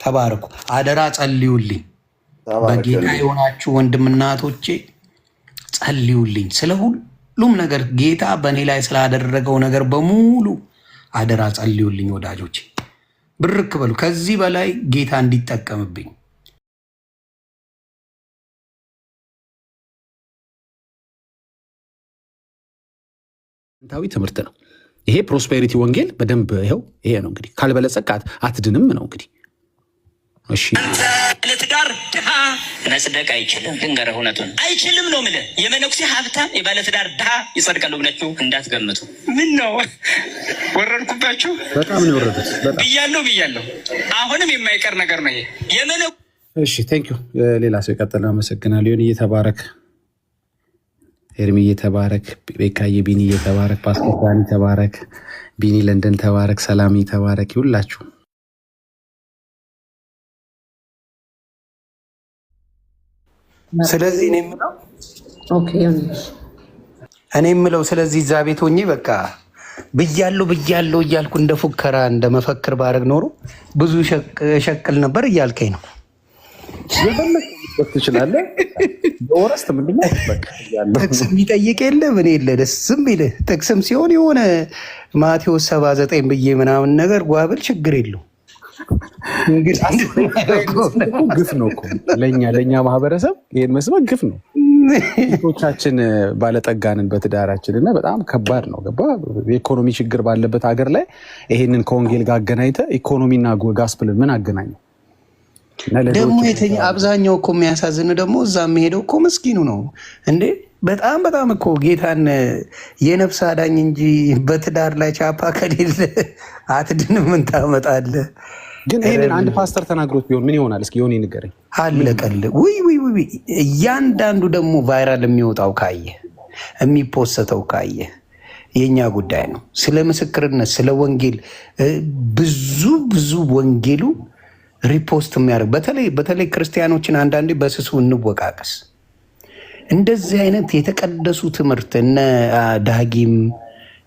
ተባረኩ። አደራ ጸልዩልኝ። በጌታ የሆናችሁ ወንድምናቶቼ ጸልዩልኝ ስለ ሁሉም ነገር ጌታ በእኔ ላይ ስላደረገው ነገር በሙሉ አደራ ጸልዩልኝ ወዳጆቼ። ብርክ በሉ። ከዚህ በላይ ጌታ እንዲጠቀምብኝ ታዊ ትምህርት ነው ይሄ። ፕሮስፔሪቲ ወንጌል በደንብ ይሄ ነው እንግዲህ። ካልበለጸግ አትድንም ነው እንግዲህ። እሺ ለትዳር ድሃ መጽደቅ አይችልም። ልንገርህ እውነቱን አይችልም ነው የምልህ። የመነኩሴ ሀብታም የባለትዳር ድሃ ይጸድቃሉ ብላችሁ እንዳትገምቱ። ምን ነው ወረድኩባችሁ? በጣም ነው ወረዱት። ብያለሁ። አሁንም የማይቀር ነገር ነው ይሄ። እሺ ቴንክ ዩ። ሌላ ሰው ይቀጥላል። አመሰግናለሁ። ዮኒ እየተባረክ፣ ኤርሚ እየተባረክ፣ ቤካዬ ቢኒ እየተባረክ፣ ፓስፖርት ዳኒ ተባረክ፣ ቢኒ ለንደን ተባረክ፣ ሰላሚ ተባረክ። ይሁላችሁ ስለዚህ እኔ የምለው ስለዚህ እዛ ቤት ሆኜ በቃ ብያለሁ እያልኩ እንደ ፉከራ እንደ መፈክር ባረግ ኖሮ ብዙ ሸቅል ነበር እያልከኝ ነው። ትችላለህ። ወረስት ምንድነው ጥቅስም ይጠይቅ የለ ምን የለ ደስም ይልህ ጥቅስም ሲሆን የሆነ ማቴዎስ 79 ብዬ ምናምን ነገር ጓብል ችግር የለው። ግፍ ነው እኮ ለእኛ ማህበረሰብ ይሄን መስማት ግፍ ነው። ቶቻችን ባለጠጋንን በትዳራችን እና በጣም ከባድ ነው። ገባ የኢኮኖሚ ችግር ባለበት ሀገር ላይ ይሄንን ከወንጌል ጋር አገናኝተህ ኢኮኖሚና ጋስፕልን ምን አገናኘው? ደግሞ አብዛኛው እኮ የሚያሳዝን ደግሞ እዛ የሚሄደው እኮ ምስኪኑ ነው እንዴ። በጣም እኮ ጌታን የነፍስ አዳኝ እንጂ በትዳር ላይ ቻፓ ከሌለ አትድንም። ምን ታመጣለህ? ግን ይሄንን አንድ ፓስተር ተናግሮት ቢሆን ምን ይሆናል? እስኪ ዮኒ ንገረኝ። አለቀል ውይ እያንዳንዱ ደግሞ ቫይራል የሚወጣው ካየ የሚፖሰተው ካየ የኛ ጉዳይ ነው። ስለ ምስክርነት ስለ ወንጌል ብዙ ወንጌሉ ሪፖስት የሚያደርግ በተለይ ክርስቲያኖችን አንዳንዴ በስሱ እንወቃቀስ። እንደዚህ አይነት የተቀደሱ ትምህርት እነ ዳጊም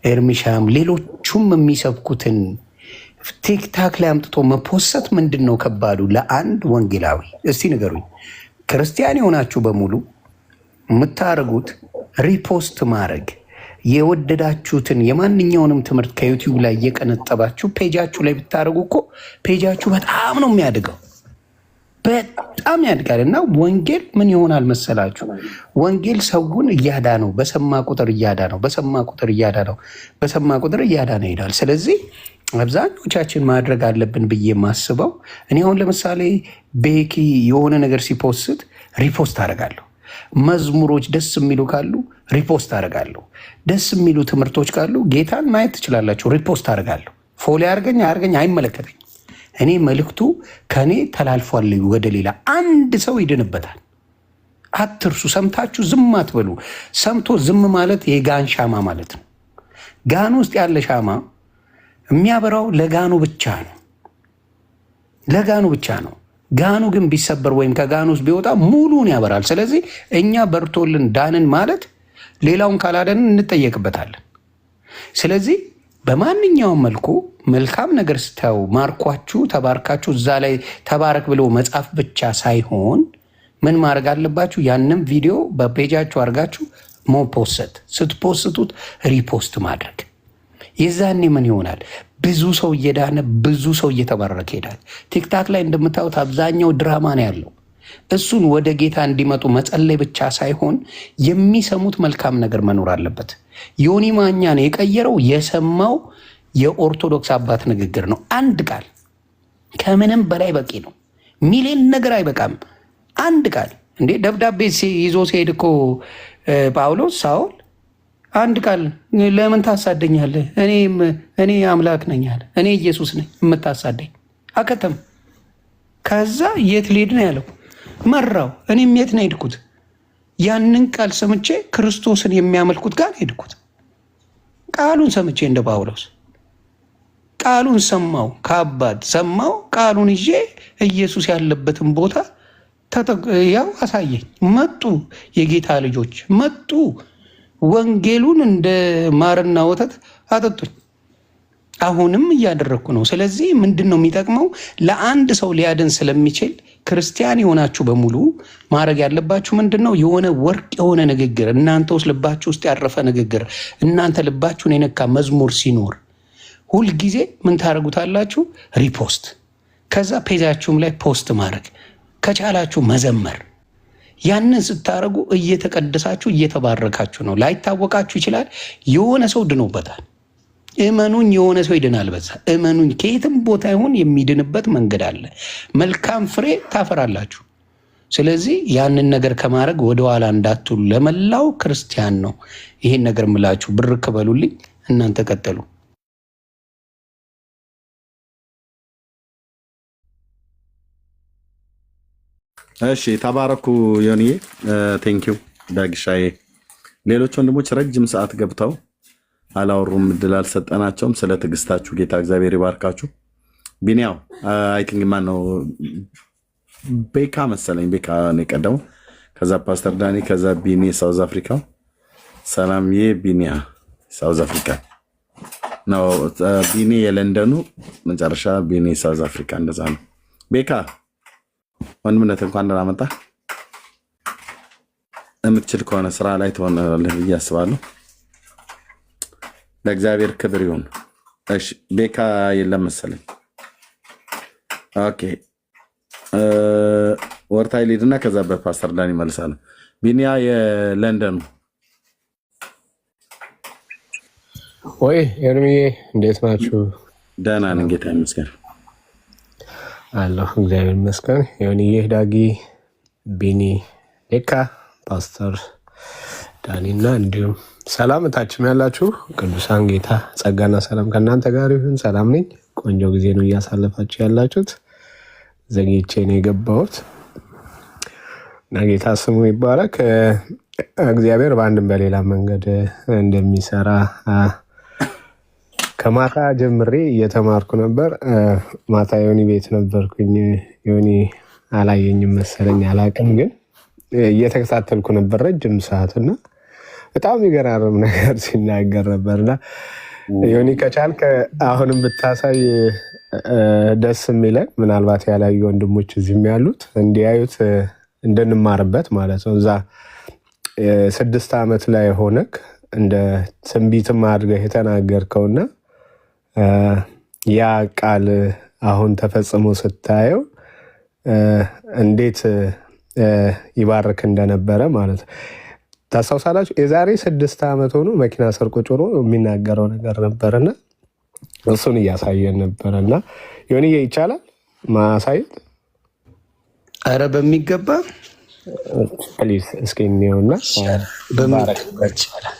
ኤርሚሻም ሌሎቹም የሚሰብኩትን ቲክታክ ላይ አምጥቶ መፖሰት ምንድን ነው ከባዱ ለአንድ ወንጌላዊ? እስቲ ንገሩኝ። ክርስቲያን የሆናችሁ በሙሉ የምታደርጉት ሪፖስት ማድረግ የወደዳችሁትን የማንኛውንም ትምህርት ከዩቲዩብ ላይ እየቀነጠባችሁ ፔጃችሁ ላይ ብታደርጉ እኮ ፔጃችሁ በጣም ነው የሚያድገው፣ በጣም ያድጋል። እና ወንጌል ምን ይሆናል መሰላችሁ? ወንጌል ሰውን እያዳነው በሰማ ቁጥር እያዳነው ይሄዳል። ስለዚህ አብዛኞቻችን ማድረግ አለብን ብዬ የማስበው እኔ አሁን ለምሳሌ ቤኪ የሆነ ነገር ሲፖስት ሪፖስት አደርጋለሁ። መዝሙሮች ደስ የሚሉ ካሉ ሪፖስት አደርጋለሁ። ደስ የሚሉ ትምህርቶች ካሉ ጌታን ማየት ትችላላችሁ፣ ሪፖስት አደርጋለሁ። ፎሎ ያርገኝ አይመለከተኝ። እኔ መልእክቱ ከኔ ተላልፏል ወደ ሌላ አንድ ሰው ይድንበታል። አትርሱ። ሰምታችሁ ዝም አትበሉ። ሰምቶ ዝም ማለት የጋን ሻማ ማለት ነው። ጋን ውስጥ ያለ ሻማ የሚያበራው ለጋኑ ብቻ ነው። ጋኑ ግን ቢሰበር ወይም ከጋኑ ውስጥ ቢወጣ ሙሉን ያበራል። ስለዚህ እኛ በርቶልን ዳንን ማለት ሌላውን ካላደንን እንጠየቅበታለን። ስለዚህ በማንኛውም መልኩ መልካም ነገር ስታዩ ማርኳችሁ ተባርካችሁ እዛ ላይ ተባረክ ብሎ መጻፍ ብቻ ሳይሆን ምን ማድረግ አለባችሁ? ያንም ቪዲዮ በፔጃችሁ አድርጋችሁ መፖሰት፣ ስትፖስቱት ሪፖስት ማድረግ። የዛኔ ምን ይሆናል? ብዙ ሰው እየዳነ ብዙ ሰው እየተባረከ ይሄዳል። ቲክታክ ላይ እንደምታዩት አብዛኛው ድራማ ነው ያለው። እሱን ወደ ጌታ እንዲመጡ መጸለይ ብቻ ሳይሆን የሚሰሙት መልካም ነገር መኖር አለበት። ዮኒ ማኛን የቀየረው የሰማው የኦርቶዶክስ አባት ንግግር ነው። አንድ ቃል ከምንም በላይ በቂ ነው። ሚሊዮን ነገር አይበቃም። አንድ ቃል እንዴ! ደብዳቤ ይዞ ሲሄድ እኮ ጳውሎስ ሳውል አንድ ቃል ለምን ታሳደኛለህ? እኔ አምላክ ነኝ አለ። እኔ ኢየሱስ ነኝ የምታሳደኝ አከተም። ከዛ የት ልሄድ ነው ያለው? መራው። እኔም የት ነው ሄድኩት? ያንን ቃል ሰምቼ ክርስቶስን የሚያመልኩት ጋር ሄድኩት። ቃሉን ሰምቼ እንደ ጳውሎስ ቃሉን ሰማው፣ ከአባት ሰማው። ቃሉን ይዤ ኢየሱስ ያለበትን ቦታ ያው አሳየኝ። መጡ፣ የጌታ ልጆች መጡ። ወንጌሉን እንደ ማርና ወተት አጠጡኝ። አሁንም እያደረግኩ ነው። ስለዚህ ምንድን ነው የሚጠቅመው? ለአንድ ሰው ሊያድን ስለሚችል ክርስቲያን የሆናችሁ በሙሉ ማድረግ ያለባችሁ ምንድን ነው? የሆነ ወርቅ የሆነ ንግግር፣ እናንተ ውስጥ ልባችሁ ውስጥ ያረፈ ንግግር፣ እናንተ ልባችሁን የነካ መዝሙር ሲኖር ሁልጊዜ ምን ታደርጉታላችሁ? ሪፖስት፣ ከዛ ፔጃችሁም ላይ ፖስት ማድረግ፣ ከቻላችሁ መዘመር። ያንን ስታደርጉ እየተቀደሳችሁ እየተባረካችሁ ነው። ላይታወቃችሁ ይችላል። የሆነ ሰው ድኖበታል። እመኑኝ፣ የሆነ ሰው ይድናል። በዛ እመኑኝ። ከየትም ቦታ ይሁን የሚድንበት መንገድ አለ። መልካም ፍሬ ታፈራላችሁ። ስለዚህ ያንን ነገር ከማድረግ ወደኋላ እንዳትሉ። ለመላው ክርስቲያን ነው ይሄን ነገር ምላችሁ። ብር ክበሉልኝ፣ እናንተ ቀጠሉ። እሺ ተባረኩ። ዮኒዬ ቴንኪው። ዳግሻዬ ሌሎች ወንድሞች ረጅም ሰዓት ገብተው አላወሩም፣ እድል አልሰጠናቸውም። ስለ ትዕግስታችሁ ጌታ እግዚአብሔር ይባርካችሁ። ቢኒያው አይ ቲንክ ማን ነው ቤካ መሰለኝ፣ ቤካ ነው የቀደመው። ከዛ ፓስተር ዳኒ፣ ከዛ ቢኒ ሳውዝ አፍሪካ። ሰላምዬ ቢኒያ ሳውዝ አፍሪካ ነው። ቢኒ የለንደኑ መጨረሻ፣ ቢኒ ሳውዝ አፍሪካ። እንደዛ ነው። ቤካ ወንድምነት እንኳን ደህና መጣ። የምትችል ከሆነ ስራ ላይ ትሆናለህ ብዬ አስባለሁ። ለእግዚአብሔር ክብር ይሁን። እሺ ቤካ የለም መሰለኝ። ኦኬ ወርታይ ሊድና ከዛ በፓስተር ዳኒ ይመልሳል። ቢኒያ የለንደኑ ወይ ኤርሚዬ እንዴት ናችሁ? ደህና ነን ጌታ ይመስገን። አለሁ እግዚአብሔር ይመስገን። ዮኒዬ፣ ዳጊ፣ ቢኒ፣ ሌካ፣ ፓስተር ዳኒና እንዲሁም ሰላም እታችም ያላችሁ ቅዱሳን ጌታ ጸጋና ሰላም ከእናንተ ጋር ይሁን። ሰላም ነኝ። ቆንጆ ጊዜ ነው እያሳለፋችሁ ያላችሁት። ዘግይቼ ነው የገባሁት እና ጌታ ስሙ ይባረክ። እግዚአብሔር በአንድም በሌላ መንገድ እንደሚሰራ ከማታ ጀምሬ እየተማርኩ ነበር። ማታ ዮኒ ቤት ነበርኩኝ። ዮኒ አላየኝም መሰለኝ አላቅም፣ ግን እየተከታተልኩ ነበር ረጅም ሰዓትና በጣም ይገራርም ነገር ሲናገር ነበርና ዮኒ ከቻልክ አሁንም ብታሳይ ደስ የሚለን፣ ምናልባት ያላዩ ወንድሞች እዚህም ያሉት እንዲያዩት እንድንማርበት ማለት ነው። እዛ 6 ዓመት ላይ ሆነክ እንደ ትንቢትም አድርገህ የተናገርከውና ያ ቃል አሁን ተፈጽሞ ስታየው እንዴት ይባርክ እንደነበረ ማለት ነው። ታስታውሳላችሁ? የዛሬ 6 ዓመት ሆኖ መኪና ስር ቁጭ ብሎ የሚናገረው ነገር ነበርና እሱን እያሳየን ነበርና ዮኒዬ ይቻላል ማሳየት? አረ በሚገባ ፕሊዝ እስኪ እንየውና በሚገባ ይቻላል።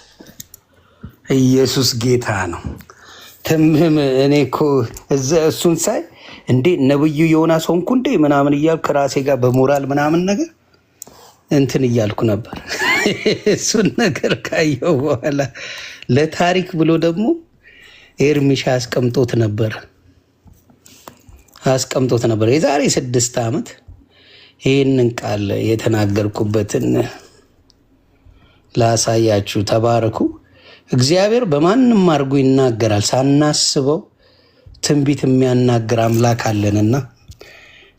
ኢየሱስ ጌታ ነው። እኔ እኮ እሱን ሳይ እንዴ ነብዩ ዮናስ ሆንኩ እንዴ ምናምን እያልኩ ከራሴ ጋር በሞራል ምናምን ነገር እንትን እያልኩ ነበር። እሱን ነገር ካየው በኋላ ለታሪክ ብሎ ደግሞ ኤርሚሻ አስቀምጦት ነበር የዛሬ 6 ዓመት ይህንን ቃል የተናገርኩበትን ላሳያችሁ። ተባረኩ። እግዚአብሔር በማንም አድርጎ ይናገራል። ሳናስበው ትንቢት የሚያናግር አምላክ አለንና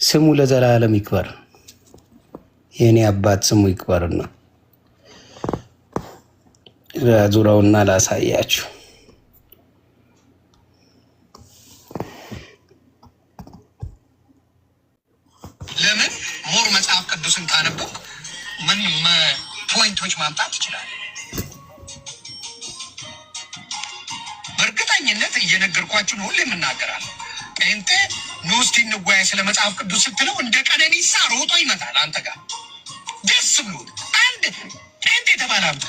ስሙ ለዘላለም ይክበር። የኔ አባት ስሙ ይክበርና ዙራውና ላሳያችሁ። ለምን ሞር መጽሐፍ ቅዱስን ታነቡ ምን ፖይንቶች ማምጣት ይችላል። በእርግጠኝነት እየነገርኳችሁ ነው። ሁሌ የምናገራለሁ። ጴንጤ ንውስቲ እንወያይ ስለ መጽሐፍ ቅዱስ ስትለው እንደ ቀነኒሳ ሮጦ ይመጣል አንተ ጋር ደስ ብሎት። አንድ ጴንጤ ተባላምተ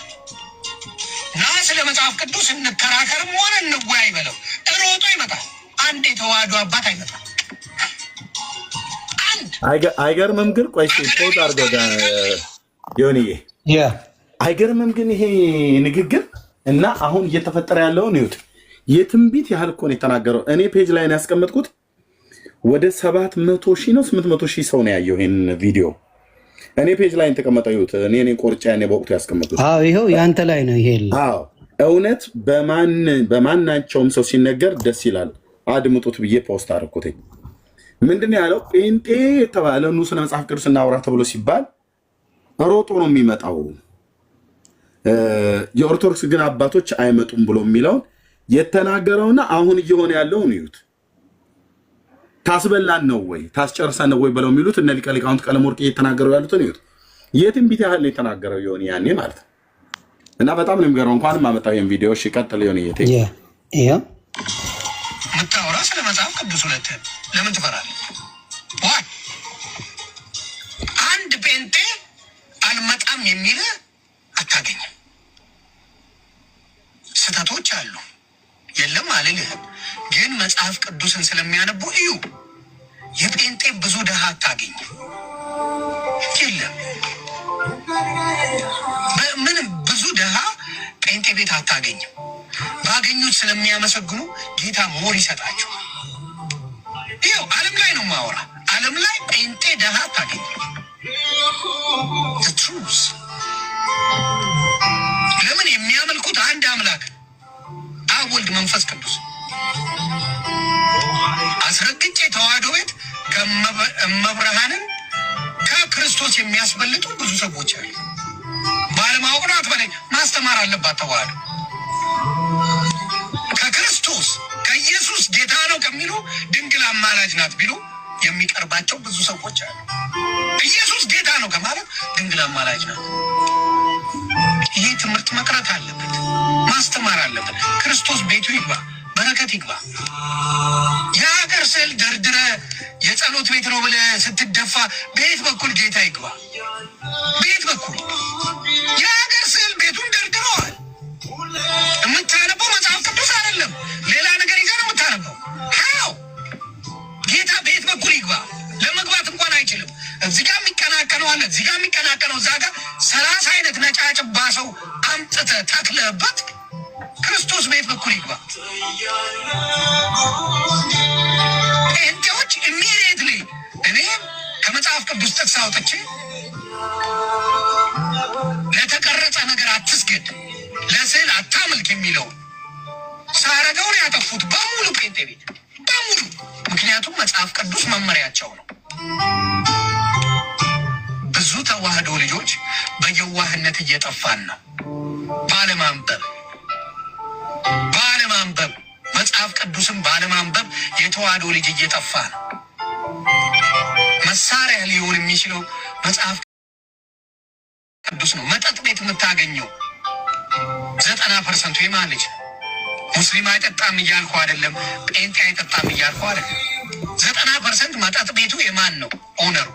ና ስለ መጽሐፍ ቅዱስ እንከራከርም ሆነ እንወያይ በለው ሮጦ ይመጣል። አንድ የተዋህዶ አባት አይመጣም። አይገርምም? ግን ቆይ ፖዝ አድርገው ዮኒዬ፣ አይገርምም? ግን ይሄ ንግግር እና አሁን እየተፈጠረ ያለውን ይሁት የትንቢት ያህል እኮ ነው የተናገረው። እኔ ፔጅ ላይ ነው ያስቀመጥኩት። ወደ 700,000 ነው 800,000 ሰው ነው ያየው ይሄን ቪዲዮ። እኔ ፔጅ ላይ ተቀመጠው ይሁት እኔ ቆርጫ ያኔ በወቅቱ ያስቀመጥኩት። ይሄው ያንተ ላይ ነው ይሄ። እውነት በማናቸውም ሰው ሲነገር ደስ ይላል፣ አድምጡት ብዬ ፖስት አደረኩትኝ። ምንድን ያለው ጴንጤ የተባለ ኑ ስለ መጽሐፍ ቅዱስ እናውራ ተብሎ ሲባል ሮጦ ነው የሚመጣው። የኦርቶዶክስ ግን አባቶች አይመጡም ብሎ የሚለውን የተናገረውና አሁን እየሆነ ያለውን እዩት። ታስበላን ነው ወይ ታስጨርሰን ነው ወይ ብለው የሚሉት እነ ሊቀ ሊቃውንት ቀለመወርቅ እየተናገረው ያሉትን እዩት። የትንቢት ያህል ነው የተናገረው የሆነ ያኔ ማለት ነው። እና በጣም ነው የሚገርመው። እንኳንም አመጣው ይሄን ቪዲዮ። እሺ ቀጥል። የሆነ የምታወራ ስለ መጽሐፍ ቅዱስ ሁለት ለምን ትፈራለህ? ዋይ አንድ ጴንጤ አልመጣም የሚል አታገኝም። ስህተቶች አሉ የለም አልልህም፣ ግን መጽሐፍ ቅዱስን ስለሚያነቡ እዩ። የጴንጤ ብዙ ድሃ አታገኝም። የለም ምንም ብዙ ድሃ ጴንጤ ቤት አታገኝም። ባገኙት ስለሚያመሰግኑ ጌታ ሞር ይሰጣቸው። ይኸው ዓለም ላይ ነው ማወራ። ዓለም ላይ ጴንጤ ድሃ አታገኝም። ትሩስ ለምን የሚያመልኩት አንድ አምላክ አብ፣ ወልድ፣ መንፈስ ቅዱስ። አስረግጬ ተዋህዶ ቤት እመብርሃንን ከክርስቶስ የሚያስበልጡ ብዙ ሰዎች አሉ። ባለማወቅ ነው አትበለኝ፣ ማስተማር አለባት ተዋህዶ። ከክርስቶስ ከኢየሱስ ጌታ ነው ከሚሉ ድንግል አማላጅ ናት ቢሉ የሚቀርባቸው ብዙ ሰዎች አሉ። ኢየሱስ ጌታ ነው ከማለት ድንግል አማላጅ ናት። ይሄ ትምህርት መቅረት አለበት፣ ማስተማር አለበት። ክርስቶስ ቤቱ ይግባ፣ በረከት ይግባ። የሀገር ስዕል ደርድረ የጸሎት ቤት ነው ብለህ ስትደፋ ቤት በኩል ጌታ ይግባ። ቤት በኩል የሀገር ስዕል ቤቱን ደርድረዋል። የምታነበው መጽሐፍ ቅዱስ አይደለም፣ ሌላ ነገር ይዘህ ነው የምታነበው። ሀው ጌታ ቤት በኩል ይግባ። ለመግባት እንኳን አይችልም። እዚህ ጋር የሚቀናቀነው አለ፣ እዚህ ጋር የሚቀናቀነው እዛ ጋር 30 አይነት ነጫጭባ ሰው አምጥተህ ተክለህበት ክርስቶስ ቤት በኩል ይግባ። ጴንጤዎች ኢሚዲየትሊ እኔ ከመጽሐፍ ቅዱስ ጥቅስ አውጥቼ ለተቀረጸ ነገር አትስገድ፣ ለስዕል አታምልክ የሚለውን ሳረገውን ያጠፉት በሙሉ ጴንጤ ቤት በሙሉ። ምክንያቱም መጽሐፍ ቅዱስ መመሪያቸው ነው። ብዙ ተዋህዶ ልጆች በየዋህነት እየጠፋን ነው። ባለማንበብ መጽሐፍ ቅዱስም ባለማንበብ የተዋህዶ ልጅ እየጠፋ ነው። መሳሪያ ሊሆን የሚችለው መጽሐፍ ቅዱስ ነው። መጠጥ ቤት የምታገኘው 90% የማን ልጅ? ሙስሊም አይጠጣም እያልኩ አይደለም፣ ጴንጤ አይጠጣም እያልኩ አይደለም። 90% መጠጥ ቤቱ የማን ነው? ኦነሩ።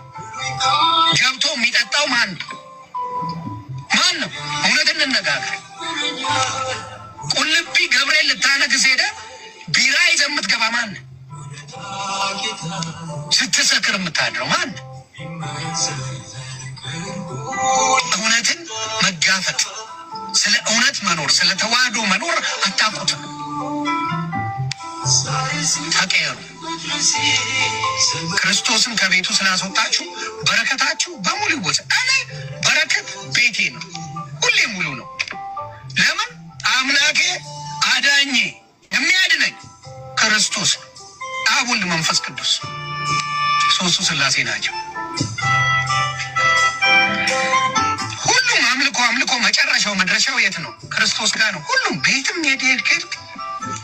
ገብቶ የሚጠጣው ማን ነው? እውነት እንነጋገር። ቁልቢ ገብርኤል ልታነግስ ሄደ ቢራ ይዘህ የምትገባ ማን? ስትሰክር የምታድረው ማን? እውነትን መጋፈጥ፣ ስለ እውነት መኖር፣ ስለ ተዋህዶ መኖር አታውቁትም። ተቀየሩ። ክርስቶስን ከቤቱ ስላስወጣችሁ በረከታችሁ በሙሉ ይወሰ። እኔ በረከት ቤቴ ነው፣ ሁሌ ሙሉ ነው። ለምን? አምላኬ አዳኜ የሚያድነኝ ክርስቶስ አብ፣ ወልድ፣ መንፈስ ቅዱስ ሶስቱ ስላሴ ናቸው። ሁሉም አምልኮ መጨረሻው መድረሻው የት ነው? ክርስቶስ ጋር ነው። ሁሉም ቤትም ሄድክ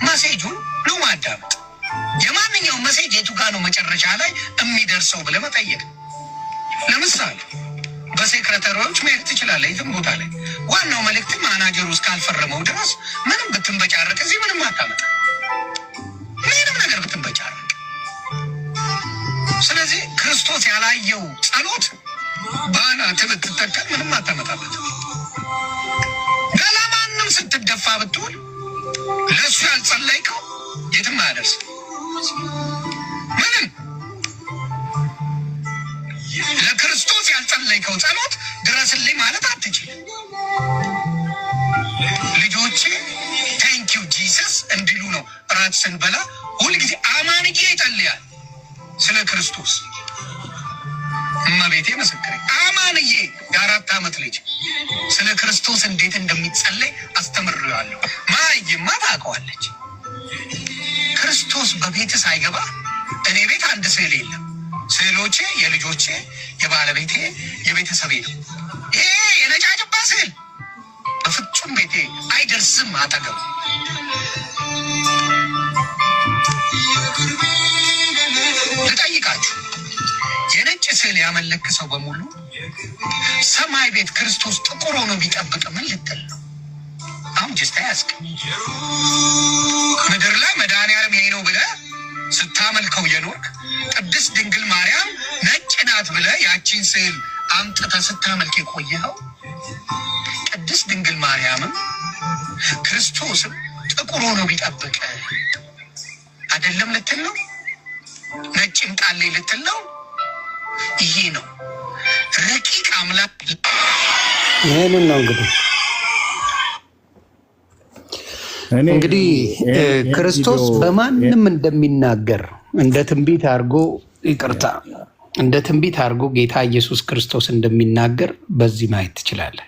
መሴጁን ነው ማዳመጥ። የማንኛውም መሴጅ የቱ ጋር ነው መጨረሻ ላይ የሚደርሰው ብለህ መጠየቅ። ለምሳሌ በሴክሬታሪዎች መሄድ ትችላለህ የትም ቦታ ላይ። ዋናው መልእክት ማናጀሩ እስካልፈረመው ድረስ ምንም ብትንበጫረቅ እዚህ ምንም አታመጣ፣ ምንም ነገር ብትንበጫረቅ። ስለዚህ ክርስቶስ ያላየው ጸሎት በአናትህ ብትተከል ምንም አታመጣበት። ለማንም ስትደፋ ብትውል ለእሱ ያልጸለይከው የትም አያደርስ። ምንም ለክርስቶስ ያልጸለይከው ጸሎት ድረስልኝ ማለት አትችልም። ልጆቼ ቴንኪው ጂሰስ እንዲሉ ነው እራት ስንበላ ሁልጊዜ አማንዬ ይጸልያል ስለ ክርስቶስ። እመቤቴ ምስክሬ። አማንዬ የ4 ዓመት ልጅ ስለ ክርስቶስ እንዴት እንደሚጸለይ አስተምሬዋለሁ። ማየማ ታውቀዋለች። ክርስቶስ በቤት ሳይገባ እኔ ቤት አንድ ስዕል የለም። ስዕሎቼ የልጆቼ፣ የባለቤቴ፣ የቤተሰቤ ነው። ይሄ የነጫጭባ ስዕል በፍጹም ቤቴ አይደርስም አጠገቡ። ልጠይቃችሁ፣ የነጭ ስዕል ያመለክ ሰው በሙሉ ሰማይ ቤት ክርስቶስ ጥቁር ሆኖ ቢጠብቅ ምን ልትል ነው? አሁን ጅስታ ያስቅ ምድር ላይ መድኃኒዓለም ይሄ ነው ብለህ ስታመልከው የኖርክ ቅድስት ድንግል ማርያም ነጭ ናት ብለህ ያቺን ስዕል አምጥተህ ስታመልክ የቆየኸው ቅድስት ድንግል ማርያምም ክርስቶስም ጥቁር ሆኖ ቢጠብቅ አይደለም ልትል ነው? ነጭ ይምጣልኝ ልትል ነው? ይሄ ነው ረቂቅ አምላክ። ይህንን ነው እንግዲህ ክርስቶስ በማንም እንደሚናገር እንደ ትንቢት አድርጎ ይቅርታ እንደ ትንቢት አድርጎ ጌታ ኢየሱስ ክርስቶስ እንደሚናገር በዚህ ማየት ትችላለህ።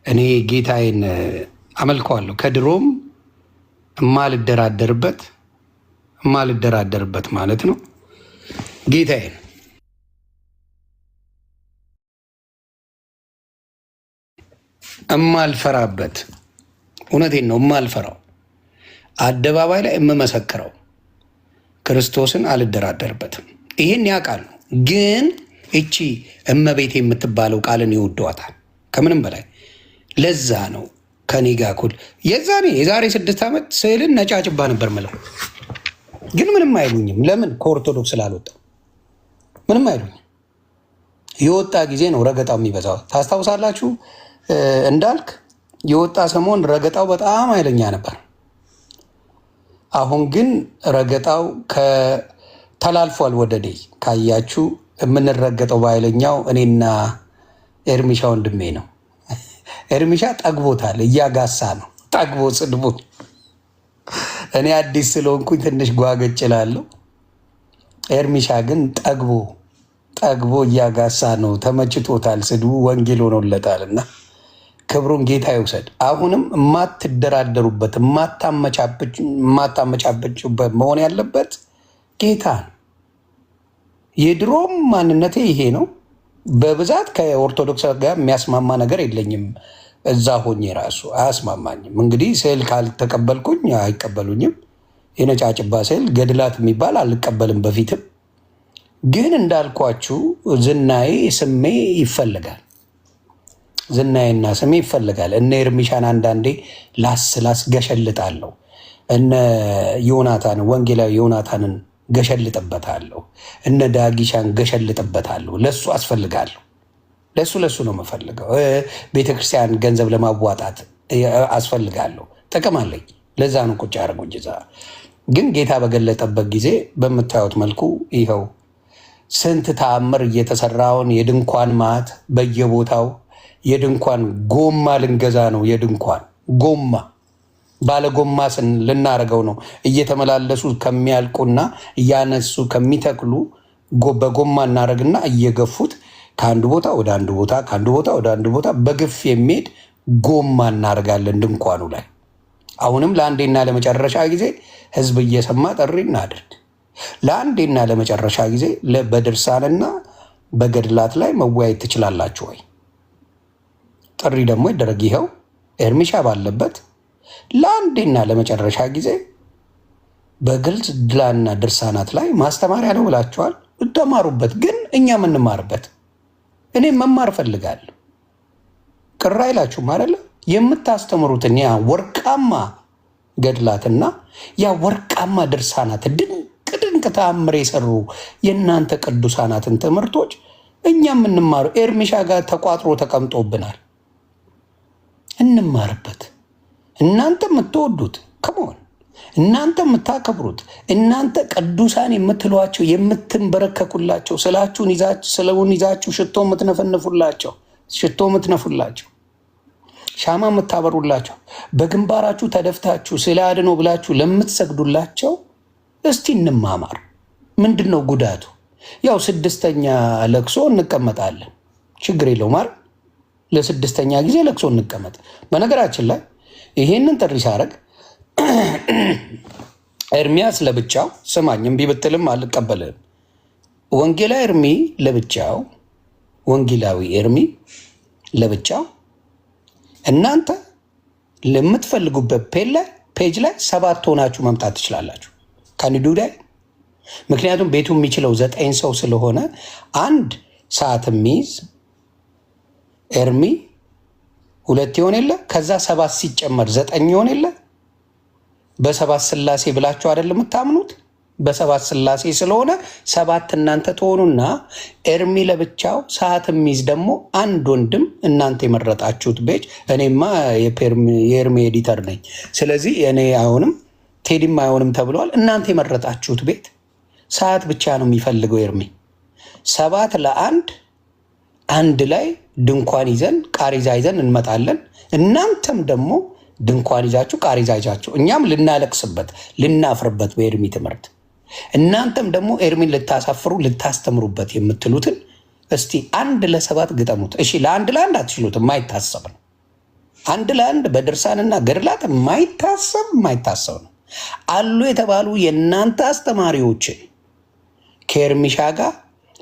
እኔ ጌታዬን አመልከዋለሁ ከድሮም እማልደራደርበት ማለት ነው። ጌታዬን እማልፈራበት፣ እውነቴን ነው እማልፈራው፣ አደባባይ ላይ የምመሰክረው ክርስቶስን አልደራደርበትም። ይህን ያውቃሉ። ግን እቺ እመቤቴ የምትባለው ቃልን ይወዷታል ከምንም በላይ። ለዛ ነው ከኔ ጋር እኩል የዛሬ 6 ዓመት ስዕልን ነጫጭባ ነበር ምለው፣ ግን ምንም አይሉኝም። ለምን? ከኦርቶዶክስ ስላልወጣ ምንም አይሉኝም። የወጣ ጊዜ ነው ረገጣው የሚበዛው። ታስታውሳላችሁ? እንዳልክ የወጣ ሰሞን ረገጣው በጣም ኃይለኛ ነበር። አሁን ግን ረገጣው ተላልፏል ወደ ዴይ። ካያችሁ የምንረገጠው በኃይለኛው እኔና ኤርሚሻ ወንድሜ ነው። ኤርሚሻ ጠግቦታል፣ እያጋሳ ነው ጠግቦ ጽድቦ። እኔ አዲስ ስለሆንኩኝ ትንሽ ጓገጭ እላለሁ። ኤርሚሻ ግን ጠግቦ እያጋሳ ነው። ተመችቶታል፣ ስድቡ ወንጌል ሆኖለታል። እና ክብሩን ጌታ ይውሰድ። አሁንም የማትደራደሩበት የማታመጫበጩበት መሆን ያለበት ጌታ ነው። የድሮም ማንነቴ ይሄ ነው። በብዛት ከኦርቶዶክስ ጋር የሚያስማማ ነገር የለኝም። እዛ ሆኜ ራሱ አያስማማኝም። እንግዲህ ስዕል ካልተቀበልኩኝ አይቀበሉኝም። የነጫጭባ ስዕል ገድላት የሚባል አልቀበልም። በፊትም ግን እንዳልኳችሁ ዝናዬ ስሜ ይፈልጋል። ዝናዬና ስሜ ይፈልጋል። እነ ኤርሚሻን አንዳንዴ ላስ ገሸልጣለሁ። እነ ዮናታን ወንጌላዊ ዮናታንን ገሸልጥበታለሁ። እነ ዳጊሻን ገሸልጥበታለሁ። ለሱ አስፈልጋለሁ። ለሱ ነው የምፈልገው። ቤተክርስቲያን ገንዘብ ለማዋጣት አስፈልጋለሁ። ጥቅም አለኝ። ለዛ ነው ቁጭ ያደረጉኝ እዛ። ግን ጌታ በገለጠበት ጊዜ በምታዩት መልኩ ይኸው ስንት ተአምር እየተሰራውን የድንኳን ማት በየቦታው የድንኳን ጎማ ልንገዛ ነው። የድንኳን ጎማ ባለጎማ ልናረገው ነው። እየተመላለሱ ከሚያልቁና እያነሱ ከሚተክሉ በጎማ እናረግና እየገፉት ከአንድ ቦታ ወደ አንድ ቦታ ከአንድ ቦታ ወደ አንድ ቦታ በግፍ የሚሄድ ጎማ እናደርጋለን ድንኳኑ ላይ። አሁንም ለአንዴና ለመጨረሻ ጊዜ ህዝብ እየሰማ ጥሪ እናድርግ። ለአንዴና ለመጨረሻ ጊዜ በድርሳንና በገድላት ላይ መወያየት ትችላላችሁ ወይ? ጥሪ ደግሞ ይደረግ። ይኸው ኤርሚሻ ባለበት ለአንዴና ለመጨረሻ ጊዜ በግልጽ ድላና ድርሳናት ላይ ማስተማሪያ ነው ብላችኋል። እተማሩበት። ግን እኛ የምንማርበት እኔ መማር ፈልጋለሁ። ቅር አይላችሁም አይደለ? የምታስተምሩትን ያ ወርቃማ ገድላትና ያ ወርቃማ ድርሳናት ድንቅ ተአምር የሰሩ የእናንተ ቅዱሳናትን ትምህርቶች እኛ የምንማሩ ኤርሚሻ ጋር ተቋጥሮ ተቀምጦብናል። እንማርበት። እናንተ የምትወዱት ከመሆን እናንተ የምታከብሩት እናንተ ቅዱሳን የምትሏቸው የምትንበረከኩላቸው ስለውን ይዛችሁ ሽቶ የምትነፉላቸው ሻማ የምታበሩላቸው በግንባራችሁ ተደፍታችሁ ስለ አድኖ ብላችሁ ለምትሰግዱላቸው እስቲ እንማማር። ምንድን ነው ጉዳቱ? ያው 6ኛ ለቅሶ እንቀመጣለን። ችግር የለውም አይደል? ለ6ኛ ጊዜ ለቅሶ እንቀመጥ። በነገራችን ላይ ይሄንን ጥሪ ሳረግ ኤርሚያስ ለብቻው ስማኝ፣ እምቢ ብትልም አልቀበልም። ወንጌላዊ ኤርሚ ለብቻው፣ ወንጌላዊ ኤርሚ ለብቻው፣ እናንተ ለምትፈልጉበት ፔጅ ላይ 7 ሆናችሁ መምጣት ትችላላችሁ። ካንዱዳይ ምክንያቱም ቤቱ የሚችለው 9 ሰው ስለሆነ 1 ሰዓት የሚይዝ ኤርሚ 2 ይሆን የለ ከዛ 7 ሲጨመር 9 ይሆን የለ በ7 ስላሴ ብላችሁ አይደለም የምታምኑት? በ7 ስላሴ ስለሆነ 7 እናንተ ትሆኑና ኤርሚ ለብቻው ሰዓት የሚይዝ ደግሞ 1 ወንድም እናንተ የመረጣችሁት ቤጅ። እኔማ የኤርሚ ኤዲተር ነኝ። ስለዚህ እኔ አይሆንም ቴዲም አይሆንም ተብለዋል። እናንተ የመረጣችሁት ቤት ሰዓት ብቻ ነው የሚፈልገው ኤርሚ። 7 ለ1 አንድ ላይ ድንኳን ይዘን ቃሪዛ ይዘን እንመጣለን። እናንተም ደግሞ ድንኳን ይዛችሁ ቃሪዛ ይዛችሁ እኛም ልናለቅስበት ልናፍርበት በኤርሚ ትምህርት፣ እናንተም ደግሞ ኤርሚን ልታሳፍሩ ልታስተምሩበት የምትሉትን እስቲ 1 ለ7 ግጠሙት። እሺ ለ1 አትችሉት፣ የማይታሰብ ነው። 1 ለ1 በድርሳንና ገድላት የማይታሰብ ነው። አሉ የተባሉ የእናንተ አስተማሪዎችን ከኤርሚሻ ጋር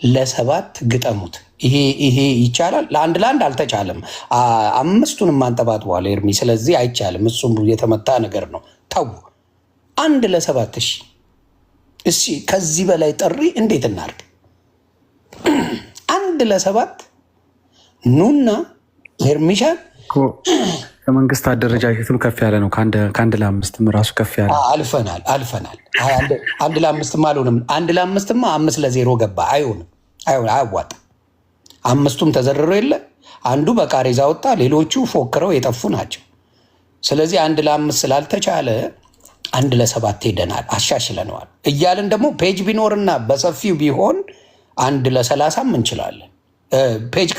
ለ7 ግጠሙት። ይሄ ይቻላል። ለ1 አልተቻለም። 5ቱንም ማንጠባጥቧል ኤርሚ። ስለዚህ አይቻልም። እሱም የተመታ ነገር ነው። ተው 1 ለ7 እሺ። ከዚህ በላይ ጥሪ እንዴት እናርግ? 1 ለ7 ኑና ኤርሚሻን ከመንግስት አደረጃጀቱ ከፍ ያለ ነው። ከ1 ለ5 ራሱ ከፍ ያለ አልፈናል። 1 ለ5 አልሆንም። 1 ለ5 5 ለ0 ገባ። አይሆንም፣ አያዋጣ። 5ቱም ተዘርሮ የለ አንዱ በቃሬዛ ወጣ፣ ሌሎቹ ፎክረው የጠፉ ናቸው። ስለዚህ 1 ለ5 ስላልተቻለ 1 ለ7 ሄደናል፣ አሻሽለነዋል እያልን ደግሞ ፔጅ ቢኖርና በሰፊው ቢሆን 1 ለ30 እንችላለን። ፔጅ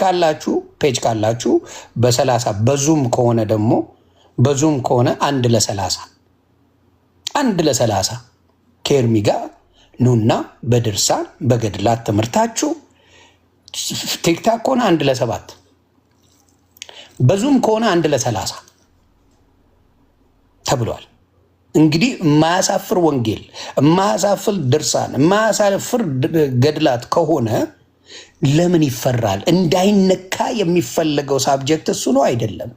ካላችሁ በ30 በዙም ከሆነ ደግሞ በዙም ከሆነ 1 ለ30 ከኤርሚ ጋር ኑና በድርሳን በገድላት ትምህርታችሁ። ቲክታክ ከሆነ 1 ለ7 በዙም ከሆነ 1 ለ30 ተብሏል። እንግዲህ የማያሳፍር ወንጌል፣ የማያሳፍር ድርሳን፣ የማያሳፍር ገድላት ከሆነ ለምን ይፈራል? እንዳይነካ የሚፈለገው ሳብጀክት እሱ ነው አይደለም?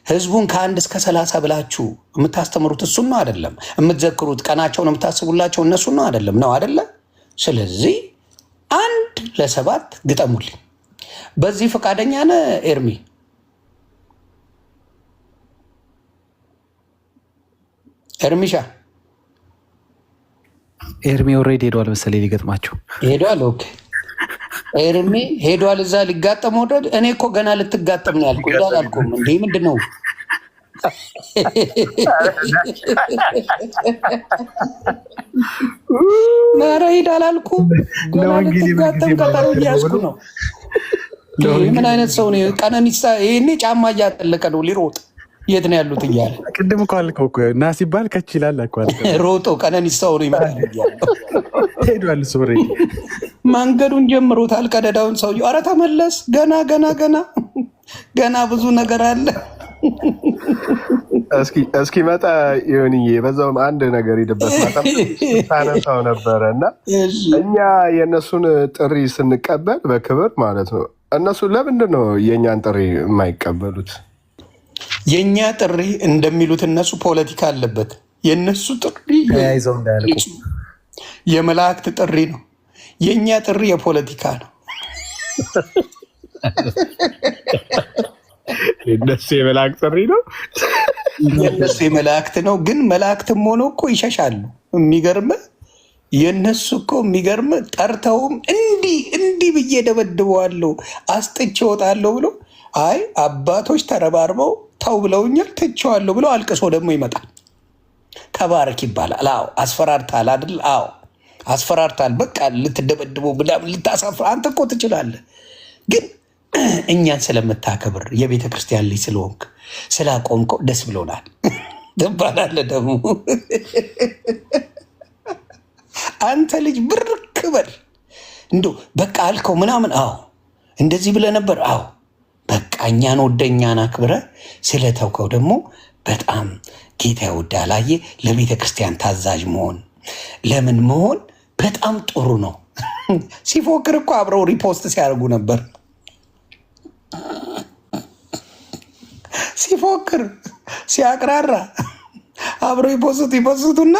ህዝቡን ከ1 እስከ 30 ብላችሁ የምታስተምሩት እሱን ነው አይደለም? የምትዘክሩት ቀናቸውን የምታስቡላቸው እነሱን ነው አይደለም? ነው አይደለ? ስለዚህ 1 ለ7 ግጠሙልኝ። በዚህ ፈቃደኛ ነህ ኤርሚ? ኤርሚሻ ኤርሚ ኦልሬዲ ሄዷል መሰለኝ ሊገጥማቸው ሄዷል። ኦኬ ኤርሚ ሄዷል፣ እዛ ሊጋጠም ወረድ። እኔ እኮ ገና ልትጋጠም ነው ያልኩ አላልኩም እንዴ? ምንድን ነው ኧረ ሂድ አላልኩም? ገና ልትጋጠም ቀጠሮ እያዝኩ ነው። ምን አይነት ሰው ነው ቀነኒሳ? ይሄኔ ጫማ እያጠለቀ ነው ሊሮጥ። የት ነው ያሉት እያለ ቅድም እኮ አልከው እኮ እና ሲባል ከች ይላል እኮ ሮጦ ቀነኒሳው ነው ይመጣል እያለ ሄዷል። እሱ መንገዱን ጀምሮታል። ቀደዳውን ሰውዬው ኧረ ተመለስ፣ ገና ብዙ ነገር አለ። እስኪመጣ ይሁንዬ፣ በዛውም አንድ ነገር ሂድበት ታነሳው ነበረ እና እኛ የእነሱን ጥሪ ስንቀበል በክብር ማለት ነው። እነሱ ለምንድን ነው የእኛን ጥሪ የማይቀበሉት? የእኛ ጥሪ እንደሚሉት እነሱ ፖለቲካ አለበት። የእነሱ ጥሪ የመላእክት ጥሪ ነው። የእኛ ጥሪ የፖለቲካ ነው። የእነሱ የመላእክት ጥሪ ነው። የእነሱ የመላእክት ነው። ግን መላእክትም ሆኖ እኮ ይሸሻሉ። የሚገርምህ የእነሱ እኮ የሚገርምህ ጠርተውም እንዲህ ብዬ ደበድበዋለሁ አስጥቼ እወጣለሁ ብሎ አይ አባቶች ተረባርበው ተው ብለውኛል ትቼዋለሁ ብሎ አልቅሶ ደግሞ ይመጣል። ተባረክ ይባላል። አዎ አስፈራርታል አይደል? አዎ አስፈራርታል። በቃ ልትደበድበው ልታሳፍር አንተ እኮ ትችላለህ። ግን እኛን ስለምታከብር የቤተ ክርስቲያን ልጅ ስለሆንክ ስላቆምከው ደስ ብሎናል ትባላለህ። ደግሞ አንተ ልጅ ብርክ በል እንደው በቃ አልከው ምናምን። አዎ እንደዚህ ብለህ ነበር። አዎ በቃ እኛን ወደኛን አክብረ ስለተውከው ደግሞ በጣም ጌታ ይወዳል። አየህ ለቤተ ክርስቲያን ታዛዥ መሆን ለምን መሆን በጣም ጥሩ ነው። ሲፎክር እኮ አብረው ሪፖስት ሲያደርጉ ነበር። ሲፎክር ሲያቅራራ አብረው ይፖስቱና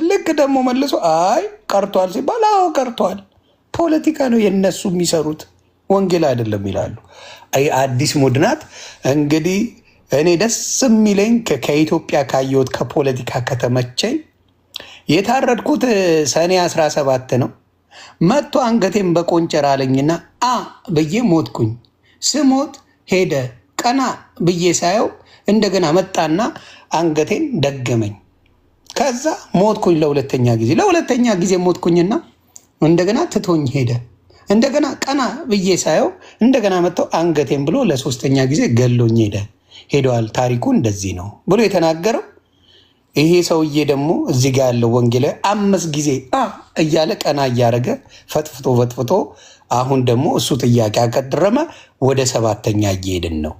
ልክ ደግሞ መልሶ አይ ቀርቷል ሲባል አዎ ቀርቷል፣ ፖለቲካ ነው የነሱ የሚሰሩት ወንጌል አይደለም ይላሉ። አዲስ ሙድናት እንግዲህ እኔ ደስ የሚለኝ ከኢትዮጵያ ካየሁት ከፖለቲካ ከተመቸኝ የታረድኩት ሰኔ 17 ነው። መጥቶ አንገቴን በቆንጨር አለኝና ብዬ ሞትኩኝ። ስሞት ሄደ። ቀና ብዬ ሳየው እንደገና መጣና አንገቴን ደገመኝ። ከዛ ሞትኩኝ ለሁለተኛ ጊዜ ሞትኩኝና እንደገና ትቶኝ ሄደ። እንደገና ቀና ብዬ ሳየው እንደገና መጥተው አንገቴን ብሎ ለሶስተኛ ጊዜ ገሎኝ ሄደዋል። ታሪኩ እንደዚህ ነው ብሎ የተናገረው ይሄ ሰውዬ ደግሞ እዚህ ጋር ያለው ወንጌላዊ 5 ጊዜ እያለ ቀና እያደረገ ፈጥፍቶ አሁን ደግሞ እሱ ጥያቄ አቀድረመ። ወደ 7ኛ እየሄድን ነው።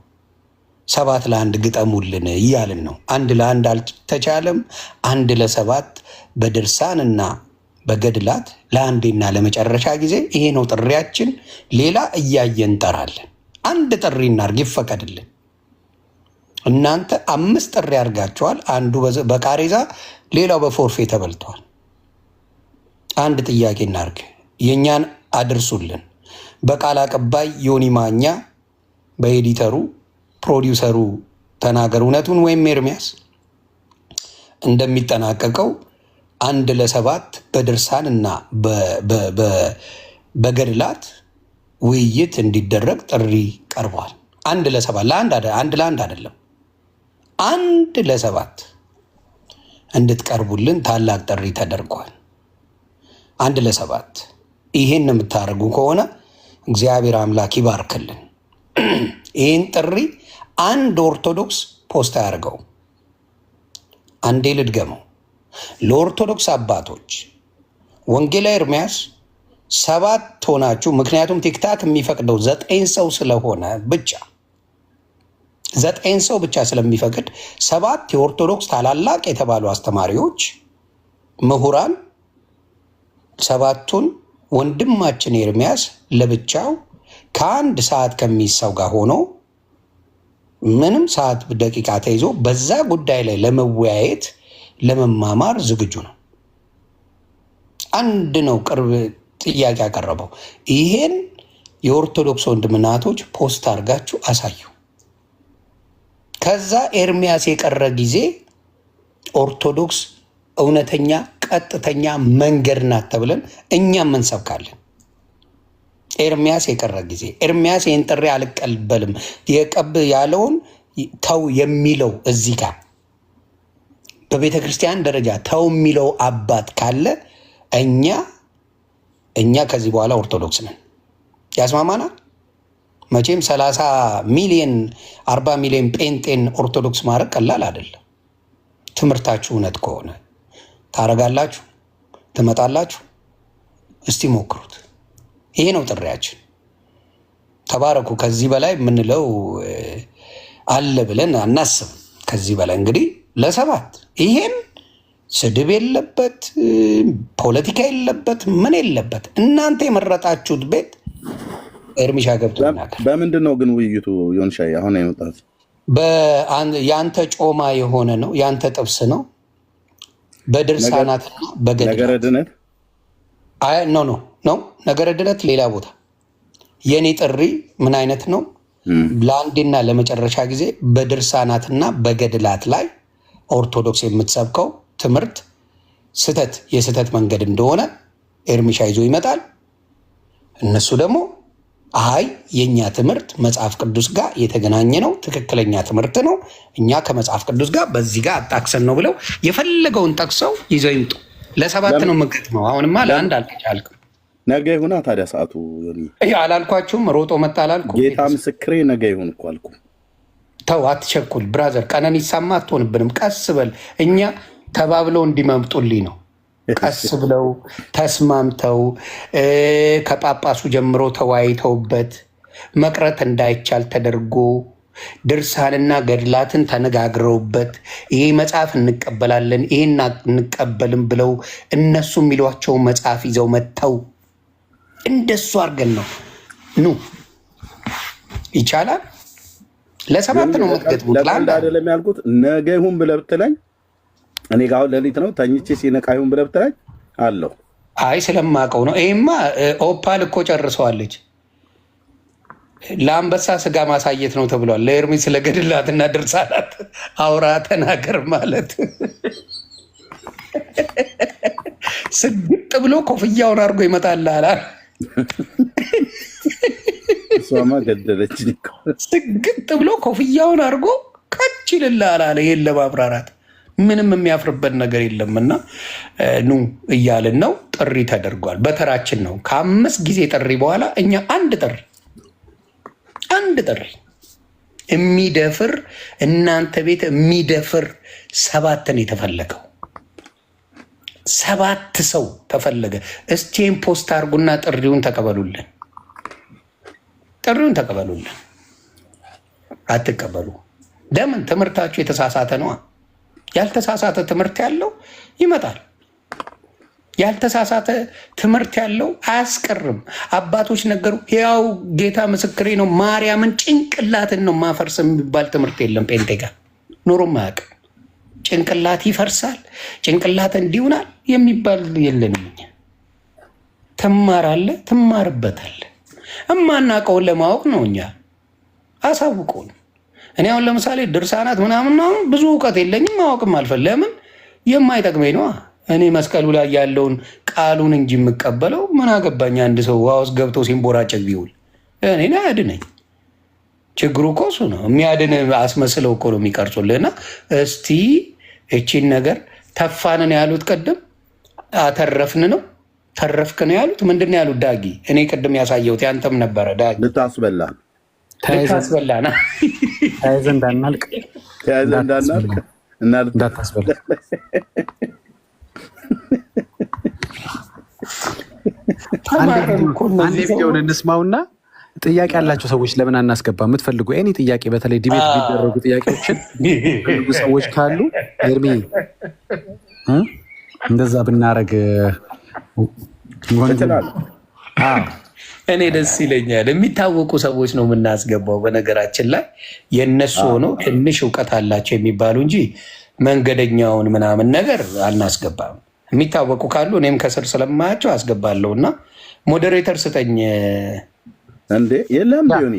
7 ለ1 ግጠሙልን እያልን ነው። 1 ለ1 አልተቻለም። 1 ለ7 በድርሳንና በገድላት ለአንዴና ለመጨረሻ ጊዜ ይሄ ነው ጥሪያችን። ሌላ እያየን እንጠራለን። 1 ጥሪ እናርግ ይፈቀድልን። እናንተ 5 ጥሪ አድርጋችኋል። አንዱ በቃሬዛ ሌላው በፎርፌ ተበልቷል። 1 ጥያቄ እናርግ፣ የእኛን አድርሱልን። በቃል አቀባይ ዮኒ ማኛ፣ በኤዲተሩ ፕሮዲውሰሩ ተናገር እውነቱን ወይም ኤርሚያስ እንደሚጠናቀቀው 1 ለ7 በድርሳን እና በገድላት ውይይት እንዲደረግ ጥሪ ቀርቧል። 1 ለ7 1 ለ1 አይደለም፣ 1 ለ7 እንድትቀርቡልን ታላቅ ጥሪ ተደርጓል። 1 ለ7 ይሄን የምታደርጉ ከሆነ እግዚአብሔር አምላክ ይባርክልን። ይህን ጥሪ 1 ኦርቶዶክስ ፖስት አያደርገው። አንዴ ልድገመው። ለኦርቶዶክስ አባቶች ወንጌላዊ ኤርሚያስ 7 ሆናችሁ፣ ምክንያቱም ቲክታክ የሚፈቅደው 9 ሰው ስለሆነ ብቻ 9 ሰው ብቻ ስለሚፈቅድ 7 የኦርቶዶክስ ታላላቅ የተባሉ አስተማሪዎች ምሁራን 7ቱን ወንድማችን ኤርሚያስ ለብቻው ከ1 ሰዓት ከሚሰው ጋር ሆኖ ምንም ሰዓት ደቂቃ ተይዞ በዛ ጉዳይ ላይ ለመወያየት ለመማማር ዝግጁ ነው። 1 ነው ቅርብ ጥያቄ ያቀረበው። ይሄን የኦርቶዶክስ ወንድምናቶች ፖስት አድርጋችሁ አሳዩ። ከዛ ኤርሚያስ የቀረ ጊዜ ኦርቶዶክስ እውነተኛ ቀጥተኛ መንገድ ናት ተብለን እኛም እንሰብካለን። ኤርሚያስ የቀረ ጊዜ ኤርሚያስ ይህን ጥሪ አልቀበልም የቀብ ያለውን ተው የሚለው እዚህ ጋር በቤተ ክርስቲያን ደረጃ ተው የሚለው አባት ካለ እኛ ከዚህ በኋላ ኦርቶዶክስ ነን። ያስማማናል። መቼም 30 ሚሊዮን 40 ሚሊዮን ጴንጤን ኦርቶዶክስ ማድረግ ቀላል አይደለም። ትምህርታችሁ እውነት ከሆነ ታረጋላችሁ፣ ትመጣላችሁ። እስቲ ሞክሩት። ይሄ ነው ጥሪያችን። ተባረኩ። ከዚህ በላይ የምንለው አለ ብለን አናስብ። ከዚህ በላይ እንግዲህ ለ7 ይሄን ስድብ የለበት፣ ፖለቲካ የለበት፣ ምን የለበት። እናንተ የመረጣችሁት ቤት ኤርሚሻ ገብቶ ይናገር። በምንድን ነው ግን ውይይቱ? ዮንሻይ አሁን አይመጣት ያንተ ጮማ የሆነ ነው፣ ያንተ ጥብስ ነው። በድርሳናትና በገድላት ነገረ ድነት ነው። ነገረ ድነት ሌላ ቦታ። የኔ ጥሪ ምን አይነት ነው? ለአንዴና ለመጨረሻ ጊዜ በድርሳናትና በገድላት ላይ ኦርቶዶክስ የምትሰብከው ትምህርት የስህተት መንገድ እንደሆነ ኤርሚሻ ይዞ ይመጣል። እነሱ ደግሞ አይ የኛ ትምህርት መጽሐፍ ቅዱስ ጋር የተገናኘ ነው፣ ትክክለኛ ትምህርት ነው፣ እኛ ከመጽሐፍ ቅዱስ ጋር በዚህ ጋር አጣቅሰን ነው ብለው የፈለገውን ጠቅሰው ይዘው ይምጡ። ለ7 ነው የምንገጥመው። አሁንማ ለ1 አልተቻልክም። ነገ ይሁና ታዲያ ሰዓቱ። አላልኳችሁም? ሮጦ መጣ አላልኩም? ጌታ ምስክሬ ነገ ይሁን እኮ አልኩ። ተው አትቸኩል ብራዘር። ቀነኒሳማ አትሆንብንም። ቀስ በል። እኛ ተባብለው እንዲመምጡልኝ ነው። ቀስ ብለው ተስማምተው ከጳጳሱ ጀምሮ ተወያይተውበት መቅረት እንዳይቻል ተደርጎ ድርሳንና ገድላትን ተነጋግረውበት ይሄ መጽሐፍ እንቀበላለን ይሄን እንቀበልም ብለው እነሱ የሚሏቸው መጽሐፍ ይዘው መጥተው እንደሱ አድርገን ነው ኑ ይቻላል። ለሰባት ነው የምትገጥሙት። ለአንድ አይደለም ያልኩት። ነገ ይሁን ብለህ ብትለኝ እኔ ጋር አሁን ሌሊት ነው ተኝቼ ሲነቃ ይሁን ብለህ ብትለኝ አለው። አይ ስለማውቀው ነው። ይሄማ ኦፓል እኮ ጨርሰዋለች። ለአንበሳ ስጋ ማሳየት ነው ተብሏል። ለኤርሚ ስለ ገድላትና ድርሳናት አውራ ተናገር ማለት ስግጥ ብሎ ኮፍያውን አድርጎ ይመጣል አላ እሷማ ገደለች። ስግጥ ብሎ ኮፍያውን አድርጎ ቀጭ ይልላል አለ። ይሄን ለማብራራት ምንም የሚያፍርበት ነገር የለምና ኑ እያልን ነው። ጥሪ ተደርጓል። በተራችን ነው። ከ5 ጊዜ ጥሪ በኋላ እኛ አንድ ጥሪ የሚደፍር እናንተ ቤት የሚደፍር 7 የተፈለገው 7 ሰው ተፈለገ። እስቴን ፖስት አድርጉና ጥሪውን ተቀበሉልን። አትቀበሉ። ለምን? ትምህርታችሁ የተሳሳተ ነዋ። ያልተሳሳተ ትምህርት ያለው ይመጣል። ያልተሳሳተ ትምህርት ያለው አያስቀርም። አባቶች ነገሩ። ያው ጌታ ምስክሬ ነው። ማርያምን ጭንቅላትን ነው ማፈርስ የሚባል ትምህርት የለም። ጴንጤ ጋር ኖሮም አያውቅም። ጭንቅላት ይፈርሳል፣ ጭንቅላት እንዲሆናል የሚባል የለንም። እኛ ትማራለህ፣ ትማርበታለህ። እማናውቀውን ለማወቅ ነው። እኛ አሳውቀውን። እኔ አሁን ለምሳሌ ድርሳናት ምናምን ብዙ እውቀት የለኝም፣ ማወቅም አልፈለግም። ለምን? የማይጠቅመኝ ነዋ። እኔ መስቀሉ ላይ ያለውን ቃሉን እንጂ የምቀበለው ምን አገባኝ? አንድ ሰው ውሃ ውስጥ ገብቶ ሲንቦራጨቅ ቢውል እኔ አያድነኝ። ችግሩ እኮ እሱ ነው። የሚያድን አስመስለው እኮ ነው የሚቀርጹልህና እስቲ እቺን ነገር ተፋንን ያሉት ቅድም አተረፍን ነው ተረፍክ ነው ያሉት። ምንድን ነው ያሉት? ዳጊ እኔ ቅድም ያሳየሁት ያንተም ነበረ። ዳጊ ልታስበላ ና ተያይዘ እንዳናልቅ እንዳታስበላ አንድ ቪዲዮን እንስማውና ጥያቄ ያላቸው ሰዎች ለምን አናስገባ? የምትፈልጉ ኤኒ ጥያቄ በተለይ ዲቤት ቢደረጉ ጥያቄዎችን ፈልጉ ሰዎች ካሉ ኤርሚ እንደዛ ብናረግ እኔ ደስ ይለኛል። የሚታወቁ ሰዎች ነው የምናስገባው። በነገራችን ላይ የእነሱ ሆነው ትንሽ እውቀት አላቸው የሚባሉ እንጂ መንገደኛውን ምናምን ነገር አናስገባም። የሚታወቁ ካሉ እኔም ከስር ስለማያቸው አስገባለሁ። እና ሞዴሬተር ስጠኝ እንዴ። የለም ቢሆን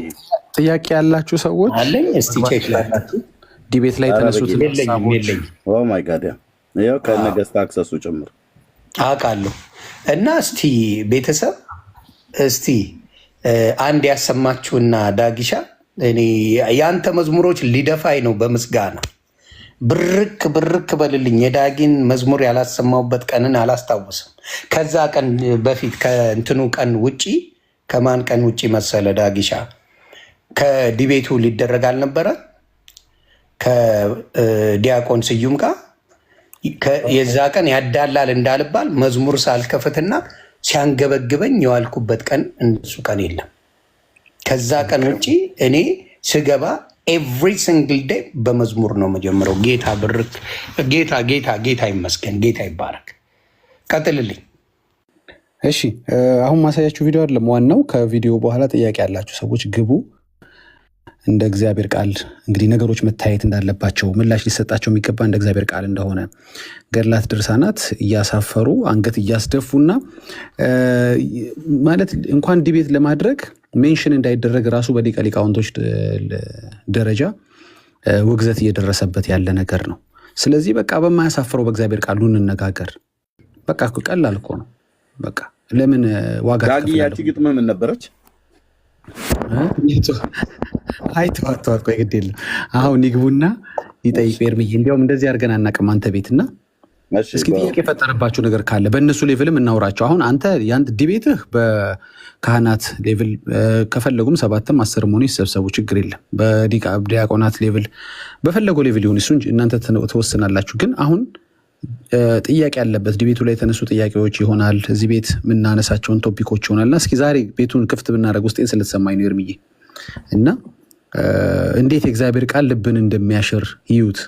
ጥያቄ ያላችሁ ሰዎች አለኝ። እስቲ ቼክ ላላችሁ ዲቤት ላይ ተነሱት። ኦ ማይ ጋድ ያው ከነገስት አክሰሱ ጭምር አውቃለሁ። እና እስቲ ቤተሰብ እስቲ አንድ ያሰማችሁና ዳጊሻ፣ እኔ የአንተ መዝሙሮች ሊደፋኝ ነው በምስጋና ብርክ ብርክ በልልኝ። የዳጊን መዝሙር ያላሰማሁበት ቀንን አላስታውስም። ከዛ ቀን በፊት ከእንትኑ ቀን ውጪ ከማን ቀን ውጪ መሰለ ዳጊሻ? ከዲቤቱ ሊደረግ አልነበረ ከዲያቆን ስዩም ጋር የዛ ቀን ያዳላል እንዳልባል መዝሙር ሳልከፍትና ሲያንገበግበኝ የዋልኩበት ቀን እንደሱ ቀን የለም። ከዛ ቀን ውጪ እኔ ስገባ ኤቭሪ ሲንግል ዴይ በመዝሙር ነው መጀመሪያው። ጌታ ብርክ ጌታ ጌታ ጌታ ይመስገን፣ ጌታ ይባረክ። ቀጥልልኝ። እሺ አሁን ማሳያችሁ ቪዲዮ አይደለም ዋናው። ከቪዲዮ በኋላ ጥያቄ ያላችሁ ሰዎች ግቡ። እንደ እግዚአብሔር ቃል እንግዲህ ነገሮች መታየት እንዳለባቸው ምላሽ ሊሰጣቸው የሚገባ እንደ እግዚአብሔር ቃል እንደሆነ ገድላት ድርሳናት እያሳፈሩ አንገት እያስደፉና ማለት እንኳን ዲቤት ለማድረግ ሜንሽን እንዳይደረግ ራሱ በሊቀ ሊቃውንቶች ደረጃ ውግዘት እየደረሰበት ያለ ነገር ነው። ስለዚህ በቃ በማያሳፍረው በእግዚአብሔር ቃሉ እንነጋገር። በቃ ቀላል እኮ ነው። በቃ ለምን ዋጋ ያቺ ግጥም ምን ነበረች? አይተዋት ቆይ ግድ የለም አሁን ይግቡና ይጠይቁ። ኤርምዬ እንዲያውም እንደዚህ አድርገን አናውቅም አንተ ቤትና እስኪ ጥያቄ የፈጠረባቸው ነገር ካለ በእነሱ ሌቭልም እናውራቸው። አሁን አንተ ያንተ ዲቤትህ በካህናት ሌቭል ከፈለጉም 7ም 10ም ሆኑ ይሰብሰቡ፣ ችግር የለም። በዲያቆናት ሌቭል በፈለገው ሌቭል ይሁን እሱ እናንተ ትወስናላችሁ። ግን አሁን ጥያቄ ያለበት ዲቤቱ ላይ የተነሱ ጥያቄዎች ይሆናል። እዚህ ቤት የምናነሳቸውን ቶፒኮች ይሆናልና እስኪ ዛሬ ቤቱን ክፍት ብናደርግ ውስጤን ስለተሰማኝ ነው ኤርሚዬ እና እንዴት የእግዚአብሔር ቃል ልብን እንደሚያሽር ይዩት።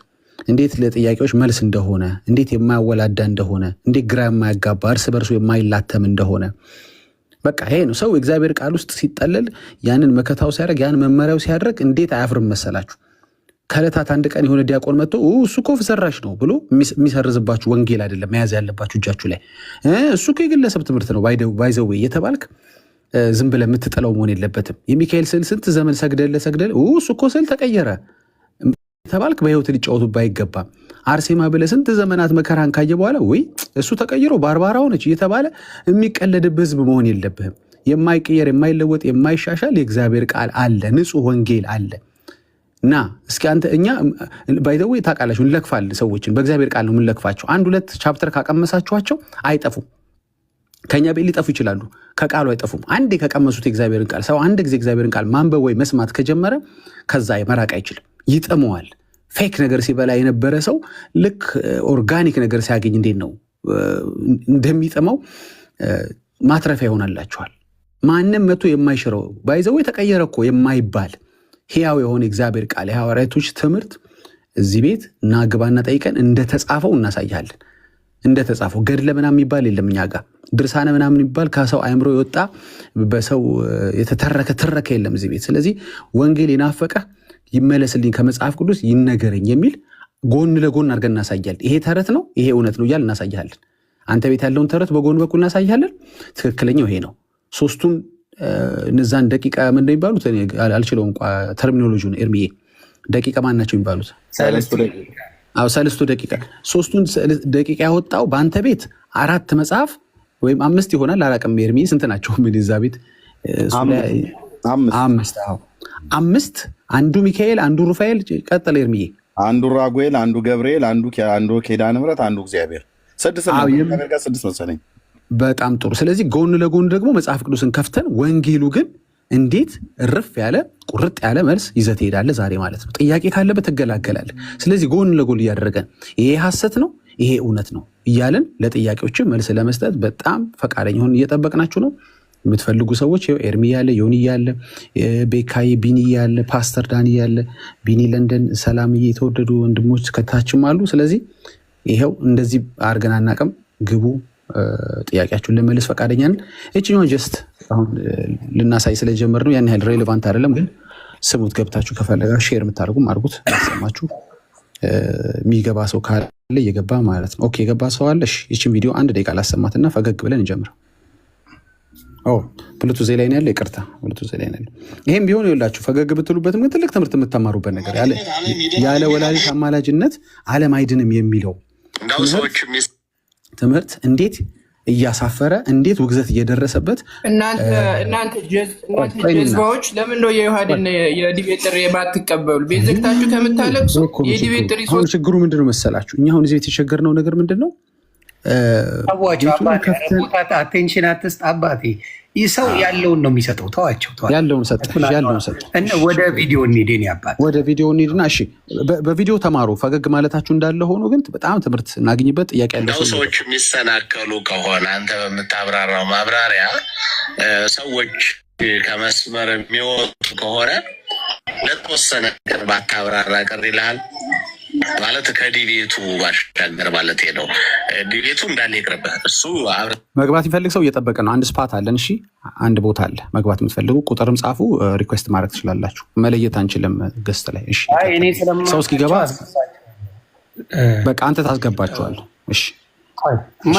እንዴት ለጥያቄዎች መልስ እንደሆነ፣ እንዴት የማያወላዳ እንደሆነ፣ እንዴት ግራ የማያጋባ እርስ በርሱ የማይላተም እንደሆነ። በቃ ይሄ ነው ሰው የእግዚአብሔር ቃል ውስጥ ሲጠለል ያንን መከታው ሲያደርግ ያን መመሪያው ሲያደርግ እንዴት አያፍርም መሰላችሁ? ከዕለታት አንድ ቀን የሆነ ዲያቆን መጥቶ እሱ እኮ ዘራሽ ነው ብሎ የሚሰርዝባችሁ ወንጌል አይደለም መያዝ ያለባችሁ እጃችሁ ላይ። እሱ እኮ የግለሰብ ትምህርት ነው ባይዘዌ እየተባልክ ዝም ብለህ የምትጥለው መሆን የለበትም። የሚካኤል ስዕል ስንት ዘመን ሰግደለ እሱ እኮ ስዕል ተቀየረ ተባልክ በህይወት ሊጫወቱባ አይገባም። አርሴማ ብለህ ስንት ዘመናት መከራን ካየ በኋላ ወይ እሱ ተቀይሮ ባርባራ ሆነች እየተባለ የሚቀለድብህ ህዝብ መሆን የለብህም። የማይቀየር የማይለወጥ የማይሻሻል የእግዚአብሔር ቃል አለ፣ ንጹህ ወንጌል አለ። እና እስኪ አንተ እኛ ባይዘው ታውቃላችሁ እንለክፋለን ሰዎችን በእግዚአብሔር ቃል ነው የምንለክፋቸው። 1-2 ቻፕተር ካቀመሳችኋቸው አይጠፉም። ከኛ ቤት ሊጠፉ ይችላሉ፣ ከቃሉ አይጠፉም። አንዴ ከቀመሱት የእግዚአብሔርን ቃል ሰው አንድ ጊዜ እግዚአብሔርን ቃል ማንበብ ወይ መስማት ከጀመረ ከዛ መራቅ አይችልም፣ ይጥመዋል። ፌክ ነገር ሲበላ የነበረ ሰው ልክ ኦርጋኒክ ነገር ሲያገኝ እንዴት ነው እንደሚጥመው ማትረፊያ ይሆናላችኋል። ማንም መቶ የማይሽረው ባይዘው የተቀየረ እኮ የማይባል ሕያው የሆነ እግዚአብሔር ቃል የሐዋርያቶች ትምህርት እዚህ ቤት እና ግባና ጠይቀን እንደተጻፈው እናሳያለን። እንደተጻፈው ገድለ ምናምን የሚባል የለም እኛ ጋር ድርሳነ ምናምን የሚባል ከሰው አእምሮ የወጣ በሰው የተተረከ ትረከ የለም እዚህ ቤት። ስለዚህ ወንጌል የናፈቀ ይመለስልኝ ከመጽሐፍ ቅዱስ ይነገረኝ የሚል ጎን ለጎን አድርገን እናሳያለን። ይሄ ተረት ነው ይሄ እውነት ነው እያል እናሳያለን። አንተ ቤት ያለውን ተረት በጎን በኩል እናሳያለን። ትክክለኛው ይሄ ነው። ሶስቱን እነዛን ደቂቃ ምን እንደሚባሉት አልችለውም ተርሚኖሎጂውን ኤርሚዬ ደቂቃ ማን ናቸው የሚባሉት? ሰለስቱ ደቂቃ። ሶስቱን ደቂቃ ያወጣው በአንተ ቤት 4 መጽሐፍ ወይም 5 ይሆናል አላውቅም። ኤርሚዬ ስንት ናቸው? ምን እዛ ቤት 5 አንዱ ሚካኤል አንዱ ሩፋኤል ቀጠለ ኤርሚዬ አንዱ ራጉኤል አንዱ ገብርኤል አንዱ ኪዳነ ምሕረት አንዱ እግዚአብሔር 6 መሰለኝ። በጣም ጥሩ። ስለዚህ ጎን ለጎን ደግሞ መጽሐፍ ቅዱስን ከፍተን ወንጌሉ ግን እንዴት እርፍ ያለ ቁርጥ ያለ መልስ ይዘህ ትሄዳለህ ዛሬ ማለት ነው። ጥያቄ ካለበት ትገላገላለህ። ስለዚህ ጎን ለጎን እያደረገን ይሄ ሐሰት ነው ይሄ እውነት ነው እያለን ለጥያቄዎች መልስ ለመስጠት በጣም ፈቃደኛ ሆነን እየጠበቅናችሁ ነው። የምትፈልጉ ሰዎች ኤርሚ ያለ ዮኒ ያለ ቤካይ ቢኒ ያለ ፓስተር ዳኒ ያለ ቢኒ ለንደን ሰላምዬ የተወደዱ ወንድሞች ከታችም አሉ። ስለዚህ ይሄው እንደዚህ አድርገን አናውቅም። ግቡ ጥያቄያችሁን ለመልስ ፈቃደኛ ነን። እቺኛውን ጀስት አሁን ልናሳይ ስለጀመር ነው ያን ያህል ሬሌቫንት አይደለም፣ ግን ስሙት። ገብታችሁ ከፈለጋ ሼር የምታደርጉም አድርጉት። ያሰማችሁ የሚገባ ሰው ካለ እየገባ ማለት ነው። ኦኬ የገባ ሰው አለ። እሺ ይቺን ቪዲዮ 1 ደቂቃ ላሰማትና ፈገግ ብለን እንጀምር። ብሉቱ ዜ ላይ ነው ያለው። ይቅርታ ብሉቱ ዜ ላይ ነው ያለው። ይሄም ቢሆን ይኸውላችሁ ፈገግ ብትሉበትም ግን ትልቅ ትምህርት የምትማሩበት ነገር ያለ ወላዲት አማላጅነት ዓለም አይድንም የሚለው ትምህርት እንዴት እያሳፈረ እንዴት ውግዘት እየደረሰበት እናንተ ጀዝባዎች ለምን ነው የዮሐድን የዲቤት ጥሪ የማትቀበሉ? ቤት ዘግታችሁ ከምታለቅሱ የዲቤት ጥሪ ችግሩ ምንድነው መሰላችሁ? እኛ አሁን እዚህ የተቸገርነው ነገር ምንድነው? አቴንሽን አትስጥ አባቴ። ይህ ሰው ያለውን ነው የሚሰጠው። ተዋቸው ያለውን ሰጥ ወደ ቪዲዮ እንሂድ። አባት ወደ ቪዲዮ እንሂድና እሺ በቪዲዮ ተማሩ። ፈገግ ማለታችሁ እንዳለ ሆኖ ግን በጣም ትምህርት እናገኝበት ጥያቄ ያለው ሰዎች የሚሰናከሉ ከሆነ አንተ በምታብራራው ማብራሪያ ሰዎች ከመስመር የሚወጡ ከሆነ ለተወሰነ ቀን ባታብራራ ቀር ይልሃል ማለት ከዲቤቱ ባሻገር ማለት ነው። ዲቤቱ እንዳለ ይቅርብህ። እሱ መግባት የሚፈልግ ሰው እየጠበቀ ነው። አንድ ስፓት አለን። እሺ አንድ ቦታ አለ። መግባት የምትፈልጉ ቁጥርም ጻፉ፣ ሪኩዌስት ማድረግ ትችላላችሁ። መለየት አንችልም ገስት ላይ። እሺ ሰው እስኪገባ በቃ አንተ ታስገባችኋል። እሺ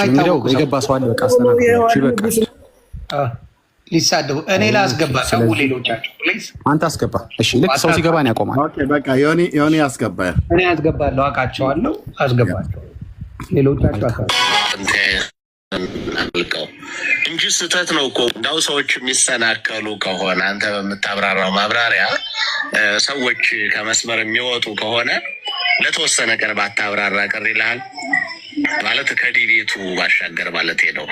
እንግዲያው የገባ ሰው አለ። በቃ አስተናግዳችሁ በቃ ሊሳደቡ እኔ ላስገባ ሰው ሌሎቻቸው ፕሊዝ አንተ አስገባ። እሺ ልክ ሰው ሲገባ ነው ያቆማል። ኦኬ በቃ ዮኒ አስገባ። እኔ አስገባለሁ፣ አውቃቸዋለሁ፣ አስገባለሁ። ሌሎቻቸው አልቀው እንጂ ስህተት ነው እኮ እንዳው ሰዎች የሚሰናከሉ ከሆነ አንተ በምታብራራው ማብራሪያ ሰዎች ከመስመር የሚወጡ ከሆነ ለተወሰነ ቀን ባታብራራ ቀር ይልሃል ማለት ከዲቤቱ ባሻገር ማለት ነው።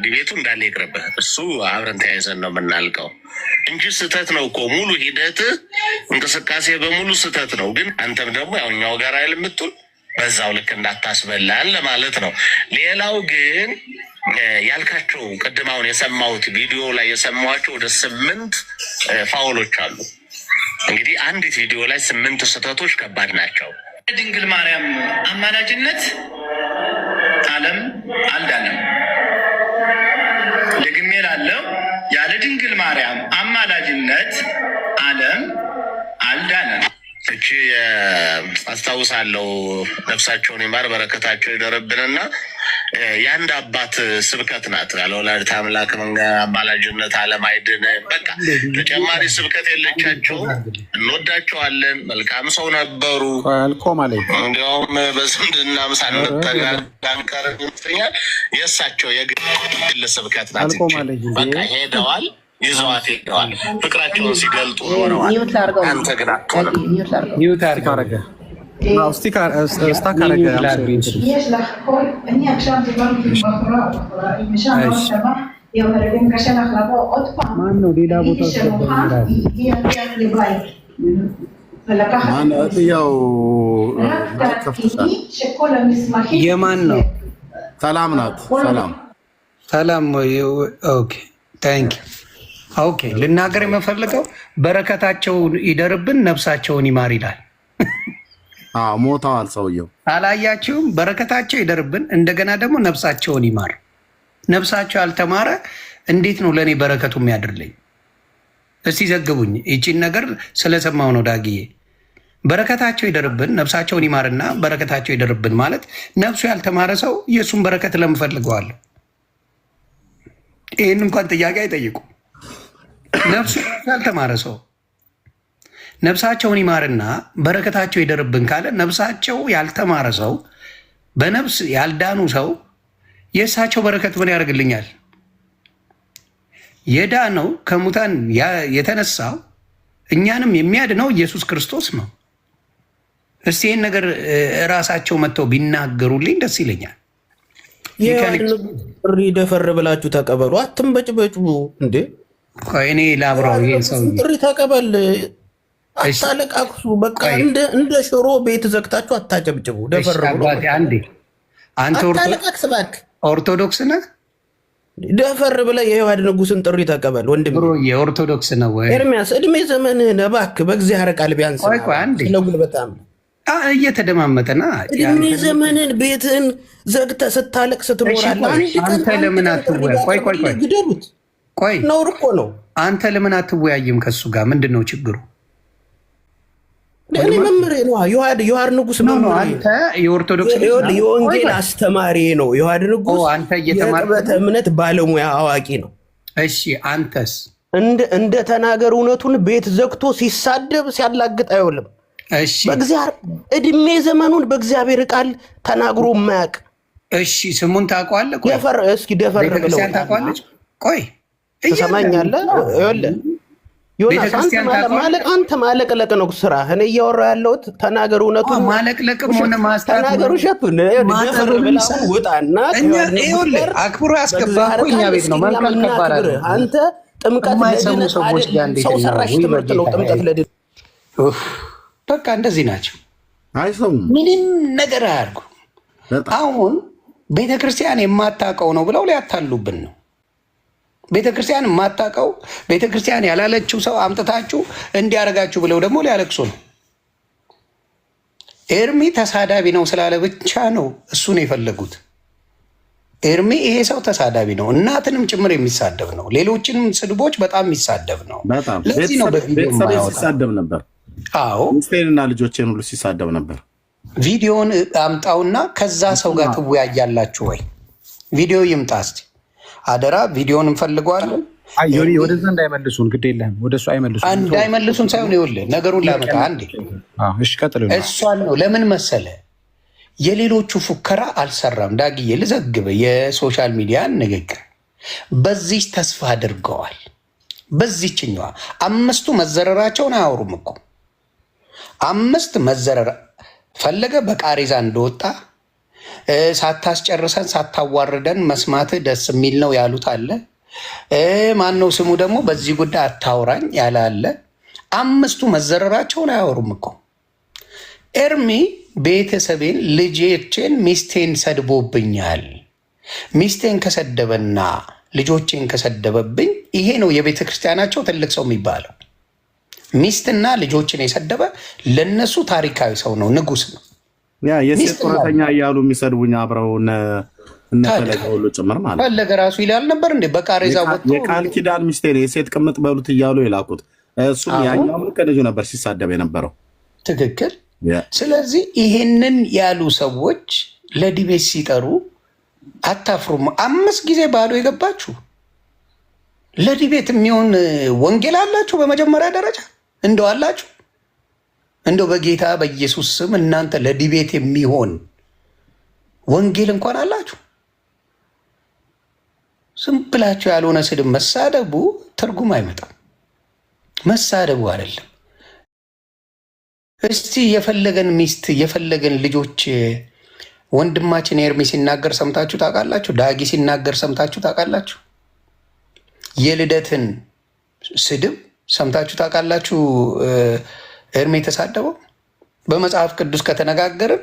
ዲቤቱ እንዳለ ይቅርብህ። እሱ አብረን ተያይዘን ነው የምናልቀው እንጂ ስህተት ነው እኮ ሙሉ ሂደት እንቅስቃሴ በሙሉ ስህተት ነው። ግን አንተም ደግሞ ያው እኛው ጋር አይደል የምትውል በዛው ልክ እንዳታስበላን ለማለት ነው። ሌላው ግን ያልካቸው ቅድም አሁን የሰማሁት ቪዲዮ ላይ የሰማኋቸው ወደ 8 ፋውሎች አሉ። እንግዲህ አንዲት ቪዲዮ ላይ 8 ስህተቶች ከባድ ናቸው። ድንግል ማርያም አማላጅነት ዓለም አልዳነም። ደግሜ ላለው ያለ ድንግል ማርያም አማላጅነት ዓለም አልዳነም። እቺ አስታውሳለሁ፣ ነፍሳቸውን ይማር በረከታቸው ይደርብንና የአንድ አባት ስብከት ናት። ያለ ወላዲተ አምላክ አማላጅነት ዓለም አይድንም። በቃ ተጨማሪ ስብከት የለቻቸው። እንወዳቸዋለን፣ መልካም ሰው ነበሩ። እንዲያውም በዝምድናም ሳንተጋዳንቀር ይመስለኛል የእሳቸው የግል ስብከት ናት። በቃ ሄደዋል፣ ይዘዋት ሄደዋል። ፍቅራቸውን ሲገልጡ ሆነዋል። አንተ ግን የማን ነው? ሰላም ናት። ሰላም። ኦኬ ታንክ ዩ። ኦኬ ልናገር የምፈልገው በረከታቸው ይደርብን ነፍሳቸውን ይማር ይላል። ሞተዋል ሰውየው። አላያችሁም? በረከታቸው ይደርብን እንደገና ደግሞ ነፍሳቸውን ይማር። ነፍሳቸው ያልተማረ እንዴት ነው ለእኔ በረከቱ የሚያድርልኝ? እስቲ ዘግቡኝ። ይቺን ነገር ስለሰማው ነው ዳግዬ። በረከታቸው ይደርብን ነፍሳቸውን ይማርና በረከታቸው ይደርብን ማለት ነፍሱ ያልተማረ ሰው የእሱን በረከት ለምፈልገዋለሁ። ይህን እንኳን ጥያቄ አይጠይቁ። ነፍሱ ያልተማረ ሰው ነፍሳቸውን ይማርና በረከታቸው ይደርብን ካለ ነፍሳቸው ያልተማረ ሰው በነፍስ ያልዳኑ ሰው የእሳቸው በረከት ምን ያደርግልኛል? የዳነው ከሙታን የተነሳው እኛንም የሚያድነው ኢየሱስ ክርስቶስ ነው። እስቲ ይህን ነገር እራሳቸው መጥተው ቢናገሩልኝ ደስ ይለኛል። ጥሪ ደፈር ብላችሁ ተቀበሉ። አትንበጭበጩ እንዴ! እኔ ላብራው ይሄን ሰው ጥሪ ተቀበል። አታለቃቅሱ። በቃ እንደ ሽሮ ቤት ዘግታችሁ አታጨብጭቡ። ደፈር ብሎ አንተ አታለቃቅስ እባክህ። ኦርቶዶክስ ነህ? ደፈር ብለህ የህዋድ ንጉስን ጥሪ ተቀበል ወንድም። የኦርቶዶክስ ነው ወይ ኤርሚያስ? እድሜ ዘመንህን እባክህ በእግዚአብሔር ቃል ቢያንስ ስለጉልበታም እየተደማመጠና እድሜ ዘመንን ቤትህን ዘግተህ ስታለቅስ ትኖራለህ። አንተ ለምን አትወያይ? ግደሉት። ነውር እኮ ነው። አንተ ለምን አትወያይም ከሱ ጋር? ምንድን ነው ችግሩ? እኔ መምህሬ ነው። የዋድ ንጉስ አንተ የኦርቶዶክስ የወንጌል አስተማሪ ነው። የዋድ ንጉስ የቅበተ እምነት ባለሙያ አዋቂ ነው። እሺ አንተስ? እንደ ተናገር እውነቱን ቤት ዘግቶ ሲሳደብ ሲያላግጥ አይውልም። በእግዚአብሔር እድሜ ዘመኑን በእግዚአብሔር ቃል ተናግሮ የማያውቅ። እሺ ስሙን ታውቀዋለህ? እስኪ ደፈር ብለው ታውቀዋለች? ቆይ ትሰማኛለህ? አንተ ማለቅለቅ ነው ስራ። እኔ እያወራሁ ያለሁት ተናገር እውነቱን። ማለቅለቅም ሆነ ማስታት ተናገሩ እሸቱን ደፈር ብላ ውጣና አክብሮ ያስገባህ እኮ እኛ ቤት ነው። መልካም ከባድ አንተ ጥምቀት ሰው ሰራሽ ትምህርት ነው። ጥምቀት ለድል በቃ እንደዚህ ናቸው። አይሰሙም፣ ምንም ነገር አያርጉ። አሁን ቤተክርስቲያን የማታውቀው ነው ብለው ሊያታሉብን ነው። ቤተክርስቲያን የማታውቀው ቤተክርስቲያን ያላለችው ሰው አምጥታችሁ እንዲያደርጋችሁ ብለው ደግሞ ሊያለቅሱ ነው። ኤርሚ ተሳዳቢ ነው ስላለ ብቻ ነው እሱን የፈለጉት። ኤርሚ ይሄ ሰው ተሳዳቢ ነው፣ እናትንም ጭምር የሚሳደብ ነው፣ ሌሎችንም ስድቦች በጣም የሚሳደብ ነው። ለዚህ ነው ቤተሰብ ሲሳደብ ነበር። አዎ ሚስቴንና ልጆቼን ሁሉ ሲሳደብ ነበር። ቪዲዮን አምጣውና ከዛ ሰው ጋር ትወያያላችሁ ወይ? ቪዲዮ ይምጣ እስቲ አደራ። ቪዲዮን እንፈልገዋለን። ወደዛ እንዳይመልሱን ግድ የለህም። ወደሱ አይመልሱን። እንዳይመልሱን ሳይሆን ይኸውልህ ነገሩን ላመጣ አንዴ። እሷን ነው ለምን መሰለ የሌሎቹ ፉከራ አልሰራም። ዳግዬ ልዘግበ የሶሻል ሚዲያን ንግግር በዚህ ተስፋ አድርገዋል። በዚህችኛዋ 5 መዘረራቸውን አያወሩም እኮ 5 መዘረራ ፈለገ በቃሬዛ እንደወጣ ሳታስጨርሰን ሳታዋርደን መስማት ደስ የሚል ነው ያሉት አለ። ማነው ስሙ ደግሞ በዚህ ጉዳይ አታውራኝ ያለ አለ። 5 መዘረራቸውን አያወሩም እኮ ኤርሚ ቤተሰቤን፣ ልጆቼን፣ ሚስቴን ሰድቦብኛል። ሚስቴን ከሰደበና ልጆቼን ከሰደበብኝ ይሄ ነው የቤተ ክርስቲያናቸው ትልቅ ሰው የሚባለው። ሚስትና ልጆችን የሰደበ ለነሱ ታሪካዊ ሰው ነው፣ ንጉስ ነው። የሴት ጡረተኛ እያሉ የሚሰድቡኝ አብረው እነፈለገ ሁሉ ጭምር ማለት ፈለገ ራሱ ይላል ነበር እንዴ በቃሬዛ ወጥቶ የቃል ኪዳን ሚስቴ የሴት ቅምጥ በሉት እያሉ የላኩት እሱም ያኛው ከልጁ ነበር ሲሳደብ የነበረው። ትክክል። ስለዚህ ይሄንን ያሉ ሰዎች ለዲቤት ሲጠሩ አታፍሩም? 5 ጊዜ ባዶ የገባችሁ ለዲቤት የሚሆን ወንጌል አላችሁ? በመጀመሪያ ደረጃ እንደው አላችሁ? እንደው በጌታ በኢየሱስ ስም እናንተ ለዲቤት የሚሆን ወንጌል እንኳን አላችሁ? ዝም ብላችሁ ያልሆነ ስድብ መሳደቡ ትርጉም አይመጣም። መሳደቡ አይደለም። እስቲ የፈለገን ሚስት የፈለገን ልጆች ወንድማችን ኤርሚ ሲናገር ሰምታችሁ ታውቃላችሁ? ዳጊ ሲናገር ሰምታችሁ ታውቃላችሁ? የልደትን ስድብ ሰምታችሁ ታውቃላችሁ? ኤርሚ የተሳደበው በመጽሐፍ ቅዱስ ከተነጋገርን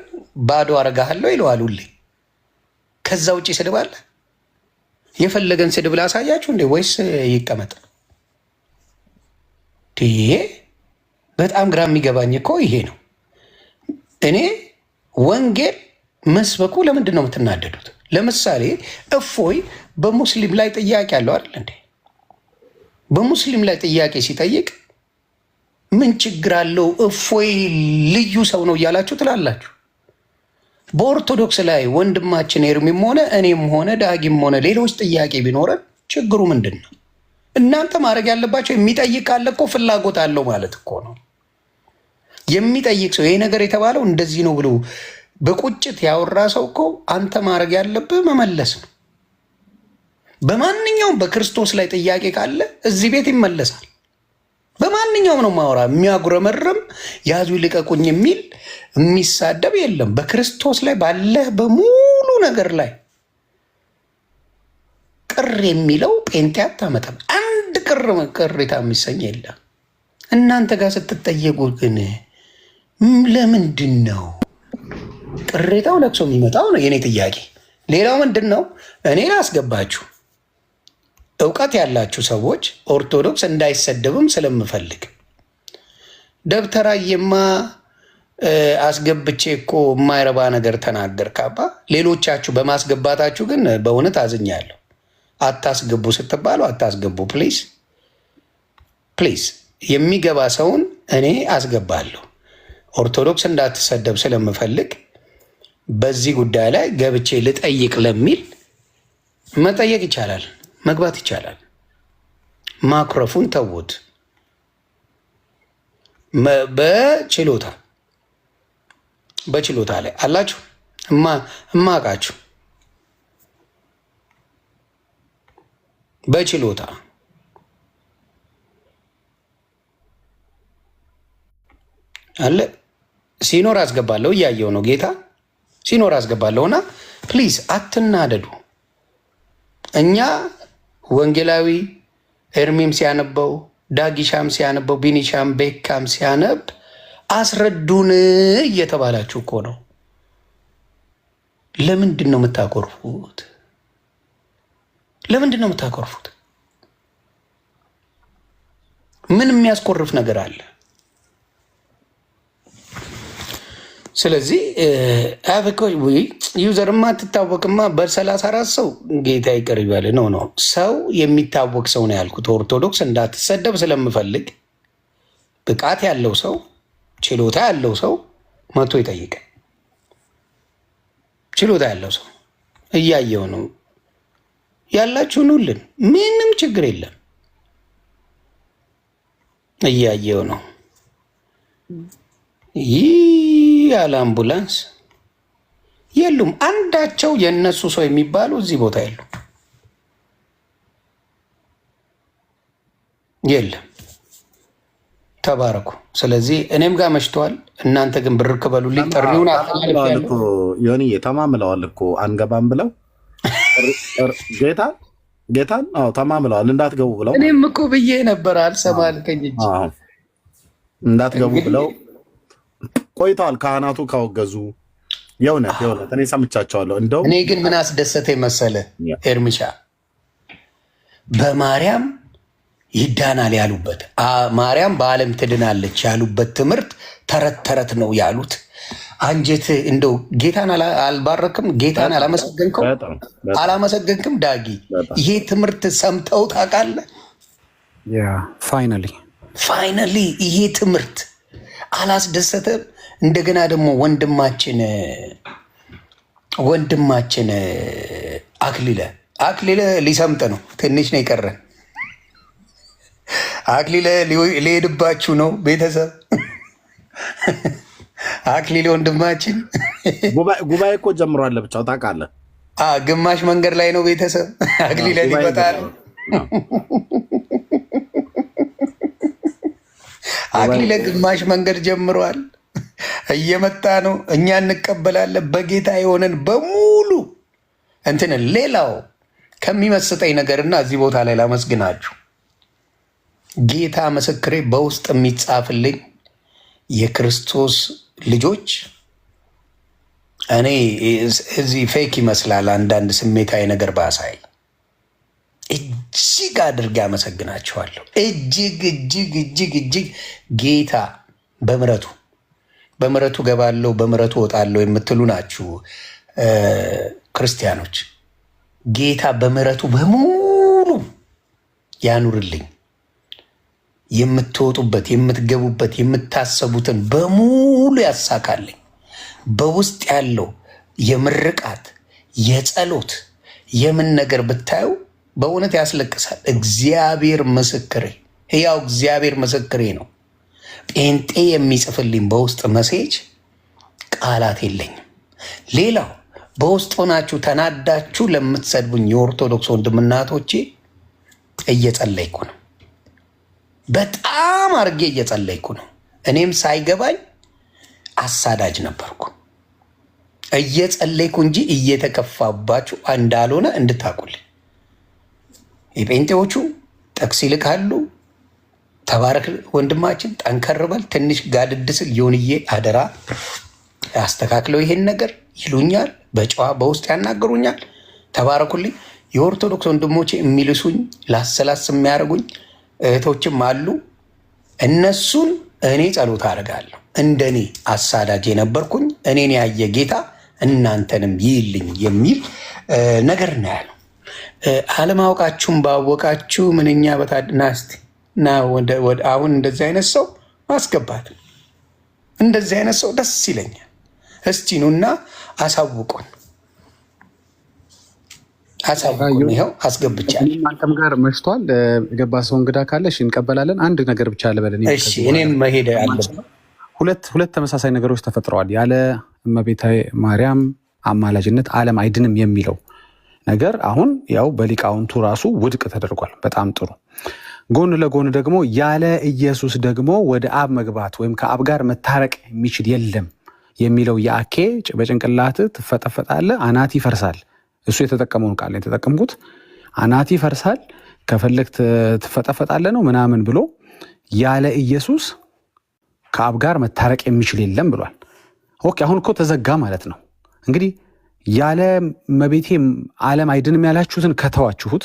ባዶ አረጋለሁ ይለዋል ሁሌ። ከዛ ውጭ ስድብ አለ? የፈለገን ስድብ ላሳያችሁ እንዴ? ወይስ ይቀመጥ? ይሄ በጣም ግራ የሚገባኝ እኮ ይሄ ነው። እኔ ወንጌል መስበኩ ለምንድን ነው የምትናደዱት? ለምሳሌ እፎይ በሙስሊም ላይ ጥያቄ አለው አይደል እንዴ? በሙስሊም ላይ ጥያቄ ሲጠይቅ ምን ችግር አለው? እፎይ ልዩ ሰው ነው እያላችሁ ትላላችሁ። በኦርቶዶክስ ላይ ወንድማችን ኤርሚም ሆነ እኔም ሆነ ዳጊም ሆነ ሌሎች ጥያቄ ቢኖረን ችግሩ ምንድን ነው? እናንተ ማድረግ ያለባቸው የሚጠይቅ ካለ እኮ ፍላጎት አለው ማለት እኮ ነው። የሚጠይቅ ሰው ይሄ ነገር የተባለው እንደዚህ ነው ብሎ በቁጭት ያወራ ሰው እኮ አንተ ማድረግ ያለብህ መመለስ ነው። በማንኛውም በክርስቶስ ላይ ጥያቄ ካለ እዚህ ቤት ይመለሳል። በማንኛውም ነው ማወራ። የሚያጉረመርም ያዙ ልቀቁኝ የሚል የሚሳደብ የለም። በክርስቶስ ላይ ባለህ በሙሉ ነገር ላይ ቅር የሚለው ጴንጤ አታመጣም። አንድ ቅሬታ የሚሰኝ የለም። እናንተ ጋር ስትጠየቁ ግን ለምንድን ነው ቅሬታው ለቅሶ የሚመጣው ነው የኔ ጥያቄ። ሌላው ምንድን ነው? እኔ ላስገባችሁ እውቀት ያላችሁ ሰዎች ኦርቶዶክስ እንዳይሰደብም ስለምፈልግ ደብተራዬማ አስገብቼ እኮ የማይረባ ነገር ተናገር ካባ። ሌሎቻችሁ በማስገባታችሁ ግን በእውነት አዝኛለሁ። አታስገቡ ስትባሉ አታስገቡ ፕሊዝ ፕሊዝ። የሚገባ ሰውን እኔ አስገባለሁ። ኦርቶዶክስ እንዳትሰደብ ስለምፈልግ በዚህ ጉዳይ ላይ ገብቼ ልጠይቅ ለሚል መጠየቅ ይቻላል፣ መግባት ይቻላል። ማኩረፉን ተውት። በችሎታ ላይ አላችሁ እማቃችሁ በችሎታ አለ ሲኖር አስገባለሁ። እያየው ነው ጌታ ሲኖር አስገባለሁና ፕሊዝ አትናደዱ። እኛ ወንጌላዊ ኤርሚም ሲያነበው፣ ዳጊሻም ሲያነበው፣ ቢኒሻም ቤካም ሲያነብ አስረዱን እየተባላችሁ እኮ ነው። ለምንድን ነው የምታኮርፉት? ለምንድን ነው የምታኮርፉት? ምን የሚያስኮርፍ ነገር አለ? ስለዚህ ዩዘርማ ትታወቅማ በ34 ሰው ጌታ ይቅር ይበል ነው ሰው የሚታወቅ ሰው ነው ያልኩት። ኦርቶዶክስ እንዳትሰደብ ስለምፈልግ ብቃት ያለው ሰው ችሎታ ያለው ሰው መቶ ይጠይቅ። ችሎታ ያለው ሰው እያየው ነው ያላችሁን ሁልን ምንም ችግር የለም። እያየው ነው። ይህ ያለ አምቡላንስ የሉም። አንዳቸው የእነሱ ሰው የሚባሉ እዚህ ቦታ የሉ የለም። ተባረኩ። ስለዚህ እኔም ጋር መሽተዋል። እናንተ ግን ብር ክበሉልኝ። ጥሪውን ዮኒዬ ተማምለዋል እኮ አንገባም ብለው ጌታን ተማምለዋል እንዳትገቡ ብለው። እኔም እኮ ብዬ ነበር አልሰማ አልከኝ እንጂ እንዳትገቡ ብለው ቆይተዋል ካህናቱ ካወገዙ። የእውነት እኔ ሰምቻቸዋለሁ። እንደው እኔ ግን ምን አስደሰተ መሰለ ኤርሚሻ፣ በማርያም ይዳናል ያሉበት ማርያም በዓለም ትድናለች ያሉበት ትምህርት ተረት ተረት ነው ያሉት። አንጀት እንደው ጌታን አልባረክም? ጌታን አላመሰገንክም? ዳጊ ይሄ ትምህርት ሰምተው ታውቃለህ? ፋይናሊ ይሄ ትምህርት አላስደሰተም? እንደገና ደግሞ ወንድማችን አክሊለ ሊሰምጥ ነው። ትንሽ ነው የቀረን። አክሊለ ሊሄድባችሁ ነው ቤተሰብ። አክሊለ ወንድማችን ጉባኤ እኮ ጀምሯል። ብቻው ታውቃለህ፣ ግማሽ መንገድ ላይ ነው ቤተሰብ። አክሊለ ሊመጣል። አክሊለ ግማሽ መንገድ ጀምሯል፣ እየመጣ ነው። እኛ እንቀበላለን። በጌታ የሆነን በሙሉ እንትን ሌላው ከሚመስጠኝ ነገርና እዚህ ቦታ ላይ ላመስግናችሁ። ጌታ ምስክሬ፣ በውስጥ የሚጻፍልኝ የክርስቶስ ልጆች እኔ እዚህ ፌክ ይመስላል አንዳንድ ስሜታዊ ነገር ባሳይ እጅግ አድርጌ አመሰግናችኋለሁ። እጅግ ጌታ በምሕረቱ ገባለሁ በምሕረቱ ወጣለሁ የምትሉ ናችሁ ክርስቲያኖች። ጌታ በምሕረቱ በሙሉ ያኑርልኝ። የምትወጡበት የምትገቡበት የምታሰቡትን በሙሉ ያሳካልኝ። በውስጥ ያለው የምርቃት የጸሎት የምን ነገር ብታዩ በእውነት ያስለቅሳል። እግዚአብሔር ምስክሬ፣ ሕያው እግዚአብሔር ምስክሬ ነው። ጴንጤ የሚጽፍልኝ በውስጥ መሴጅ ቃላት የለኝም። ሌላው በውስጥ ሆናችሁ ተናዳችሁ ለምትሰድቡኝ የኦርቶዶክስ ወንድምናቶቼ እየጸለይኩ ነው። በጣም አድርጌ እየጸለይኩ ነው። እኔም ሳይገባኝ አሳዳጅ ነበርኩ። እየጸለይኩ እንጂ እየተከፋባችሁ እንዳልሆነ እንድታቁልኝ። የጴንጤዎቹ ጥቅስ ይልካሉ። ተባረክ ወንድማችን፣ ጠንከር በል፣ ትንሽ ጋድድ ስል ይሁንዬ አደራ ያስተካክለው ይሄን ነገር ይሉኛል። በጨዋ በውስጥ ያናገሩኛል። ተባረኩልኝ። የኦርቶዶክስ ወንድሞቼ የሚልሱኝ ላሰላስ የሚያደርጉኝ እህቶችም አሉ። እነሱን እኔ ጸሎት አደርጋለሁ። እንደኔ አሳዳጅ የነበርኩኝ እኔን ያየ ጌታ እናንተንም ይልኝ የሚል ነገር ነው ያለው። አለማወቃችሁም ባወቃችሁ ምንኛ በታድናስቲ እና አሁን እንደዚህ አይነት ሰው ማስገባት እንደዚህ አይነት ሰው ደስ ይለኛል። እስቲ ኑና አሳውቁን። ይኸው አስገብቻለሁ። አንተም ጋር መሽቷል። የገባ ሰው እንግዳ ካለሽ እንቀበላለን። አንድ ነገር ብቻ ልበለን። እኔም መሄድ አለ። ሁለት ተመሳሳይ ነገሮች ተፈጥረዋል። ያለ እመቤተ ማርያም አማላጅነት ዓለም አይድንም የሚለው ነገር አሁን ያው በሊቃውንቱ ራሱ ውድቅ ተደርጓል። በጣም ጥሩ። ጎን ለጎን ደግሞ ያለ ኢየሱስ ደግሞ ወደ አብ መግባት ወይም ከአብ ጋር መታረቅ የሚችል የለም የሚለው የአኬ በጭንቅላት ትፈጠፈጣለ፣ አናት ይፈርሳል። እሱ የተጠቀመውን ቃል የተጠቀምኩት አናት ይፈርሳል፣ ከፈለግ ትፈጠፈጣለ ነው ምናምን ብሎ ያለ ኢየሱስ ከአብ ጋር መታረቅ የሚችል የለም ብሏል። ኦኬ፣ አሁን እኮ ተዘጋ ማለት ነው። እንግዲህ ያለ እመቤቴ ዓለም አይድንም ያላችሁትን ከተዋችሁት፣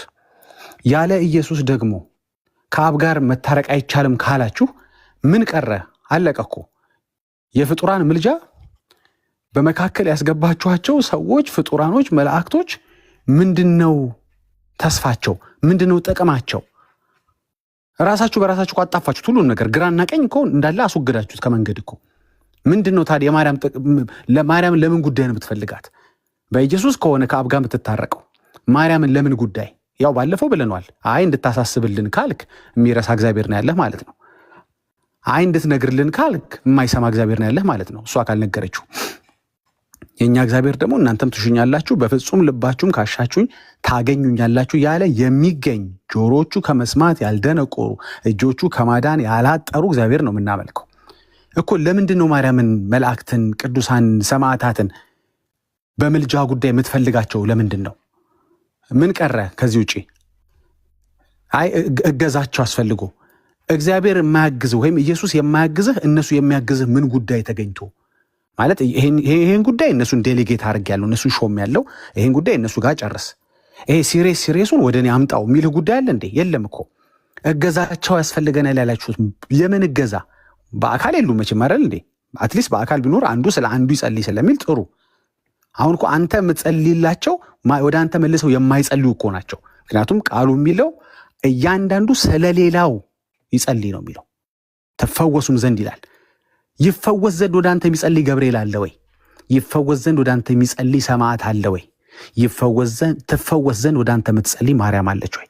ያለ ኢየሱስ ደግሞ ከአብ ጋር መታረቅ አይቻልም ካላችሁ ምን ቀረ? አለቀ እኮ። የፍጡራን ምልጃ በመካከል ያስገባችኋቸው ሰዎች፣ ፍጡራኖች፣ መላእክቶች ምንድነው ተስፋቸው? ምንድነው ጥቅማቸው? ራሳችሁ በራሳችሁ አጣፋችሁት ሁሉን ነገር። ግራና ቀኝ እኮ እንዳለ አስወገዳችሁት ከመንገድ እኮ። ምንድነው ታዲያ ለማርያም ለምን ጉዳይ ነው የምትፈልጋት? በኢየሱስ ከሆነ ከአብ ጋር የምትታረቀው ማርያምን ለምን ጉዳይ? ያው ባለፈው ብለኗል። አይ እንድታሳስብልን ካልክ የሚረሳ እግዚአብሔር ነው ያለህ ማለት ነው። አይ እንድትነግርልን ካልክ የማይሰማ እግዚአብሔር ነው ያለህ ማለት ነው። እሷ ካልነገረችው የእኛ እግዚአብሔር ደግሞ እናንተም ትሹኛላችሁ፣ በፍጹም ልባችሁም ካሻችሁኝ ታገኙኛላችሁ ያለ የሚገኝ ጆሮቹ ከመስማት ያልደነቆሩ እጆቹ ከማዳን ያላጠሩ እግዚአብሔር ነው የምናመልከው እኮ። ለምንድን ነው ማርያምን፣ መላእክትን፣ ቅዱሳን ሰማዕታትን በምልጃ ጉዳይ የምትፈልጋቸው? ለምንድን ነው? ምን ቀረ ከዚህ ውጪ? አይ እገዛቸው አስፈልጎ እግዚአብሔር የማያግዝህ ወይም ኢየሱስ የማያግዝህ እነሱ የሚያግዝህ ምን ጉዳይ ተገኝቶ ማለት ይሄን ጉዳይ እነሱን ዴሌጌት አድርጌያለሁ፣ እነሱን ሾም ያለው ይሄን ጉዳይ እነሱ ጋር ጨርስ፣ ይሄ ሲሪየሱን ወደ እኔ አምጣው የሚል ጉዳይ አለ እንዴ? የለም እኮ። እገዛቸው ያስፈልገናል ያላችሁት የምን እገዛ? በአካል የሉም መቼም አይደል እንዴ? አትሊስት በአካል ቢኖር አንዱ ስለ አንዱ ይጸልይ ስለሚል ጥሩ። አሁን እኮ አንተ የምትጸልይላቸው ወደ አንተ መልሰው የማይጸልዩ እኮ ናቸው። ምክንያቱም ቃሉ የሚለው እያንዳንዱ ስለሌላው ይጸልይ ነው የሚለው። ተፈወሱም ዘንድ ይላል። ይፈወስ ዘንድ ወደ አንተ የሚጸልይ ገብርኤል አለ ወይ? ይፈወስ ዘንድ ወደ አንተ የሚጸልይ ሰማዕት አለ ወይ? ትፈወስ ዘንድ ወደ አንተ የምትጸልይ ማርያም አለች ወይ?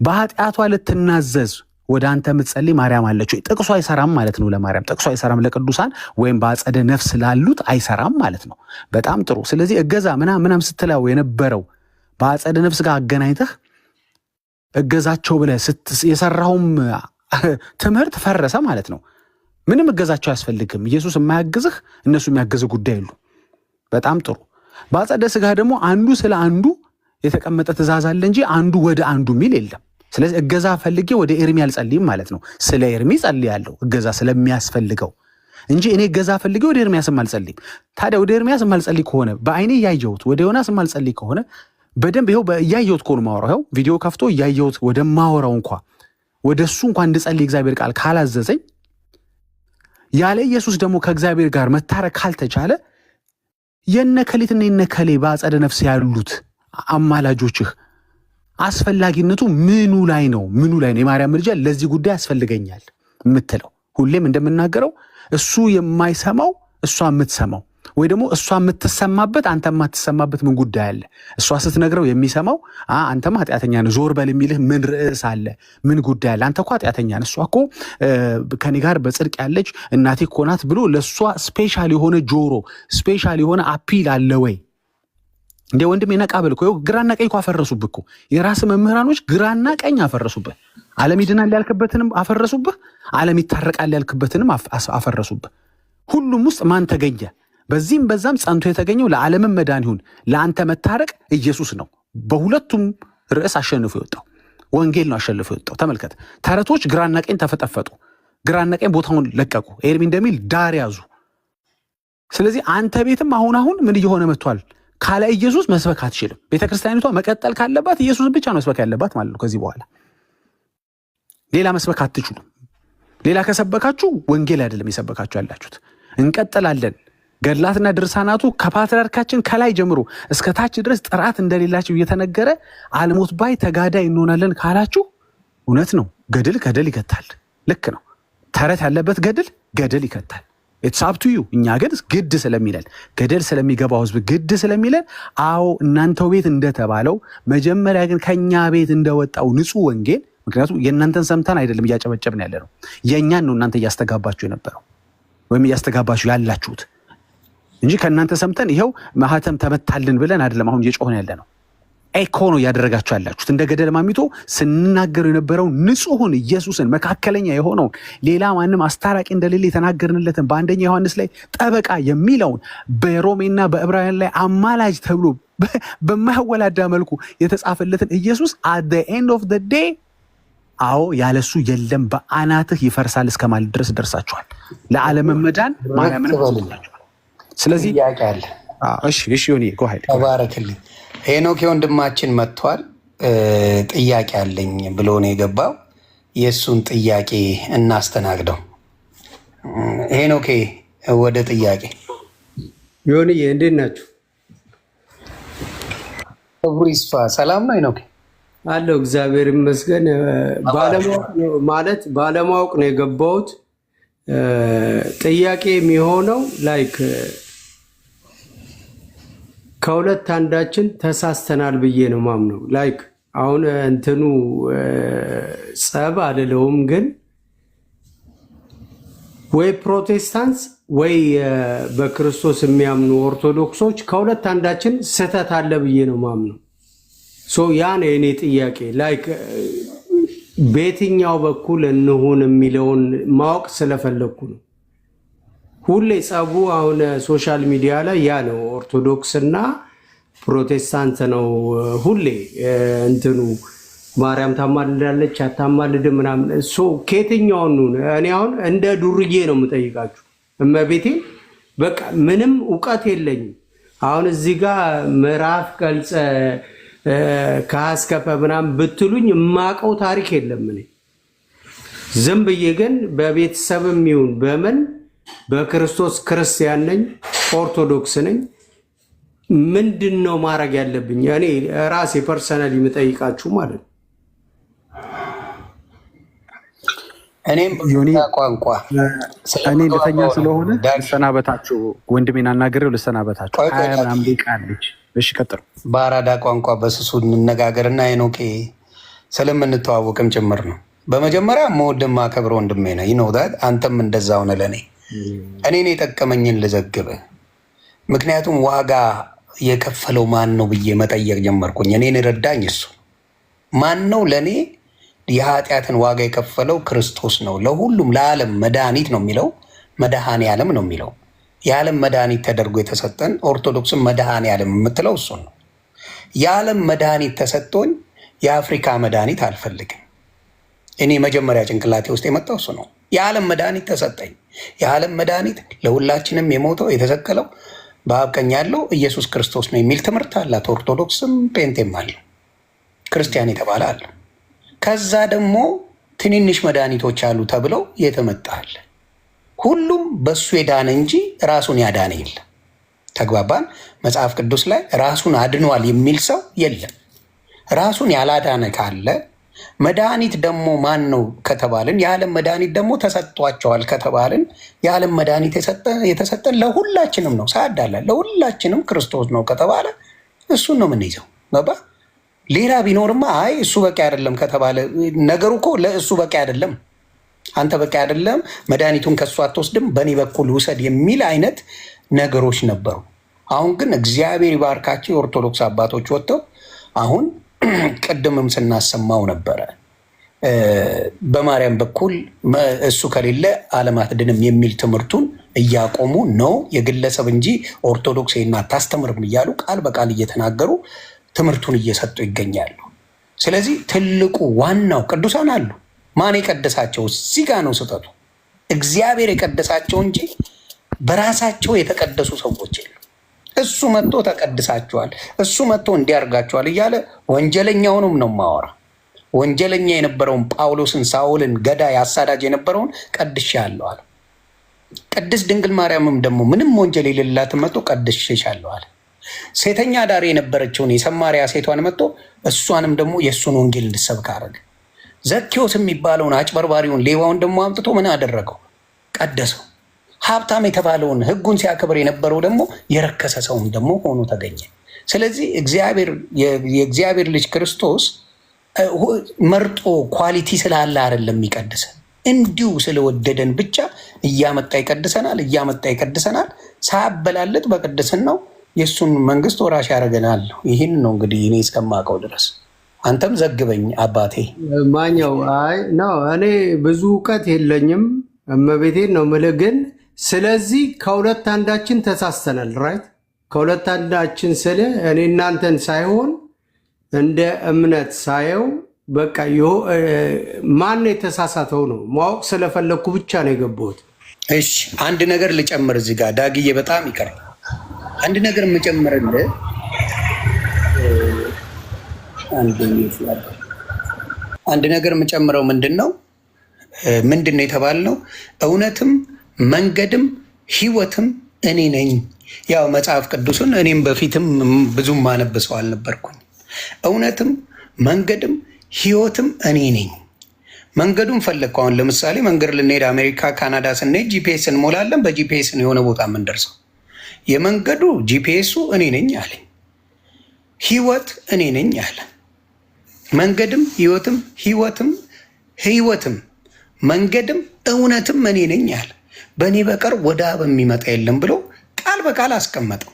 በኃጢአቷ ልትናዘዝ ወደ አንተ የምትጸልይ ማርያም አለች ወይ? ጥቅሱ አይሰራም ማለት ነው። ለማርያም ጥቅሱ አይሰራም፣ ለቅዱሳን ወይም በአጸደ ነፍስ ላሉት አይሰራም ማለት ነው። በጣም ጥሩ። ስለዚህ እገዛ ምናም ስትለው የነበረው በአጸደ ነፍስ ጋር አገናኝተህ እገዛቸው ብለህ የሰራውም ትምህርት ፈረሰ ማለት ነው። ምንም እገዛቸው አያስፈልግም። ኢየሱስ የማያግዝህ እነሱ የሚያግዝ ጉዳይ የሉ። በጣም ጥሩ። በአጸደ ስጋ ደግሞ አንዱ ስለ አንዱ የተቀመጠ ትእዛዝ አለ እንጂ አንዱ ወደ አንዱ የሚል የለም። ስለዚህ እገዛ ፈልጌ ወደ ኤርሚ አልጸልይም ማለት ነው። ስለ ኤርሚ ጸልያለሁ እገዛ ስለሚያስፈልገው እንጂ እኔ እገዛ ፈልጌ ወደ ኤርሚያስም አልጸልይም። ታዲያ ወደ ኤርሚያስም አልጸልይ ከሆነ በአይኔ እያየሁት ወደ ዮናስም አልጸልይ ከሆነ በደንብ ይኸው እያየሁት ከሆነ ማወራው ይኸው ቪዲዮ ከፍቶ እያየሁት ወደ ማወራው ወደ እሱ እንድጸልይ እግዚአብሔር ቃል ካላዘዘኝ ያለ ኢየሱስ ደግሞ ከእግዚአብሔር ጋር መታረቅ ካልተቻለ የነከሊትና የነከሌ በአጸደ ነፍስ ያሉት አማላጆችህ አስፈላጊነቱ ምኑ ላይ ነው? የማርያም ምልጃ ለዚህ ጉዳይ ያስፈልገኛል የምትለው ሁሌም እንደምናገረው እሱ የማይሰማው እሷ የምትሰማው ወይ ደግሞ እሷ የምትሰማበት አንተ የማትሰማበት ምን ጉዳይ አለ? እሷ ስትነግረው የሚሰማው አንተማ ኃጢአተኛ ነህ ዞር በል የሚልህ ምን ርዕስ አለ? ምን ጉዳይ አለ? አንተ እኮ ኃጢአተኛ ነህ፣ እሷ እኮ ከኔ ጋር በጽድቅ ያለች እናቴ እኮ ናት ብሎ ለእሷ ስፔሻል የሆነ ጆሮ ስፔሻል የሆነ አፒል አለ ወይ? እንደ ወንድም የነቃበል እኮ ግራና ቀኝ እኮ አፈረሱብህ እኮ የራስ መምህራኖች ግራና ቀኝ አፈረሱብህ። ዓለም ይድናል ያልክበትንም አፈረሱብህ። ዓለም ይታረቃል ያልክበትንም አፈረሱብህ። ሁሉም ውስጥ ማን ተገኘ? በዚህም በዛም ጸንቶ የተገኘው ለዓለምም መዳን ይሁን ለአንተ መታረቅ ኢየሱስ ነው። በሁለቱም ርዕስ አሸንፎ የወጣው ወንጌል ነው። አሸንፎ የወጣው ተመልከት። ተረቶች ግራና ቀኝ ተፈጠፈጡ፣ ግራና ቀኝ ቦታውን ለቀቁ። ኤርሚ እንደሚል ዳር ያዙ። ስለዚህ አንተ ቤትም አሁን ምን እየሆነ መጥቷል? ካለ ኢየሱስ መስበክ አትችልም። ቤተክርስቲያኒቷ መቀጠል ካለባት ኢየሱስ ብቻ ነው መስበክ ያለባት ማለት ነው። ከዚህ በኋላ ሌላ መስበክ አትችሉም። ሌላ ከሰበካችሁ ወንጌል አይደለም የሰበካችሁ ያላችሁት። እንቀጥላለን። ገድላትና ድርሳናቱ ከፓትርያርካችን ከላይ ጀምሮ እስከ ታች ድረስ ጥራት እንደሌላቸው እየተነገረ አልሞት ባይ ተጋዳይ እንሆናለን ካላችሁ እውነት ነው። ገድል ይከታል። ልክ ነው። ተረት ያለበት ገድል ይከታል። ኢትስ አፕ ቱ ዩ። እኛ ግን ግድ ስለሚለን ገደል ስለሚገባው ህዝብ ግድ ስለሚለን አዎ እናንተው ቤት እንደተባለው መጀመሪያ ግን ከኛ ቤት እንደወጣው ንጹህ ወንጌል፣ ምክንያቱም የእናንተን ሰምተን አይደለም እያጨበጨብን ያለ ነው፣ የእኛን ነው እናንተ እያስተጋባችሁ የነበረው ወይም እያስተጋባችሁ ያላችሁት እንጂ ከእናንተ ሰምተን ይኸው ማህተም ተመታልን ብለን አይደለም አሁን እየጮህን ያለ ነው። ኤኮ ነው እያደረጋችሁ ያላችሁት። እንደ ገደል ማሚቶ ስንናገር የነበረው ንጹሑን ኢየሱስን መካከለኛ የሆነውን ሌላ ማንም አስታራቂ እንደሌለ የተናገርንለትን በአንደኛ ዮሐንስ ላይ ጠበቃ የሚለውን በሮሜና በዕብራውያን ላይ አማላጅ ተብሎ በማያወላዳ መልኩ የተጻፈለትን ኢየሱስ at the end of the day አዎ ያለሱ የለም በአናትህ ይፈርሳል እስከ ማለት ድረስ ደርሳችኋል። ለዓለም መዳን ማርያምን ተባልላችኋል። ስለዚህ ያቃል። እሺ ዮኒ ጎሃይድ ተባረክልኝ። ሄኖክ ወንድማችን መጥቷል። ጥያቄ አለኝ ብሎ ነው የገባው። የእሱን ጥያቄ እናስተናግደው። ሄኖክ ወደ ጥያቄ። ዮኒዬ እንዴት ናችሁ? ክብሩ ይስፋ። ሰላም ነው ሄኖክ? አለው እግዚአብሔር ይመስገን። ባለማወቅ ነው የገባሁት። ጥያቄ የሚሆነው ላይክ ከሁለት አንዳችን ተሳስተናል ብዬ ነው ማምነው። ላይክ አሁን እንትኑ ጸብ አልለውም፣ ግን ወይ ፕሮቴስታንት ወይ በክርስቶስ የሚያምኑ ኦርቶዶክሶች ከሁለት አንዳችን ስህተት አለ ብዬ ነው ማምነው። ያ ነው የኔ ጥያቄ። ላይክ በየትኛው በኩል እንሁን የሚለውን ማወቅ ስለፈለግኩ ነው። ሁሌ ጸቡ አሁን ሶሻል ሚዲያ ላይ ያ ነው፣ ኦርቶዶክስ እና ፕሮቴስታንት ነው። ሁሌ እንትኑ ማርያም ታማልዳለች አታማልድ ምናምን። ከየትኛው ነው? እኔ አሁን እንደ ዱርዬ ነው የምጠይቃችሁ። እመቤቴ በቃ ምንም እውቀት የለኝም። አሁን እዚህ ጋር ምዕራፍ ገልጸ ከአስከፈ ምናምን ብትሉኝ የማውቀው ታሪክ የለም። እኔ ዝም ብዬ ግን በቤተሰብም ይሁን በምን በክርስቶስ ክርስቲያን ነኝ፣ ኦርቶዶክስ ነኝ። ምንድን ነው ማድረግ ያለብኝ? እኔ ራሴ ፐርሰናል የምጠይቃችሁ ማለት ነው። እኔም ቋንቋ እኔ እንደተኛ ስለሆነ ልሰናበታችሁ፣ ወንድሜን አናግሬው ልሰናበታችሁ። ምናምን ቃለች። እሺ ቀጥሉ። በአራዳ ቋንቋ በስሱ እንነጋገርና ሄኖኬ ስለምንተዋወቅም ጭምር ነው። በመጀመሪያ መወድም ማከብረ ወንድሜ ነው ይኖዳት። አንተም እንደዛ ሆነ ለእኔ እኔን የጠቀመኝን ልዘግብ። ምክንያቱም ዋጋ የከፈለው ማን ነው ብዬ መጠየቅ ጀመርኩኝ። እኔን ረዳኝ እሱ ማን ነው? ለእኔ የኃጢአትን ዋጋ የከፈለው ክርስቶስ ነው። ለሁሉም ለዓለም መድኃኒት ነው የሚለው፣ መድኃኔ ዓለም ነው የሚለው። የዓለም መድኃኒት ተደርጎ የተሰጠን ኦርቶዶክስን መድኃኔ ዓለም የምትለው እሱን ነው። የዓለም መድኃኒት ተሰጥቶኝ የአፍሪካ መድኃኒት አልፈልግም። እኔ መጀመሪያ ጭንቅላቴ ውስጥ የመጣው እሱ ነው። የዓለም መድኃኒት ተሰጠኝ። የዓለም መድኃኒት ለሁላችንም የሞተው የተሰቀለው በአብ ቀኝ ያለው ኢየሱስ ክርስቶስ ነው የሚል ትምህርት አላት። ኦርቶዶክስም ጴንጤም አለው፣ ክርስቲያን የተባለ አለ። ከዛ ደግሞ ትንንሽ መድኃኒቶች አሉ ተብለው የተመጣ አለ። ሁሉም በሱ የዳነ እንጂ ራሱን ያዳነ የለም። ተግባባን? መጽሐፍ ቅዱስ ላይ ራሱን አድኗል የሚል ሰው የለም። ራሱን ያላዳነ ካለ መድኃኒት ደግሞ ማን ነው ከተባልን፣ የዓለም መድኃኒት ደግሞ ተሰጥቷቸዋል ከተባልን፣ የዓለም መድኃኒት የተሰጠን ለሁላችንም ነው፣ ሳያዳላ ለሁላችንም ክርስቶስ ነው ከተባለ እሱን ነው የምንይዘው። ገባ? ሌላ ቢኖርማ አይ እሱ በቂ አይደለም ከተባለ ነገሩ እኮ ለእሱ በቂ አይደለም፣ አንተ በቂ አይደለም፣ መድኃኒቱን ከእሱ አትወስድም፣ በእኔ በኩል ውሰድ የሚል አይነት ነገሮች ነበሩ። አሁን ግን እግዚአብሔር ይባርካቸው የኦርቶዶክስ አባቶች ወጥተው አሁን ቅድምም ስናሰማው ነበረ በማርያም በኩል እሱ ከሌለ ዓለም አትድንም የሚል ትምህርቱን እያቆሙ ነው። የግለሰብ እንጂ ኦርቶዶክስ ይሄን አታስተምርም እያሉ ቃል በቃል እየተናገሩ ትምህርቱን እየሰጡ ይገኛሉ። ስለዚህ ትልቁ ዋናው ቅዱሳን አሉ። ማን የቀደሳቸው? እዚህ ጋ ነው ስህተቱ። እግዚአብሔር የቀደሳቸው እንጂ በራሳቸው የተቀደሱ ሰዎች የሉ። እሱ መጥቶ ተቀድሳቸዋል፣ እሱ መጥቶ እንዲያርጋቸዋል እያለ ወንጀለኛውንም ነው ማወራ። ወንጀለኛ የነበረውን ጳውሎስን፣ ሳውልን ገዳይ አሳዳጅ የነበረውን ቀድሼአለሁ አለ። ቅድስት ድንግል ማርያምም ደግሞ ምንም ወንጀል የሌላትን መጥቶ ቀድሼሻለሁ አለ። ሴተኛ ዳሪ የነበረችውን የሰማርያ ሴቷን መጥቶ እሷንም ደግሞ የእሱን ወንጌል እንድሰብክ አደረገ። ዘኬዎስ የሚባለውን አጭበርባሪውን ሌባውን ደግሞ አምጥቶ ምን አደረገው? ቀደሰው። ሀብታም የተባለውን ሕጉን ሲያከብር የነበረው ደግሞ የረከሰ ሰውም ደግሞ ሆኖ ተገኘ። ስለዚህ የእግዚአብሔር ልጅ ክርስቶስ መርጦ ኳሊቲ ስላለ አይደለም የሚቀድሰን፣ እንዲሁ ስለወደደን ብቻ እያመጣ ይቀድሰናል። ሳያበላልጥ በቅድስናው የእሱን መንግስት ወራሽ ያደርገናል። ይህን ነው እንግዲህ እኔ እስከማውቀው ድረስ። አንተም ዘግበኝ አባቴ። ማኛው አይ ነው እኔ ብዙ እውቀት የለኝም፣ እመቤቴን ነው የምልህ። ግን ስለዚህ ከሁለት አንዳችን ተሳስተናል። ራይት ከሁለት አንዳችን ስለ እኔ እናንተን ሳይሆን እንደ እምነት ሳየው በቃ ማን የተሳሳተው ነው ማወቅ ስለፈለግኩ ብቻ ነው የገባሁት። እሺ አንድ ነገር ልጨምር እዚህ ጋር ዳግዬ፣ በጣም ይቀርብ አንድ ነገር የምጨምርልህ አንድ ነገር የምጨምረው ምንድን ነው የተባልነው? እውነትም መንገድም ህይወትም እኔ ነኝ። ያው መጽሐፍ ቅዱስን እኔም በፊትም ብዙም ማነብሰው አልነበርኩኝ። እውነትም መንገድም ህይወትም እኔ ነኝ። መንገዱን ፈለግኩ። አሁን ለምሳሌ መንገድ ልንሄድ አሜሪካ፣ ካናዳ ስንሄድ ጂፒኤስ እንሞላለን። በጂፒኤስ የሆነ ቦታ የምንደርሰው። የመንገዱ ጂፒኤሱ እኔ ነኝ አለ። ህይወት እኔ ነኝ አለ። መንገድም ህይወትም መንገድም እውነትም እኔ ነኝ አለ። በእኔ በቀር ወደ አብ የሚመጣ የለም ብሎ ቃል በቃል አስቀመጠው።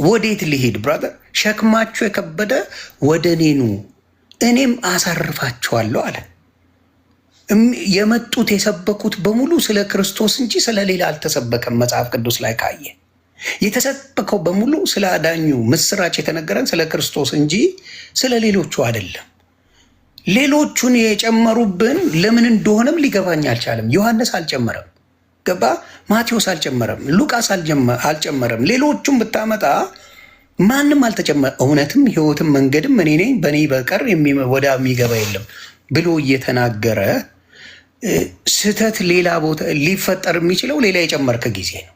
ወዴት ልሄድ ብራዘር? ሸክማችሁ የከበደ ወደ እኔ ኑ እኔም አሳርፋችኋለሁ አለ። የመጡት የሰበኩት በሙሉ ስለ ክርስቶስ እንጂ ስለ ሌላ አልተሰበከም። መጽሐፍ ቅዱስ ላይ ካየ የተሰበከው በሙሉ ስለ አዳኙ ምስራች የተነገረን ስለ ክርስቶስ እንጂ ስለ ሌሎቹ አይደለም። ሌሎቹን የጨመሩብን ለምን እንደሆነም ሊገባኝ አልቻለም። ዮሐንስ አልጨመረም፣ ገባ? ማቴዎስ አልጨመረም፣ ሉቃስ አልጨመረም፣ ሌሎቹም ብታመጣ ማንም አልተጨመረ። እውነትም ሕይወትም መንገድም እኔ ነኝ፣ በእኔ በቀር ወደ የሚገባ የለም ብሎ እየተናገረ ስህተት ሌላ ቦታ ሊፈጠር የሚችለው ሌላ የጨመርከ ጊዜ ነው።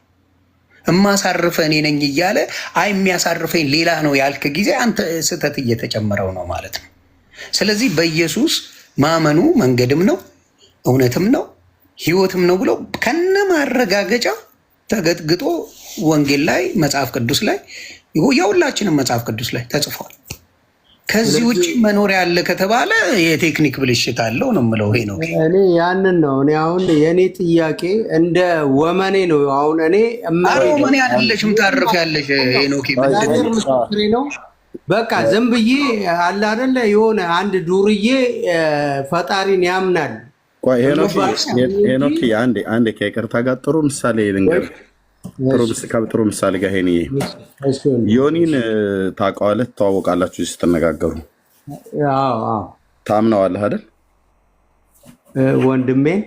እማሳርፈ እኔ ነኝ እያለ አይ የሚያሳርፈኝ ሌላ ነው ያልክ ጊዜ አንተ ስህተት እየተጨመረው ነው ማለት ነው። ስለዚህ በኢየሱስ ማመኑ መንገድም ነው እውነትም ነው ሕይወትም ነው ብሎ ከነ ማረጋገጫ ተገጥግጦ ወንጌል ላይ መጽሐፍ ቅዱስ ላይ የሁላችንም መጽሐፍ ቅዱስ ላይ ተጽፏል። ከዚህ ውጭ መኖሪያ አለ ከተባለ የቴክኒክ ብልሽት አለው ነው የምለው። ይሄ ነው እኔ ያንን ነው እኔ አሁን የእኔ ጥያቄ እንደ ወመኔ ነው። አሁን እኔ ወመኔ አይደለሽም፣ ታርፍ ያለሽ ሄኖክ ምስክሬ ነው። በቃ ዝም ብዬ አለ አይደለ የሆነ አንድ ዱርዬ ፈጣሪን ያምናል። ሄኖክ አንዴ ከይቅርታ ጋር ጥሩ ምሳሌ ልንገርህ። ጥሩ ምሳሌ ጋር ሄኒ ዮኒን ታውቀዋለህ? ትተዋወቃላችሁ? ስትነጋገሩ ታምነዋለህ አይደል? ወንድሜን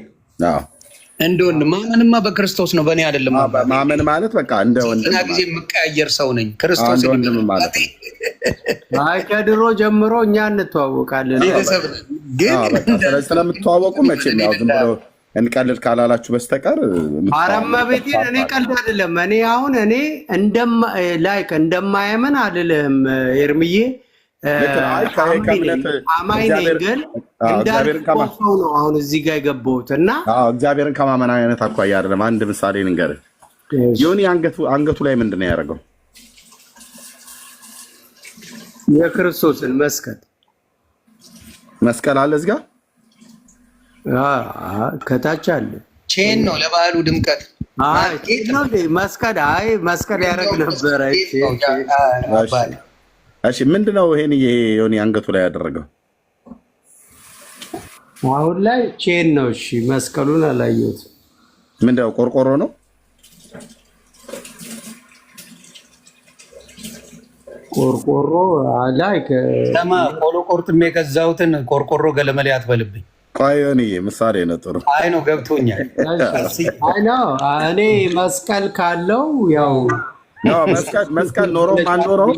እንደ ወንድም ማመንማ በክርስቶስ ነው፣ በእኔ አይደለም። ማመን ማለት በቃ እንደ ወንድም ጊዜ የምቀያየር ሰው ነኝ። ክርስቶስ ወንድም ማለት አይ ከድሮ ጀምሮ እኛ እንተዋወቃለን። ስለምትተዋወቁ መቼም ያው ዝም ብሎ እንቀልድ ካላላችሁ በስተቀር አረማ ቤቴን እኔ ቀልድ አይደለም። እኔ አሁን እኔ እንደማያምን አልልህም ኤርምዬ፣ አማኝ ነኝ፣ ግን እንዳልከው ሰው ነው አሁን እዚህ ጋር የገባሁት እና እግዚአብሔርን ከማመን አይነት አኳያ አይደለም። አንድ ምሳሌ ልንገርህ። ዮኒ አንገቱ ላይ ምንድን ነው ያደረገው? የክርስቶስን መስቀል አለ እዚህ ጋር ከታች አለ። ቼን ነው ለበዓሉ ድምቀት መስቀል ያደረግ ነበረ። እሺ ምንድነው ይሄን ዮኒ አንገቱ ላይ ያደረገው? አሁን ላይ ቼን ነው። እሺ መስቀሉን አላየሁት። ምንድነው? ቆርቆሮ ነው። ቆርቆሮ ላይ ከሰማ ቆሎ ቆርጥሜ የገዛሁትን ቆርቆሮ ገለመሌ አትበልብኝ። ቆይ ዮኒ ምሳሌ ነው። ጥሩ አይ ነው ገብቶኛል። አይ ነው እኔ መስቀል ካለው ያው መስቀል ኖሮ ማንኖረው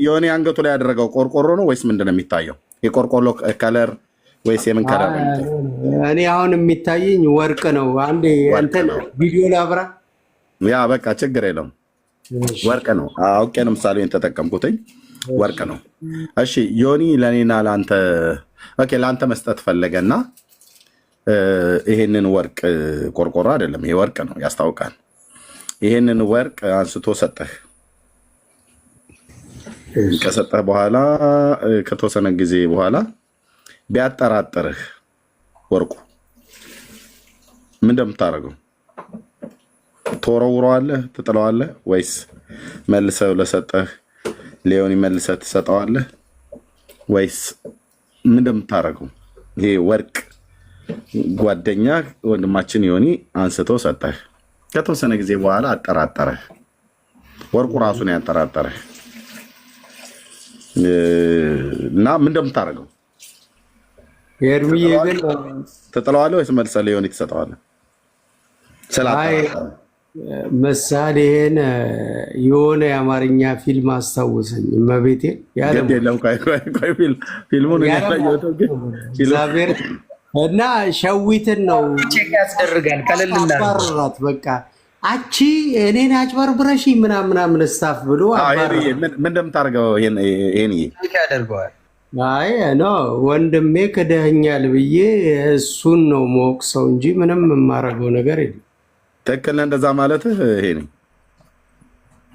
ዮኒ አንገቱ ላይ ያደረገው ቆርቆሮ ነው ወይስ ምንድን ነው የሚታየው? የቆርቆሮ ከለር ወይስ የምን ከለር ነው? እኔ አሁን የሚታየኝ ወርቅ ነው። አንዴ እንትን ቪዲዮ ላብራ። ያ በቃ ችግር የለውም። ወርቅ ነው። አውቄ ነው ምሳሌውን ተጠቀምኩትኝ። ወርቅ ነው። እሺ ዮኒ ለእኔና ለአንተ መስጠት ፈለገና ይሄንን ወርቅ ቆርቆሮ አይደለም፣ ይሄ ወርቅ ነው፣ ያስታውቃል። ይሄንን ወርቅ አንስቶ ሰጠህ። ከሰጠህ በኋላ ከተወሰነ ጊዜ በኋላ ቢያጠራጥርህ ወርቁ ምን እንደምታደርገው? ትወረውረዋለህ? ትጥለዋለህ? ወይስ መልሰህ ለሰጠህ ሊዮኒ መልሰህ ትሰጠዋለህ? ወይስ ምን እንደምታደርገው? ይሄ ወርቅ ጓደኛ ወንድማችን ዮኒ አንስቶ ሰጠህ። ከተወሰነ ጊዜ በኋላ አጠራጠረህ። ወርቁ ራሱን ያጠራጠረህ እና ምን እንደምታደርገው? ኤርምዬ ግን ትጥለዋለህ ወይስ መልሰህ ሊዮኒ ትሰጠዋለህ? ምሳሌ ይሄን የሆነ የአማርኛ ፊልም አስታወሰኝ። እመቤቴ እና ሸዊትን ነው ያስደርጋል። ቀለልናት በቃ አቺ እኔን አጭበርብረሽ ምናምን ስታፍ ብሎ ምን እንደምታደርገው ይሄን ያደርገዋል። አይ ኖ ወንድሜ ክደኸኛል ብዬ እሱን ነው መወቅሰው እንጂ ምንም የማደርገው ነገር የለም። ትክክል ነህ። እንደዛ ማለትህ ይሄ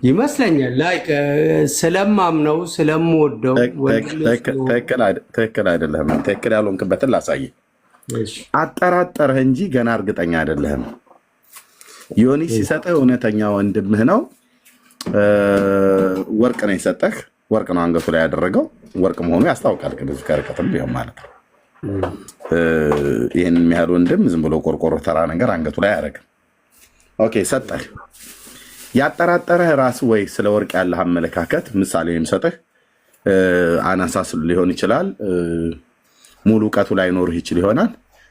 ይመስለኛል። ላይ ስለማምነው ስለምወደው ትክክል አይደለህም። ትክክል ያልሆንክበትን ላሳየህ። አጠራጠርህ እንጂ ገና እርግጠኛ አይደለህም። ዮኒ ሲሰጥህ እውነተኛ ወንድምህ ነው። ወርቅ ነው የሰጠህ። ወርቅ ነው አንገቱ ላይ ያደረገው። ወርቅ መሆኑ ያስታውቃል። ከርቀትም ቢሆን ማለት ነው። ይህን የሚያህል ወንድም ዝም ብሎ ቆርቆሮ ተራ ነገር አንገቱ ላይ አያደርግም። ኦኬ ሰጠህ። ያጠራጠረህ ራስ ወይ ስለ ወርቅ ያለህ አመለካከት ምሳሌ የሚሰጥህ አናሳ ሊሆን ይችላል። ሙሉ እውቀቱ ላይኖርህ ይችል ይሆናል።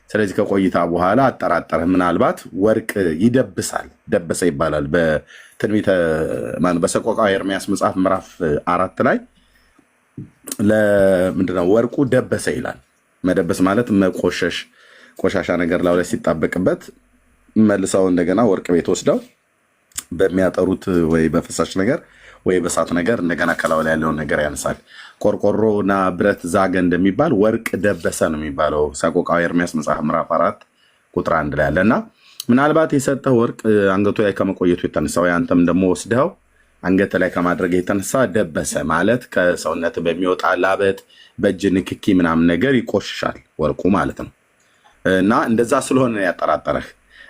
ስለዚህ ከቆይታ በኋላ አጠራጠርህ፣ ምናልባት ወርቅ ይደብሳል፣ ደበሰ ይባላል በትንቢተ በሰቆቃወ ኤርምያስ መጽሐፍ ምዕራፍ 4 ላይ ለምንድነው ወርቁ ደበሰ ይላል። መደበስ ማለት መቆሸሽ፣ ቆሻሻ ነገር ላይ ሲጣበቅበት መልሰው እንደገና ወርቅ ቤት ወስደው በሚያጠሩት ወይ በፈሳሽ ነገር ወይ በሳት ነገር እንደገና ከላዩ ላይ ያለውን ነገር ያነሳል። ቆርቆሮና ብረት ዛገ እንደሚባል ወርቅ ደበሰ ነው የሚባለው ሰቆቃወ ኤርምያስ መጽሐፍ ምዕራፍ 4 ቁጥር 1 ላይ ያለና ምናልባት የሰጠህ ወርቅ አንገቱ ላይ ከመቆየቱ የተነሳ ወይ አንተም ደግሞ ወስደው አንገት ላይ ከማድረግ የተነሳ ደበሰ ማለት ከሰውነት በሚወጣ ላበት በእጅ ንክኪ ምናምን ነገር ይቆሽሻል ወርቁ ማለት ነው። እና እንደዛ ስለሆነ ያጠራጠረህ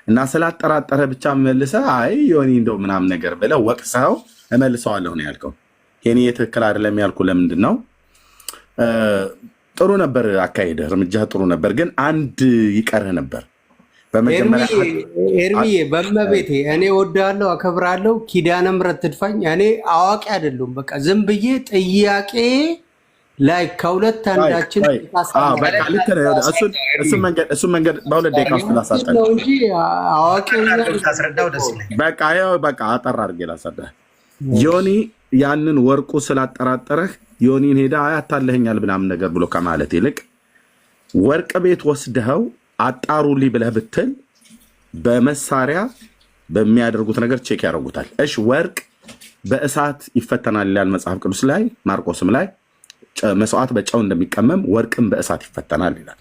እና ስላጠራጠረ ብቻ መልሰህ አይ ዮኒ እንደው ምናምን ነገር ብለህ ወቅሰው እመልሰዋለሁ ነው ያልከው። የኔ ትክክል አይደለም ያልኩ ለምንድን ነው? ጥሩ ነበር አካሄድህ፣ እርምጃህ ጥሩ ነበር፣ ግን አንድ ይቀርህ ነበር። በመጀመሪያ ኤርሚዬ በመቤቴ እኔ ወዳለሁ አከብራለሁ፣ ኪዳነ ምሕረት ትድፋኝ። እኔ አዋቂ አይደለሁም። በቃ ዝም ብዬ ጥያቄ ላይ ከሁለት አንዳችን እሱን መንገድ በሁለት ደቂቃ ውስጥ ላሳጠን ነው እንጂ አዋቂ በቃ አጠር አድርጌ ላሳጠህ። ዮኒ ያንን ወርቁ ስላጠራጠረህ ዮኒን ሄዳ አያታለኸኛል ምናምን ነገር ብሎ ከማለት ይልቅ ወርቅ ቤት ወስደኸው አጣሩልኝ ብለህ ብትል በመሳሪያ በሚያደርጉት ነገር ቼክ ያደርጉታል። እሺ ወርቅ በእሳት ይፈተናል ይላል መጽሐፍ ቅዱስ ላይ፣ ማርቆስም ላይ መስዋዕት በጨው እንደሚቀመም ወርቅም በእሳት ይፈተናል ይላል።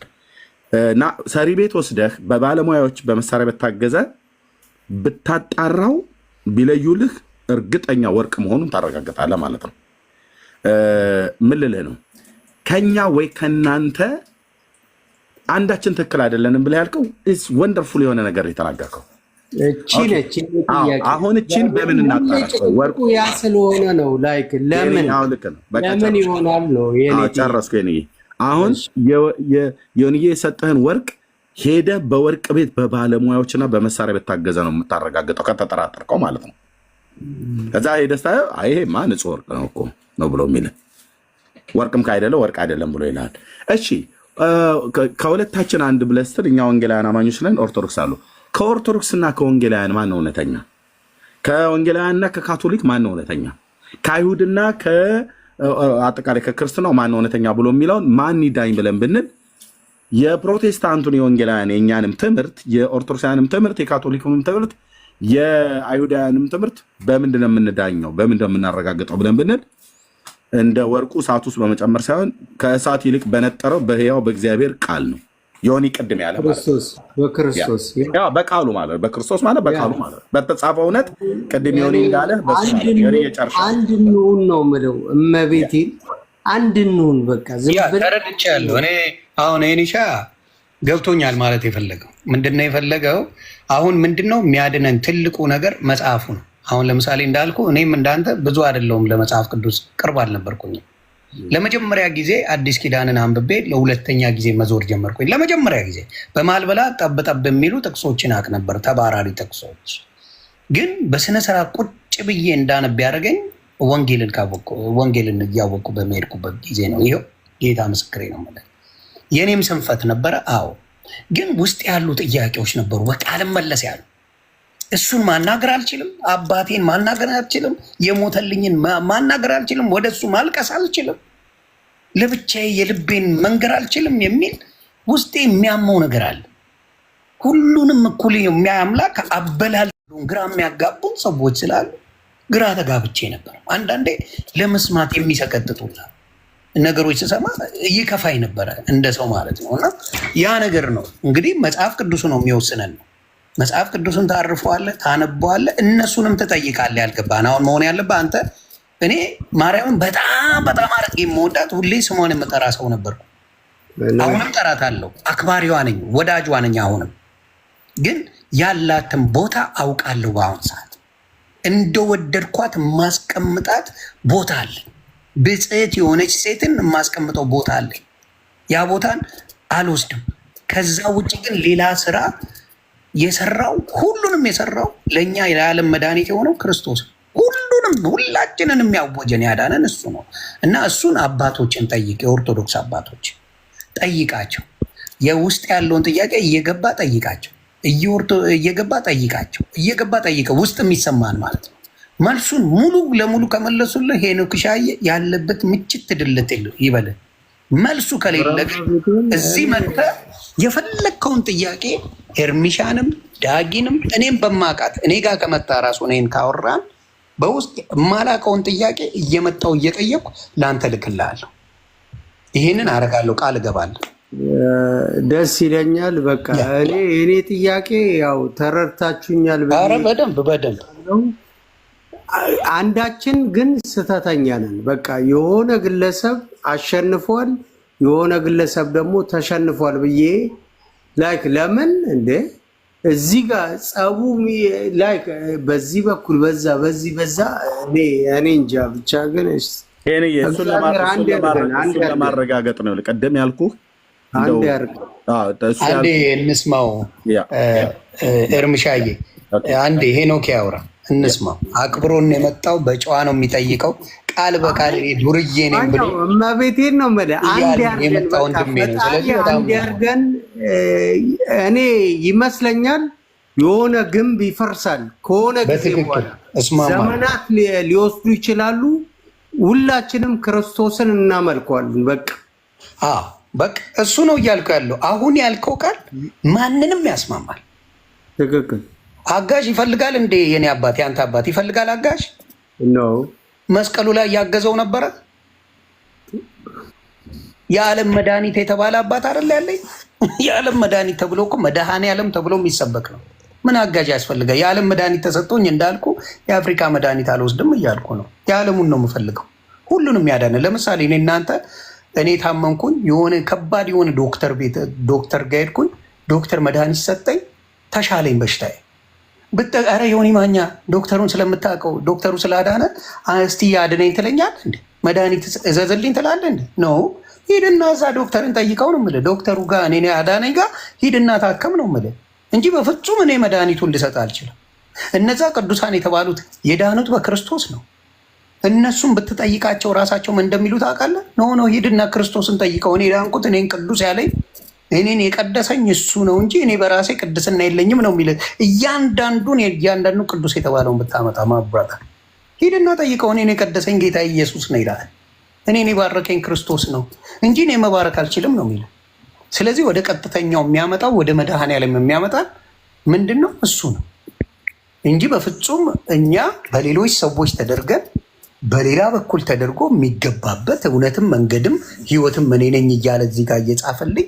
እና ሰሪ ቤት ወስደህ በባለሙያዎች በመሳሪያ በታገዘ ብታጣራው ቢለዩልህ እርግጠኛ ወርቅ መሆኑን ታረጋግጣለህ ማለት ነው። ምን ልልህ ነው? ከኛ ወይ ከናንተ አንዳችን ትክክል አይደለንም ብለህ ያልከው ወንደርፉል የሆነ ነገር የተናገርከው አሁን እቺን በምን እናጣራቸው? ወርቁ ያ ስለሆነ ነው። ላይክ ለምን ይሆናል ነው ጨረስኩ። አሁን ዮኒዬ የሰጠህን ወርቅ ሄደ በወርቅ ቤት በባለሙያዎችና በመሳሪያ በታገዘ ነው የምታረጋግጠው ከተጠራጠርከው ማለት ነው። ከዛ ሄደስታ ይሄማ ንጹህ ወርቅ ነው እኮ ነው ብሎ የሚል ወርቅም ካይደለ ወርቅ አይደለም ብሎ ይልሃል። እሺ ከሁለታችን አንድ ብለህ ስትል እኛ ወንጌላውያን አማኞች ነን፣ ኦርቶዶክስ አሉ። ከኦርቶዶክስና ከወንጌላውያን ማን ነው እውነተኛ? ከወንጌላውያንና ከካቶሊክ ማን ነው እውነተኛ? ከአይሁድና አጠቃላይ ከክርስትናው ማን ነው እውነተኛ ብሎ የሚለውን ማን ይዳኝ ብለን ብንል የፕሮቴስታንቱን የወንጌላውያን የእኛንም ትምህርት የኦርቶዶክሳውያንም ትምህርት የካቶሊክንም ትምህርት የአይሁዳውያንም ትምህርት በምንድን ነው የምንዳኘው በምንድን ነው የምናረጋግጠው ብለን ብንል እንደ ወርቁ እሳት ውስጥ በመጨመር ሳይሆን ከእሳት ይልቅ በነጠረው በሕያው በእግዚአብሔር ቃል ነው። ዮኒ ቅድም ያለ በክርስቶስ በቃሉ ማለት በክርስቶስ ማለት በቃሉ ማለት በተጻፈው እውነት ቅድም ዮኒ እንዳለ አንድ እንሁን ነው የምለው። እመቤቴን አንድ እንሁን በቃ ዝም ብለህ ተረድቻለሁ። እኔ አሁን ኒሻ ገብቶኛል ማለት የፈለገው ምንድነው የፈለገው አሁን ምንድነው የሚያድነን ትልቁ ነገር መጽሐፉ ነው። አሁን ለምሳሌ እንዳልኩ እኔም እንዳንተ ብዙ አይደለሁም ለመጽሐፍ ቅዱስ ቅርብ አልነበርኩኝም። ለመጀመሪያ ጊዜ አዲስ ኪዳንን አንብቤ ለሁለተኛ ጊዜ መዞር ጀመርኩኝ። ለመጀመሪያ ጊዜ በማልበላ ጠብጠብ የሚሉ ጥቅሶችን አቅ ነበር፣ ተባራሪ ጥቅሶች። ግን በስነ ስርዓት ቁጭ ብዬ እንዳነብ ያደረገኝ ወንጌልን እያወቅኩ በሚሄድኩበት ጊዜ ነው። ይኸው ጌታ ምስክሬ ነው ማለት የኔም ስንፈት ነበረ። አዎ ግን ውስጥ ያሉ ጥያቄዎች ነበሩ። በቃ አልመለስ ያሉ እሱን ማናገር አልችልም፣ አባቴን ማናገር አልችልም፣ የሞተልኝን ማናገር አልችልም፣ ወደ እሱ ማልቀስ አልችልም፣ ለብቻዬ የልቤን መንገር አልችልም የሚል ውስጤ የሚያመው ነገር አለ። ሁሉንም እኩል የሚያይ አምላክ አበላል ግራ የሚያጋቡን ሰዎች ስላሉ ግራ ተጋብቼ ነበር። አንዳንዴ ለመስማት የሚሰቀጥጡት ነገሮች ስሰማ ይከፋኝ ነበረ እንደ ሰው ማለት ነው። እና ያ ነገር ነው እንግዲህ መጽሐፍ ቅዱሱ ነው የሚወስነን ነው። መጽሐፍ ቅዱስን ታርፈዋለህ፣ ታነበዋለህ፣ እነሱንም ትጠይቃለህ። ያልገባህን አሁን መሆን ያለብህ አንተ እኔ ማርያምን በጣም አድርጌ የምወዳት ሁሌ ስሟን የምጠራ ሰው ነበርኩ። አሁንም ጠራታለሁ። አክባሪዋ ነኝ፣ ወዳጇ ነኝ። አሁንም ግን ያላትን ቦታ አውቃለሁ። በአሁን ሰዓት እንደወደድኳት የማስቀምጣት ቦታ አለ። ብጽዕት የሆነች ሴትን የማስቀምጠው ቦታ አለ። ያ ቦታን አልወስድም። ከዛ ውጭ ግን ሌላ ስራ የሰራው ሁሉንም የሰራው ለእኛ የዓለም መድኃኒት የሆነው ክርስቶስ ሁላችንን የሚያወጀን ያዳነን እሱ ነው። እና እሱን አባቶችን ጠይቅ፣ የኦርቶዶክስ አባቶች ጠይቃቸው። የውስጥ ያለውን ጥያቄ እየገባ ጠይቃቸው፣ እየገባ ጠይቀው ውስጥ የሚሰማን ማለት ነው። መልሱን ሙሉ ለሙሉ ከመለሱልህ ሄኖክ ሻዬ ያለበት ምችት ድልት ይበል። መልሱ ከሌለ እዚህ መጥተህ የፈለግከውን ጥያቄ ኤርሚሻንም ዳጊንም እኔም በማውቃት እኔ ጋር ከመጣ ራሱ እኔን ካወራን በውስጥ የማላውቀውን ጥያቄ እየመጣው እየጠየቅኩ ለአንተ ልክልሃለሁ። ይህንን አደርጋለሁ፣ ቃል እገባለሁ። ደስ ይለኛል። በቃ እኔ ጥያቄ ያው ተረድታችሁኛል። በደንብ አንዳችን ግን ስህተተኛ ነን። በቃ የሆነ ግለሰብ አሸንፏል፣ የሆነ ግለሰብ ደግሞ ተሸንፏል ብዬ ላይክ ለምን እንዴ እዚህ ጋር ጸቡ ላይክ በዚህ በኩል በዛ እኔ እንጃ ብቻ ግን እሱን ለማረጋገጥ ነው ቀደም ያልኩህ። አንዴ እንስማው ኤርምሻዬ፣ አንዴ ሄኖክ ያውራ እንስማው። አክብሮን የመጣው በጨዋ ነው የሚጠይቀው። ቃል በቃል ዱርዬ ነኝ ብሎ እመቤቴን ነው የምልህ። አንድ ያርገን። እኔ ይመስለኛል የሆነ ግንብ ይፈርሳል ከሆነ ጊዜ በኋላ ዘመናት ሊወስዱ ይችላሉ። ሁላችንም ክርስቶስን እናመልከዋለን። በቃ እሱ ነው እያልኩ ያለው። አሁን ያልከው ቃል ማንንም ያስማማል። ትክክል። አጋዥ ይፈልጋል እንዴ? የኔ አባት ያንተ አባት ይፈልጋል አጋዥ ነው። መስቀሉ ላይ ያገዘው ነበረ። የዓለም መድኃኒት የተባለ አባት አይደል ያለኝ? የዓለም መድኃኒት ተብሎ እኮ መድኃኔ ዓለም ተብሎ የሚሰበክ ነው። ምን አጋዥ ያስፈልጋል? የዓለም መድኃኒት ተሰጥቶኝ እንዳልኩ የአፍሪካ መድኃኒት አልወስድም እያልኩ ነው። የዓለሙን ነው የምፈልገው፣ ሁሉንም ያዳነ። ለምሳሌ እኔ እናንተ እኔ ታመንኩኝ፣ የሆነ ከባድ የሆነ ዶክተር ጋር ሄድኩኝ። ዶክተር መድኃኒት ሰጠኝ፣ ተሻለኝ በሽታዬ። ኧረ ዮኒ ማኛ ዶክተሩን ስለምታውቀው ዶክተሩ ስላዳነ እስቲ ያድነኝ ትለኛል እንዴ? መድኃኒት እዘዝልኝ ትላለህ እንዴ? ነው ሂድና እዛ ዶክተርን ጠይቀው ነው የምልህ። ዶክተሩ ጋር እኔ አዳነኝ ጋር ሂድና ታከም ነው የምልህ እንጂ በፍጹም እኔ መድኃኒቱን ልሰጥ አልችልም። እነዛ ቅዱሳን የተባሉት የዳኑት በክርስቶስ ነው። እነሱም ብትጠይቃቸው ራሳቸውም እንደሚሉት ታውቃለህ። ነው ሂድና ክርስቶስን ጠይቀው። እኔ ዳንኩት፣ እኔን ቅዱስ ያለኝ እኔን የቀደሰኝ እሱ ነው እንጂ እኔ በራሴ ቅድስና የለኝም ነው የሚል። እያንዳንዱ ቅዱስ የተባለውን ብታመጣ ማብራታ ሂድና ጠይቀው። እኔን የቀደሰኝ ጌታ ኢየሱስ ነው ይላል። እኔን የባረከኝ ክርስቶስ ነው እንጂ እኔ መባረክ አልችልም ነው የሚል። ስለዚህ ወደ ቀጥተኛው የሚያመጣው ወደ መድኃኔዓለም የሚያመጣን ምንድን ነው? እሱ ነው እንጂ በፍጹም እኛ በሌሎች ሰዎች ተደርገን በሌላ በኩል ተደርጎ የሚገባበት እውነትም መንገድም ህይወትም እኔ ነኝ እያለ እዚህ ጋር እየጻፈልኝ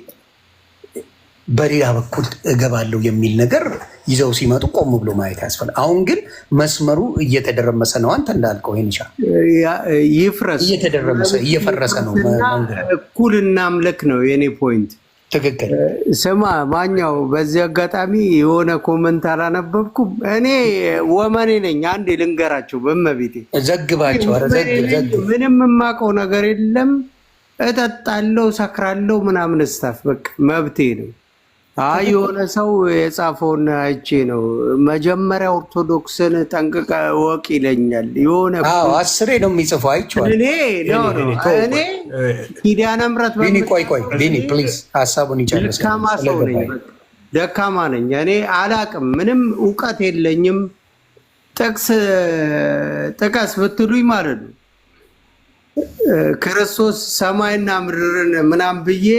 በሌላ በኩል እገባለሁ የሚል ነገር ይዘው ሲመጡ ቆም ብሎ ማየት ያስፈልጋል። አሁን ግን መስመሩ እየተደረመሰ ነው። አንተ እንዳልከው ይንሻ ይፍረስ፣ እየፈረሰ ነው። እኩል እናምልክ ነው የኔ ፖይንት። ትክክል። ስማ ማኛው፣ በዚህ አጋጣሚ የሆነ ኮመንት አላነበብኩም። እኔ ወመኔ ነኝ። አንዴ ልንገራቸው በመቤቴ ዘግባቸው። ምንም የማውቀው ነገር የለም። እጠጣለሁ፣ ሰክራለሁ ምናምን ስታፍ በቃ መብቴ ነው። የሆነ ሰው የጻፈውን አይቼ ነው። መጀመሪያ ኦርቶዶክስን ጠንቅቀ ወቅ ይለኛል። የሆነ 10 ነው የሚጽፈው አይቼዋለሁ። እኔ ኪዳነ ምሕረት ቆይ ቢኒ ፕሊዝ ሀሳቡን ይጨርስ። ደካማ ነኝ እኔ አላቅም፣ ምንም እውቀት የለኝም። ጥቅስ ጥቀስ ብትሉኝ ማለት ነው ክርስቶስ ሰማይና ምድርን ምናምን ብዬ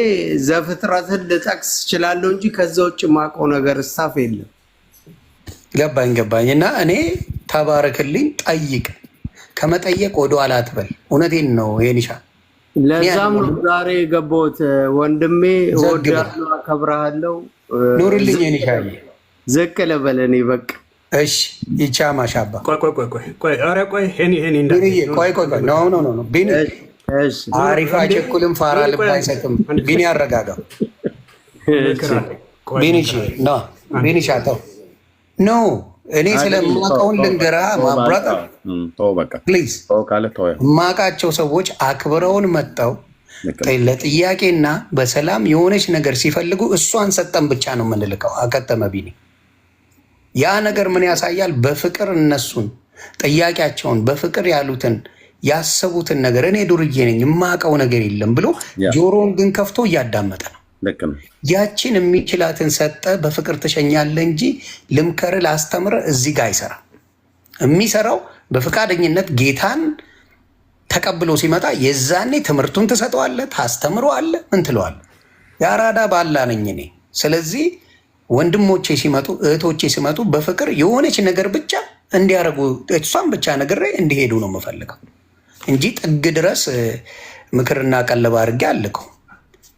ዘፍጥረትን ልጠቅስ እችላለሁ እንጂ ከዛ ውጭ ማውቀው ነገር ስታፍ የለም። ገባኝ። እና እኔ ተባረክልኝ፣ ጠይቅ፣ ከመጠየቅ ወደኋላ አትበል። እውነቴን ነው ይሄንሻ። ለዛም ዛሬ የገባሁት ወንድሜ፣ እወድሃለሁ፣ አከብርሃለሁ። ኑርልኝ ይሄንሻ። ዝቅ ልበል እኔ በቃ እሺ ይቻ ማሻባ አሪፍ አይቸኩልም። ፋራ ልብ አይሰጥም። ቢኒ አረጋጋው። ቢኒ ሻተው ኖ እኔ ስለማውቀውን ልንገራ ማብራት ፕሊዝ። የማውቃቸው ሰዎች አክብረውን መጠው ለጥያቄና በሰላም የሆነች ነገር ሲፈልጉ እሷን ሰጠን ብቻ ነው የምንልከው። አከተመ ቢኒ። ያ ነገር ምን ያሳያል? በፍቅር እነሱን ጥያቄያቸውን በፍቅር ያሉትን ያሰቡትን ነገር እኔ ዱርዬ ነኝ የማውቀው ነገር የለም ብሎ ጆሮውን ግን ከፍቶ እያዳመጠ ነው። ያችን የሚችላትን ሰጠ በፍቅር ትሸኛለህ እንጂ ልምከር ላስተምር እዚህ ጋር አይሰራም። የሚሰራው በፈቃደኝነት ጌታን ተቀብሎ ሲመጣ የዛኔ ትምህርቱን ትሰጠዋለህ፣ ታስተምረዋለህ፣ ምን ትለዋለህ። የአራዳ ባላ ነኝ እኔ። ስለዚህ ወንድሞቼ ሲመጡ እህቶቼ ሲመጡ በፍቅር የሆነች ነገር ብቻ እንዲያደርጉ እሷን ብቻ ነግሬ እንዲሄዱ ነው የምፈልገው እንጂ ጥግ ድረስ ምክርና ቀለብ አድርጌ አልከው።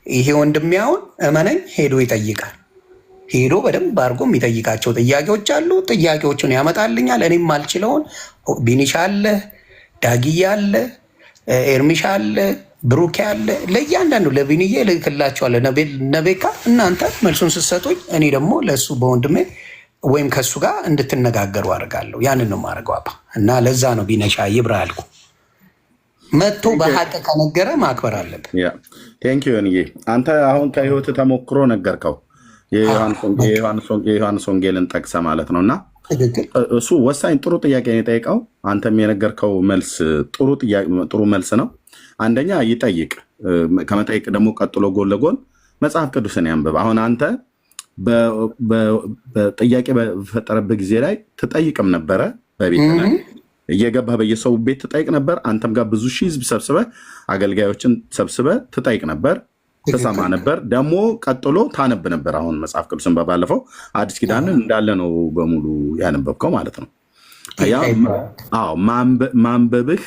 ይሄ ወንድሜ አሁን እመነኝ ሄዶ ይጠይቃል። ሄዶ በደንብ አድርጎ የሚጠይቃቸው ጥያቄዎች አሉ። ጥያቄዎቹን ያመጣልኛል። እኔም አልችለውን ቢኒሻ አለ፣ ዳጊያ አለ፣ ኤርሚሻ አለ፣ ብሩኬ አለ። ለእያንዳንዱ ለቢንዬ ልክላቸዋለ ነቤካ። እናንተ መልሱን ስትሰጡኝ እኔ ደግሞ ለእሱ በወንድሜ ወይም ከእሱ ጋር እንድትነጋገሩ አድርጋለሁ። ያንን ነው የማደርገው አባ እና ለዛ ነው ቢነሻ ይብራ አልኩ። መጥቶ በሀቅ ከነገረ ማክበር አለብን። ቴንክ ዩ ዮኒዬ። አንተ አሁን ከህይወት ተሞክሮ ነገርከው የዮሐንስ ወንጌልን ጠቅሰ ማለት ነው እና እሱ ወሳኝ ጥሩ ጥያቄ ነው የጠየቀው። አንተም የነገርከው መልስ ጥሩ መልስ ነው። አንደኛ ይጠይቅ፣ ከመጠየቅ ደግሞ ቀጥሎ ጎን ለጎን መጽሐፍ ቅዱስን ያንብብ። አሁን አንተ በጥያቄ በፈጠረብህ ጊዜ ላይ ትጠይቅም ነበረ። በቤት ላይ እየገባህ በየሰው ቤት ትጠይቅ ነበር። አንተም ጋር ብዙ ሺህ ህዝብ ሰብስበህ አገልጋዮችን ሰብስበህ ትጠይቅ ነበር፣ ትሰማ ነበር፣ ደግሞ ቀጥሎ ታነብ ነበር። አሁን መጽሐፍ ቅዱስን በባለፈው አዲስ ኪዳንን እንዳለ ነው በሙሉ ያነበብከው ማለት ነው። ማንበብህ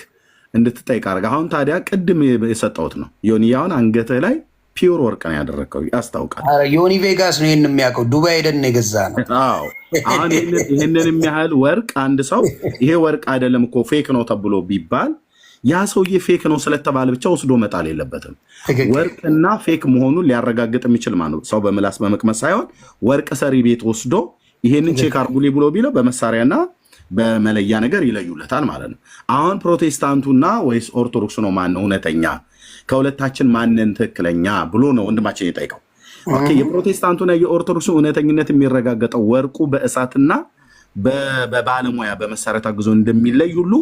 እንድትጠይቅ አድርገህ አሁን ታዲያ ቅድም የሰጠሁት ነው ዮኒያውን አንገትህ ላይ ፒውር ወርቅ ነው ያደረግከው፣ ያስታውቃል። ዮኒ ቬጋስ ነው ይህን የሚያውቀው፣ ዱባይ ሄደን የገዛ ነው። አሁን ይህንን የሚያህል ወርቅ አንድ ሰው ይሄ ወርቅ አይደለም እኮ ፌክ ነው ተብሎ ቢባል ያ ሰውዬ ፌክ ነው ስለተባለ ብቻ ወስዶ መጣል የለበትም። ወርቅና ፌክ መሆኑን ሊያረጋግጥ የሚችል ማለት ሰው በምላስ በመቅመስ ሳይሆን ወርቅ ሰሪ ቤት ወስዶ ይሄንን ቼክ አርጉልኝ ብሎ ቢለው በመሳሪያና በመለያ ነገር ይለዩለታል ማለት ነው። አሁን ፕሮቴስታንቱና ወይስ ኦርቶዶክሱ ነው ማን እውነተኛ? ከሁለታችን ማንን ትክክለኛ ብሎ ነው ወንድማችን የጠይቀው። የፕሮቴስታንቱና የኦርቶዶክሱ እውነተኝነት የሚረጋገጠው ወርቁ በእሳትና በባለሙያ በመሳሪያ ታግዞ እንደሚለይ ሁሉ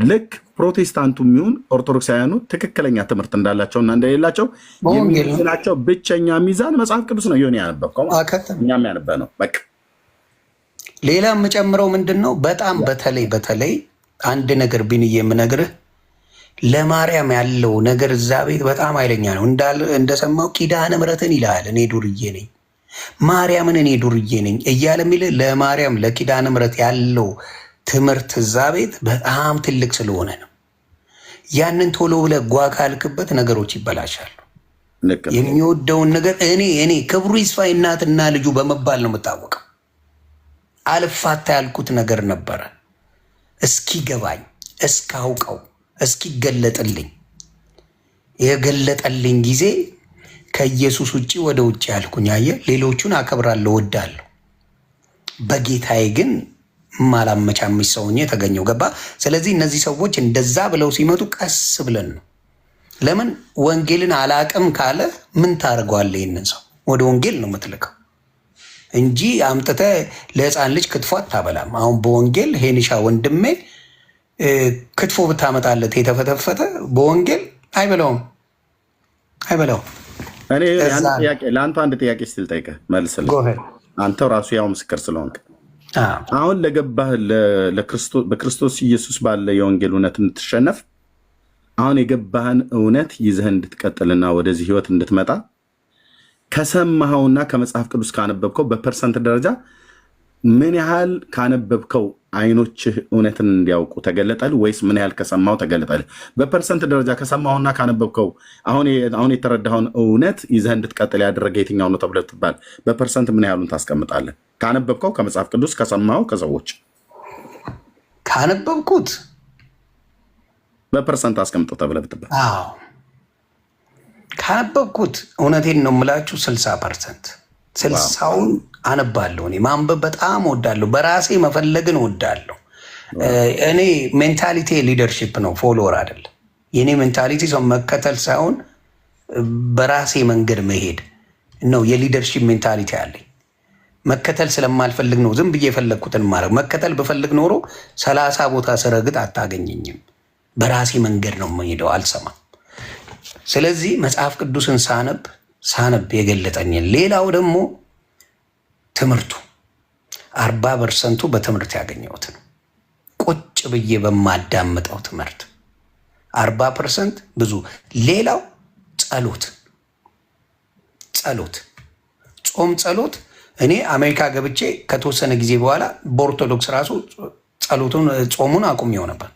ልክ ፕሮቴስታንቱ የሚሆን ኦርቶዶክሳውያኑ ትክክለኛ ትምህርት እንዳላቸውና እንደሌላቸው የሚላቸው ብቸኛ ሚዛን መጽሐፍ ቅዱስ ነው። ይሆን ያነበብከው እኛም ያነበ ነው። በቃ ሌላ የምጨምረው ምንድን ነው? በጣም በተለይ አንድ ነገር ቢንዬ የምነግርህ ለማርያም ያለው ነገር እዛ ቤት በጣም ኃይለኛ ነው። እንደሰማው ኪዳነ ምሕረትን ይልሃል እኔ ዱርዬ ነኝ፣ ማርያምን እኔ ዱርዬ ነኝ እያለ የሚል ለማርያም ለኪዳነ ምሕረት ያለው ትምህርት እዛ ቤት በጣም ትልቅ ስለሆነ ነው። ያንን ቶሎ ብለህ ጓ ካልክበት ነገሮች ይበላሻሉ። የሚወደውን ነገር እኔ ክብሩ ይስፋ እናትና ልጁ በመባል ነው የምታወቀው። አልፋታ ያልኩት ነገር ነበረ እስኪገባኝ እስካውቀው እስኪገለጥልኝ የገለጠልኝ ጊዜ ከኢየሱስ ውጭ ወደ ውጭ ያልኩኝ። አየህ፣ ሌሎቹን አከብራለሁ ወዳለሁ፣ በጌታዬ ግን ማላመቻምች ሰው ሆኜ የተገኘው ገባ። ስለዚህ እነዚህ ሰዎች እንደዛ ብለው ሲመጡ ቀስ ብለን ነው። ለምን ወንጌልን አላቅም ካለ ምን ታደርገዋለህ? ይህንን ሰው ወደ ወንጌል ነው የምትልከው እንጂ አምጥተህ ለሕፃን ልጅ ክትፎ አታበላም። አሁን በወንጌል ሄኒሻ ወንድሜ ክትፎ ብታመጣለት የተፈተፈተ በወንጌል አይበላውም። እኔ ለአንተ አንድ ጥያቄ ስትል ጠይቀህ መልስልህ። አንተው ራሱ ያው ምስክር ስለሆንክ አሁን ለገባህ በክርስቶስ ኢየሱስ ባለ የወንጌል እውነት እንድትሸነፍ አሁን የገባህን እውነት ይዘህ እንድትቀጥልና ወደዚህ ህይወት እንድትመጣ ከሰማኸውና ከመጽሐፍ ቅዱስ ካነበብከው በፐርሰንት ደረጃ ምን ያህል ካነበብከው አይኖችህ እውነትን እንዲያውቁ ተገለጠል ወይስ ምን ያህል ከሰማው ተገለጠል? በፐርሰንት ደረጃ ከሰማውና ካነበብከው አሁን የተረዳኸውን እውነት ይዘህ እንድትቀጥል ያደረገ የትኛው ነው ተብለህ ትባል በፐርሰንት ምን ያህሉን ታስቀምጣለህ? ካነበብከው ከመጽሐፍ ቅዱስ ከሰማኸው ከሰዎች ካነበብኩት በፐርሰንት አስቀምጠው ተብለህ ብትባል ካነበብኩት እውነቴን ነው የምላችሁ 60%። 60ውን አነባለሁ። እኔ ማንበብ በጣም እወዳለሁ። በራሴ መፈለግን እወዳለሁ። እኔ ሜንታሊቲ ሊደርሺፕ ነው፣ ፎሎወር አይደለም። የኔ ሜንታሊቲ ሰው መከተል ሳይሆን በራሴ መንገድ መሄድ ነው። የሊደርሺፕ ሜንታሊቲ አለኝ። መከተል ስለማልፈልግ ነው ዝም ብዬ የፈለግኩትን ማድረግ። መከተል ብፈልግ ኖሮ 30 ቦታ ስረግጥ አታገኘኝም። በራሴ መንገድ ነው የምሄደው፣ አልሰማም። ስለዚህ መጽሐፍ ቅዱስን ሳነብ ሳነብ የገለጠኝን። ሌላው ደግሞ ትምህርቱ 40% በትምህርት ያገኘሁት ነው። ቁጭ ብዬ በማዳምጠው ትምህርት 40% ብዙ። ሌላው ጸሎት፣ ጾም፣ ጸሎት። እኔ አሜሪካ ገብቼ ከተወሰነ ጊዜ በኋላ በኦርቶዶክስ ራሱ ጸሎቱን ጾሙን አቁሜው ነበር።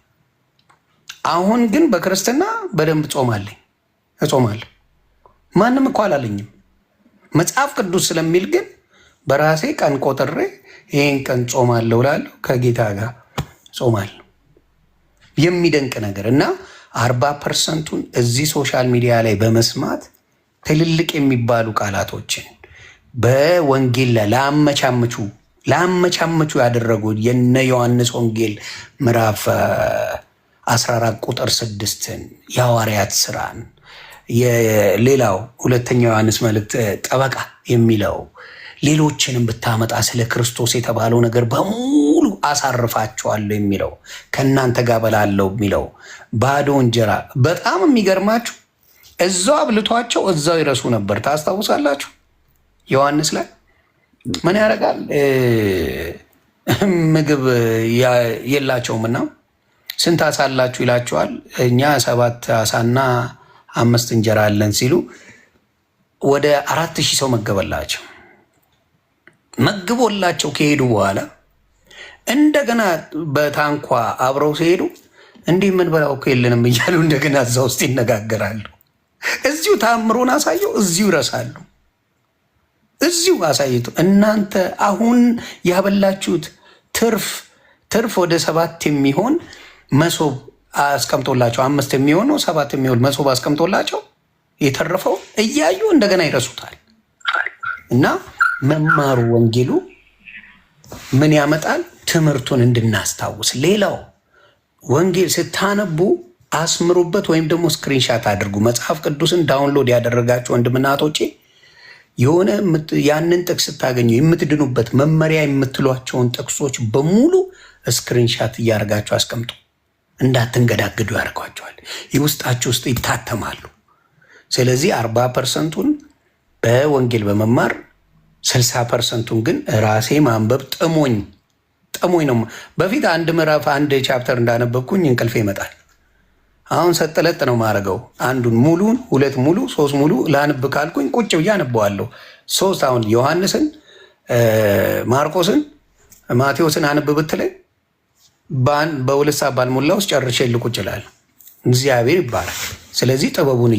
አሁን ግን በክርስትና በደንብ እጾማለሁ። ማንም እኮ አላለኝም። መጽሐፍ ቅዱስ ስለሚል ግን በራሴ ቀን ቆጥሬ ይህን ቀን ጾማለሁ እላለሁ። ከጌታ ጋር ጾማለሁ። የሚደንቅ ነገር እና 40%ቱን እዚህ ሶሻል ሚዲያ ላይ በመስማት ትልልቅ የሚባሉ ቃላቶችን በወንጌል ላይ ላመቻመቹ ያደረጉ የነ ዮሐንስ ወንጌል ምዕራፍ 14 ቁጥር 6ን የሐዋርያት ስራን የሌላው ሁለተኛው ዮሐንስ መልእክት ጠበቃ የሚለው ሌሎችንም ብታመጣ ስለ ክርስቶስ የተባለው ነገር በሙሉ አሳርፋቸዋለሁ የሚለው ከእናንተ ጋር በላለው የሚለው ባዶ እንጀራ። በጣም የሚገርማችሁ እዛው አብልቷቸው እዛው ይረሱ ነበር። ታስታውሳላችሁ? ዮሐንስ ላይ ምን ያደርጋል? ምግብ የላቸውም እና ስንት አሳ አላችሁ ይላቸዋል። እኛ 7 አሳና 5 እንጀራ አለን ሲሉ ወደ 4000 ሰው መገበላቸው። መግቦላቸው ከሄዱ በኋላ እንደገና በታንኳ አብረው ሲሄዱ እንዲህ የምንበላው እኮ የለንም እያሉ እንደገና እዛ ውስጥ ይነጋገራሉ። እዚሁ ታምሩን አሳየው፣ እዚሁ ይረሳሉ። እዚሁ አሳይቱ። እናንተ አሁን ያበላችሁት ትርፍ ወደ 7 የሚሆን መሶብ አስቀምጦላቸው 5 የሚሆን 7 የሚሆን መሶብ አስቀምጦላቸው የተረፈው እያዩ እንደገና ይረሱታል። እና መማሩ ወንጌሉ ምን ያመጣል? ትምህርቱን እንድናስታውስ። ሌላው ወንጌል ስታነቡ አስምሩበት፣ ወይም ደግሞ ስክሪንሻት አድርጉ። መጽሐፍ ቅዱስን ዳውንሎድ ያደረጋችሁ ወንድምናቶቼ የሆነ ያንን ጥቅስ ስታገኙ የምትድኑበት መመሪያ የምትሏቸውን ጥቅሶች በሙሉ ስክሪንሻት እያደረጋችሁ አስቀምጡ። እንዳትንገዳግዱ ያደርጓቸዋል። የውስጣችሁ ውስጥ ይታተማሉ። ስለዚህ 40%ቱን በወንጌል በመማር 60%ቱን ግን ራሴ ማንበብ ጥሞኝ ነው። በፊት አንድ ምዕራፍ 1 ቻፕተር እንዳነበብኩኝ እንቅልፌ ይመጣል። አሁን ሰጥለጥ ነው ማድረገው። አንዱን ሙሉን 2 ሙሉ 3 ሙሉ ላንብ ካልኩኝ ቁጭ ብዬ አነበዋለሁ። 3 አሁን ዮሐንስን፣ ማርቆስን፣ ማቴዎስን አንብ ብትለኝ በ2 ሰዓት ባልሞላ ውስጥ ጨርሼ ልቁጭ እላለሁ። እግዚአብሔር ይባላል። ስለዚህ ጥበቡን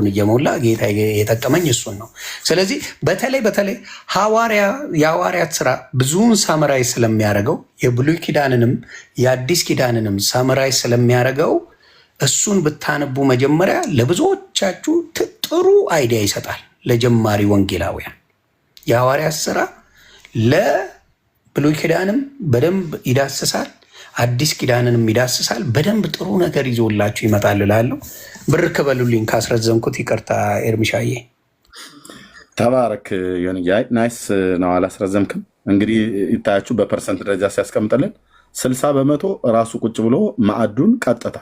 እየሞላ ጌታ የጠቀመኝ እሱን ነው። ስለዚህ በተለይ የሐዋርያት ስራ ብዙውን ሳመራይ ስለሚያደርገው የብሉይ ኪዳንንም የአዲስ ኪዳንንም ሳመራይ ስለሚያደርገው እሱን ብታነቡ መጀመሪያ ለብዙዎቻችሁ ጥሩ አይዲያ ይሰጣል። ለጀማሪ ወንጌላውያን የሐዋርያት ስራ ለብሉይ ኪዳንም በደንብ ይዳስሳል፣ አዲስ ኪዳንንም ይዳስሳል። በደንብ ጥሩ ነገር ይዞላችሁ ይመጣል እላለሁ። ብር ክበሉልኝ ካስረዘምኩት፣ ይቅርታ ኤርሚሻዬ። ተባረክ ዮንያ። ናይስ ነው፣ አላስረዘምክም። እንግዲህ ይታያችሁ በፐርሰንት ደረጃ ሲያስቀምጥልን 60% ራሱ ቁጭ ብሎ ማዕዱን ቀጥታ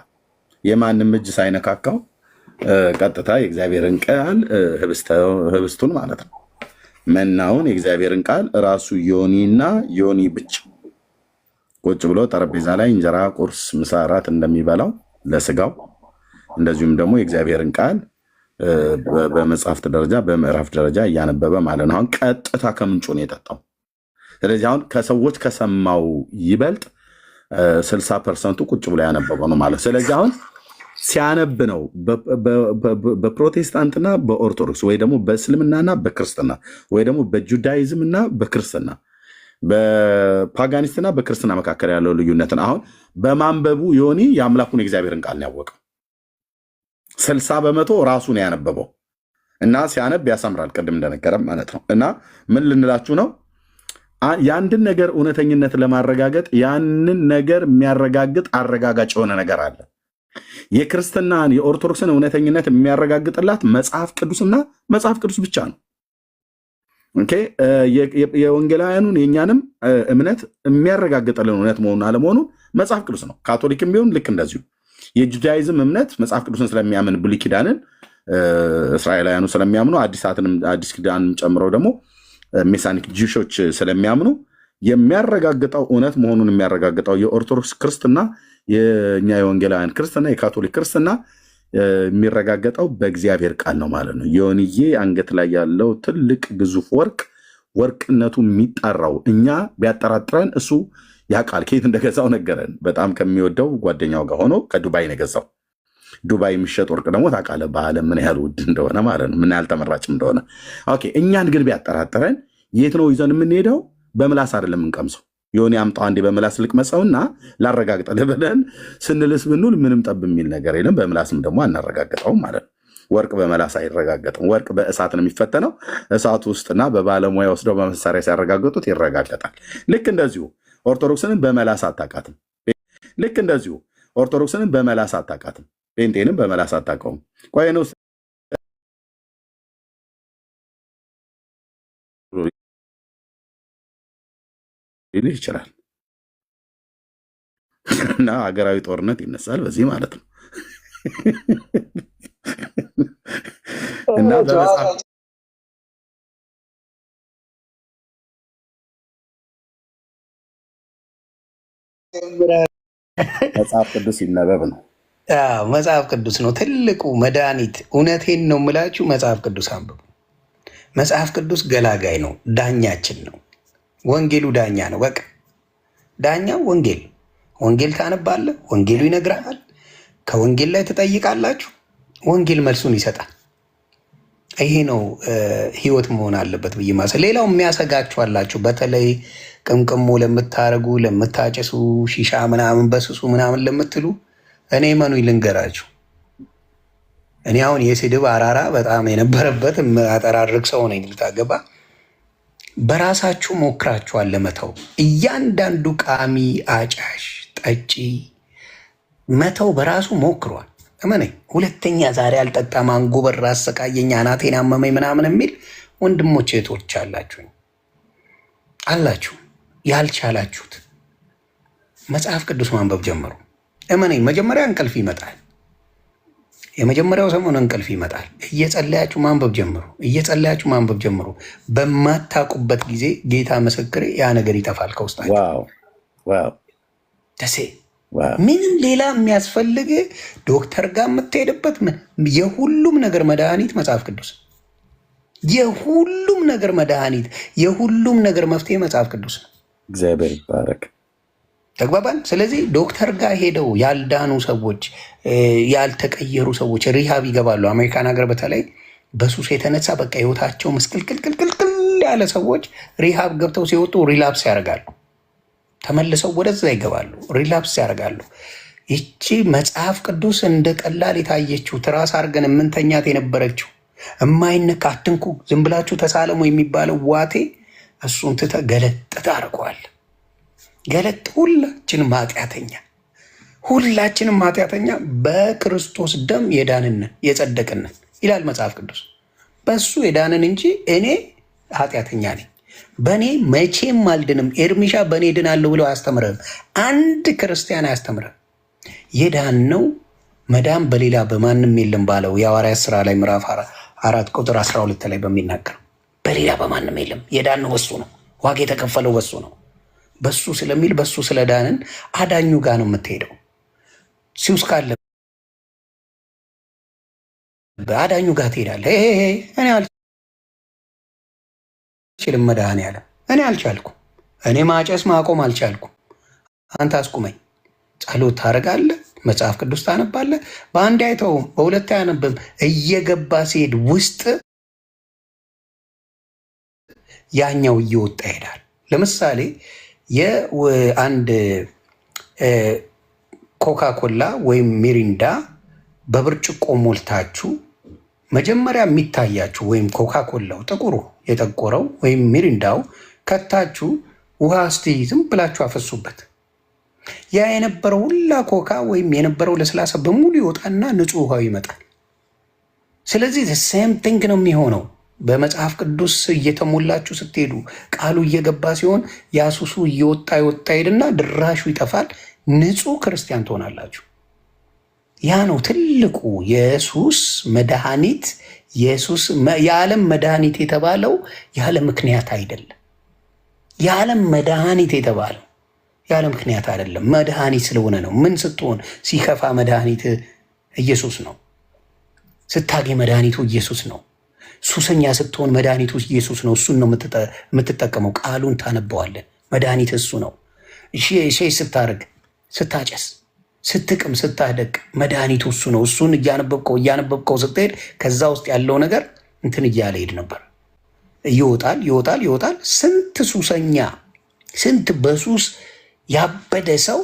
የማንም እጅ ሳይነካካው ቀጥታ የእግዚአብሔርን ቃል ህብስቱን ማለት ነው መናውን የእግዚአብሔርን ቃል ራሱ ዮኒና ዮኒ ብቻ ቁጭ ብሎ ጠረጴዛ ላይ እንጀራ፣ ቁርስ፣ ምሳ፣ እራት እንደሚበላው ለስጋው እንደዚሁም ደግሞ የእግዚአብሔርን ቃል በመጽሐፍት ደረጃ በምዕራፍ ደረጃ እያነበበ ማለት ነው። አሁን ቀጥታ ከምንጩ ነው የጠጣው። ስለዚህ አሁን ከሰዎች ከሰማው ይበልጥ 60%ቱ ቁጭ ብሎ ያነበበ ነው ማለት። ስለዚህ አሁን ሲያነብ ነው በፕሮቴስታንትና በኦርቶዶክስ ወይ ደግሞ በእስልምናና በክርስትና ወይ ደግሞ በጁዳይዝምና በክርስትና በፓጋኒስትና በክርስትና መካከል ያለው ልዩነትን አሁን በማንበቡ ዮኒ የአምላኩን የእግዚአብሔርን ቃል ያወቀው 60% ራሱ ነው ያነበበው እና ሲያነብ ያሰምራል። ቅድም እንደነገረም ማለት ነው። እና ምን ልንላችሁ ነው? የአንድን ነገር እውነተኝነት ለማረጋገጥ ያንን ነገር የሚያረጋግጥ አረጋጋጭ የሆነ ነገር አለ። የክርስትናን የኦርቶዶክስን እውነተኝነት የሚያረጋግጥላት መጽሐፍ ቅዱስና መጽሐፍ ቅዱስ ብቻ ነው። ኦኬ። የወንጌላውያኑን የእኛንም እምነት የሚያረጋግጥልን እውነት መሆኑን አለመሆኑን መጽሐፍ ቅዱስ ነው። ካቶሊክም ቢሆን ልክ እንደዚሁ የጁዳይዝም እምነት መጽሐፍ ቅዱስን ስለሚያምን ብሉይ ኪዳንን እስራኤላውያኑ ስለሚያምኑ አዲስ ኪዳንም ጨምረው ደግሞ ሜሳኒክ ጂሾች ስለሚያምኑ የሚያረጋግጠው እውነት መሆኑን የሚያረጋግጠው የኦርቶዶክስ ክርስትና፣ የእኛ የወንጌላውያን ክርስትና፣ የካቶሊክ ክርስትና የሚረጋገጠው በእግዚአብሔር ቃል ነው ማለት ነው። ዮኒዬ አንገት ላይ ያለው ትልቅ ግዙፍ ወርቅነቱ የሚጣራው እኛ ቢያጠራጥረን እሱ ያውቃል። ከየት እንደገዛው ነገረን። በጣም ከሚወደው ጓደኛው ጋር ሆኖ ከዱባይ ነው የገዛው። ዱባይ የሚሸጥ ወርቅ ደግሞ ታውቃለህ በዓለም ምን ያህል ውድ እንደሆነ ማለት ነው፣ ምን ያህል ተመራጭም እንደሆነ። ኦኬ እኛን ግን ቢያጠራጥረን የት ነው ይዘን የምንሄደው? በምላስ አይደለም የምንቀምሰው። የሆነ አምጣው አንዴ በምላስ ልቅመሰውና ላረጋግጠልህ ብለን ስንልስ ብንውል ምንም ጠብ የሚል ነገር የለም። በምላስም ደግሞ አናረጋግጠውም ማለት ነው። ወርቅ በመላስ አይረጋገጥም። ወርቅ በእሳት ነው የሚፈተነው። እሳት ውስጥና በባለሙያ ወስደው በመሳሪያ ሲያረጋግጡት ይረጋገጣል። ልክ እንደዚሁ ኦርቶዶክስንን በመላስ አታውቃትም። ልክ እንደዚሁ ኦርቶዶክስንን በመላስ አታውቃትም። ጴንጤንም በመላስ አታውቀውም። ቆይ ነው ሊልህ ይችላል እና ሀገራዊ ጦርነት ይነሳል በዚህ ማለት ነው። እና መጽሐፍ ቅዱስ ይነበብ ነው። መጽሐፍ ቅዱስ ነው ትልቁ መድኃኒት። እውነቴን ነው የምላችሁ፣ መጽሐፍ ቅዱስ አንብቡ። መጽሐፍ ቅዱስ ገላጋይ ነው፣ ዳኛችን ነው። ወንጌሉ ዳኛ ነው። በቃ ዳኛው ወንጌል ታነባለህ፣ ወንጌሉ ይነግርሃል። ከወንጌል ላይ ትጠይቃላችሁ፣ ወንጌል መልሱን ይሰጣል። ይሄ ነው ህይወት መሆን አለበት ብዬ ማሰብ። ሌላው የሚያሰጋችሁ አላችሁ፣ በተለይ ቅምቅሞ ለምታረጉ፣ ለምታጨሱ፣ ሺሻ ምናምን በስሱ ምናምን ለምትሉ እኔ መኑ ልንገራችሁ። እኔ አሁን የስድብ አራራ በጣም የነበረበት አጠራርቅ ሰው ነኝ። ልታገባ በራሳችሁ ሞክራችኋል ለመተው። እያንዳንዱ ቃሚ፣ አጫሽ፣ ጠጪ መተው በራሱ ሞክሯል። እመነኝ። ሁለተኛ ዛሬ አልጠጣም፣ አንጎበር አሰቃየኝ፣ አናቴን አመመኝ ምናምን የሚል ወንድሞች እህቶች አላችሁ። ያልቻላችሁት መጽሐፍ ቅዱስ ማንበብ ጀምሩ። እመነኝ። መጀመሪያ እንቅልፍ ይመጣል። የመጀመሪያው ሰሞን እንቅልፍ ይመጣል። እየጸለያችሁ ማንበብ ጀምሩ። በማታውቁበት ጊዜ ጌታ ምስክሬ ያ ነገር ይጠፋል ከውስጣችሁ። ደሴ ምንም ሌላ የሚያስፈልግ ዶክተር ጋር የምትሄድበት የሁሉም ነገር መድኃኒት መጽሐፍ ቅዱስ፣ የሁሉም ነገር መድኃኒት፣ የሁሉም ነገር መፍትሄ መጽሐፍ ቅዱስ ነው። እግዚአብሔር ይባረክ። ተግባባን። ስለዚህ ዶክተር ጋር ሄደው ያልዳኑ ሰዎች፣ ያልተቀየሩ ሰዎች ሪሃብ ይገባሉ። አሜሪካን ሀገር በተለይ በሱስ የተነሳ በቃ ህይወታቸው ምስቅልቅልቅልቅል ያለ ሰዎች ሪሃብ ገብተው ሲወጡ ሪላፕስ ያደርጋሉ። ተመልሰው ወደዛ ይገባሉ፣ ሪላፕስ ያደርጋሉ። ይቺ መጽሐፍ ቅዱስ እንደ ቀላል የታየችው ትራስ አድርገን የምንተኛት የነበረችው እማይነካ አትንኩ፣ ዝም ብላችሁ ተሳለሙ የሚባለው ዋቴ እሱን ትተህ ገለጥ ታደርገዋል። ገለጥ ሁላችንም ኃጢአተኛ በክርስቶስ ደም የዳንንን የጸደቅንን ይላል መጽሐፍ ቅዱስ። በሱ የዳንን እንጂ እኔ ኃጢአተኛ ነኝ በእኔ መቼም አልድንም፣ ኤርሚሻ በእኔ ድናለሁ ብለው አያስተምርም። አንድ ክርስቲያን አያስተምርም። የዳነው መዳን በሌላ በማንም የለም ባለው የሐዋርያት ሥራ ላይ ምዕራፍ 4 ቁጥር 12 ላይ በሚናገረው በሌላ በማንም የለም። የዳነው በሱ ነው። ዋጋ የተከፈለው በሱ ነው። በሱ ስለሚል በሱ ስለዳንን አዳኙ ጋር ነው የምትሄደው። ሲውስ ካለ በአዳኙ ጋር ትሄዳለህ። እኔ አልችልም፣ መድኃኒዓለም እኔ አልቻልኩም። እኔ ማጨስ ማቆም አልቻልኩም። አንተ አስቁመኝ። ጸሎት ታደርጋለህ፣ መጽሐፍ ቅዱስ ታነባለህ። በአንድ አይተውም፣ በሁለት አያነብም። እየገባ ሲሄድ ውስጥ ያኛው እየወጣ ይሄዳል። ለምሳሌ የአንድ ኮካኮላ ወይም ሚሪንዳ በብርጭቆ ሞልታችሁ መጀመሪያ የሚታያችሁ ወይም ኮካኮላው ጥቁሩ የጠቆረው ወይም ሚሪንዳው ከታችሁ ውሃ እስቲ ዝም ብላችሁ አፈሱበት። ያ የነበረው ሁላ ኮካ ወይም የነበረው ለስላሳ በሙሉ ይወጣና ንጹህ ውሃው ይመጣል። ስለዚህ ሴም ቲንግ ነው የሚሆነው። በመጽሐፍ ቅዱስ እየተሞላችሁ ስትሄዱ ቃሉ እየገባ ሲሆን ያሱሱ እየወጣ ሄድና ድራሹ ይጠፋል። ንጹህ ክርስቲያን ትሆናላችሁ። ያ ነው ትልቁ የሱስ መድኃኒት። የዓለም መድኃኒት የተባለው ያለ ምክንያት አይደለም። የዓለም መድኃኒት የተባለው ያለ ምክንያት አይደለም፣ መድኃኒት ስለሆነ ነው። ምን ስትሆን ሲከፋ መድኃኒት ኢየሱስ ነው። ስታገኝ መድኃኒቱ ኢየሱስ ነው። ሱሰኛ ስትሆን መድኃኒቱ ኢየሱስ ነው። እሱን ነው የምትጠቀመው። ቃሉን ታነበዋለን። መድኃኒት እሱ ነው። ሼህ ስታደርግ፣ ስታጨስ፣ ስትቅም፣ ስታደቅ መድኃኒቱ እሱ ነው። እሱን እያነበብከው ስትሄድ ከዛ ውስጥ ያለው ነገር እንትን እያለ ሄድ ነበር። ይወጣል። ስንት ሱሰኛ፣ ስንት በሱስ ያበደ ሰው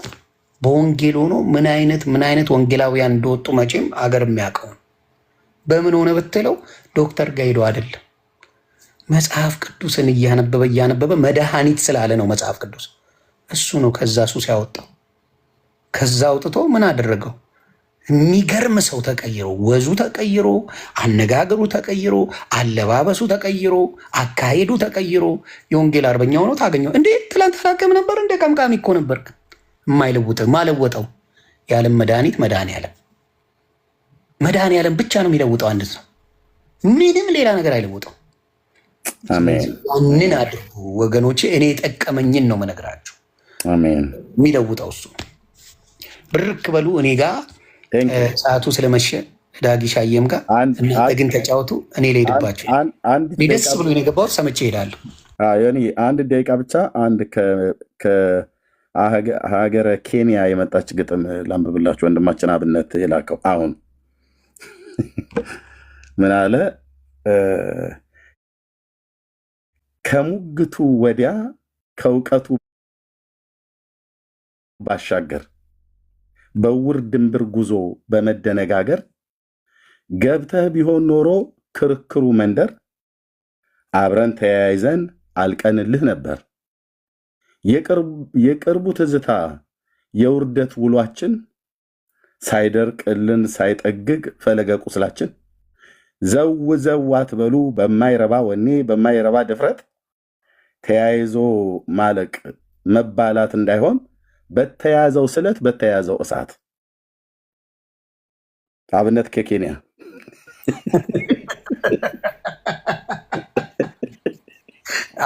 በወንጌል ሆኖ ምን አይነት ወንጌላውያን እንደወጡ መቼም አገር የሚያውቀውን በምን ሆነ ብትለው ዶክተር ጋር ሄዶ አይደለም፣ መጽሐፍ ቅዱስን እያነበበ መድኃኒት ስላለ ነው። መጽሐፍ ቅዱስ እሱ ነው ከዛ ሱስ ያወጣው። ከዛ አውጥቶ ምን አደረገው? የሚገርም ሰው ተቀይሮ፣ ወዙ ተቀይሮ፣ አነጋገሩ ተቀይሮ፣ አለባበሱ ተቀይሮ፣ አካሄዱ ተቀይሮ የወንጌል አርበኛ ሆኖ ታገኘው። እንዴ ትላንት አላውቅም ነበር እንደ ቀምቃሚ እኮ ነበር። ማለወጠው የዓለም መድኃኒት መድኃኔዓለም ብቻ ነው የሚለውጠው። አንድ ሰው ምንም ሌላ ነገር አይለውጠው። ያንን አድርጉ ወገኖቼ። እኔ የጠቀመኝን ነው መነግራችሁ። የሚለውጠው እሱ። ብርክ በሉ እኔ ጋር ሰዓቱ ስለመሸ ዳጊሻየም ጋር እናንተ ግን ተጫወቱ። እኔ ልሄድባቸው። ደስ ብሎ የገባሁት ሰምቼ እሄዳለሁ። አንድ ደቂቃ ብቻ። አንድ ከሀገረ ኬንያ የመጣች ግጥም ላንብብላችሁ። ወንድማችን አብነት የላከው አሁን ምን አለ? ከሙግቱ ወዲያ ከእውቀቱ ባሻገር በውር ድንብር ጉዞ በመደነጋገር ገብተህ ቢሆን ኖሮ ክርክሩ መንደር አብረን ተያይዘን አልቀንልህ ነበር። የቅርቡ ትዝታ የውርደት ውሏችን ሳይደርቅልን ሳይጠግግ ፈለገ ቁስላችን ዘው አትበሉ በማይረባ ወኔ በማይረባ ድፍረት ተያይዞ ማለቅ መባላት እንዳይሆን በተያዘው ስለት በተያዘው እሳት። አብነት ከኬንያ።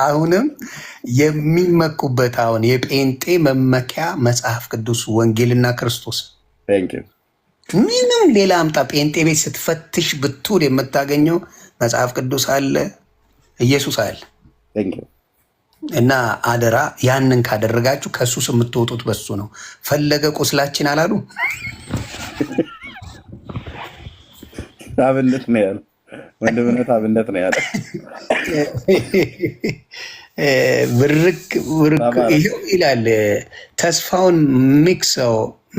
አሁንም የሚመኩበት አሁን የጴንጤ መመኪያ መጽሐፍ ቅዱስ ወንጌልና ክርስቶስ። ምንም ሌላ አምጣ። ጴንጤ ቤት ስትፈትሽ ብትውል የምታገኘው መጽሐፍ ቅዱስ አለ፣ ኢየሱስ አለ። እና አደራ ያንን ካደረጋችሁ ከሱስ የምትወጡት በሱ ነው። ፈለገ ቁስላችን አላሉ። አብነት ነው ያለው። ወንድምነት አብነት ነው ያለው። ብርክ ይላል። ተስፋውን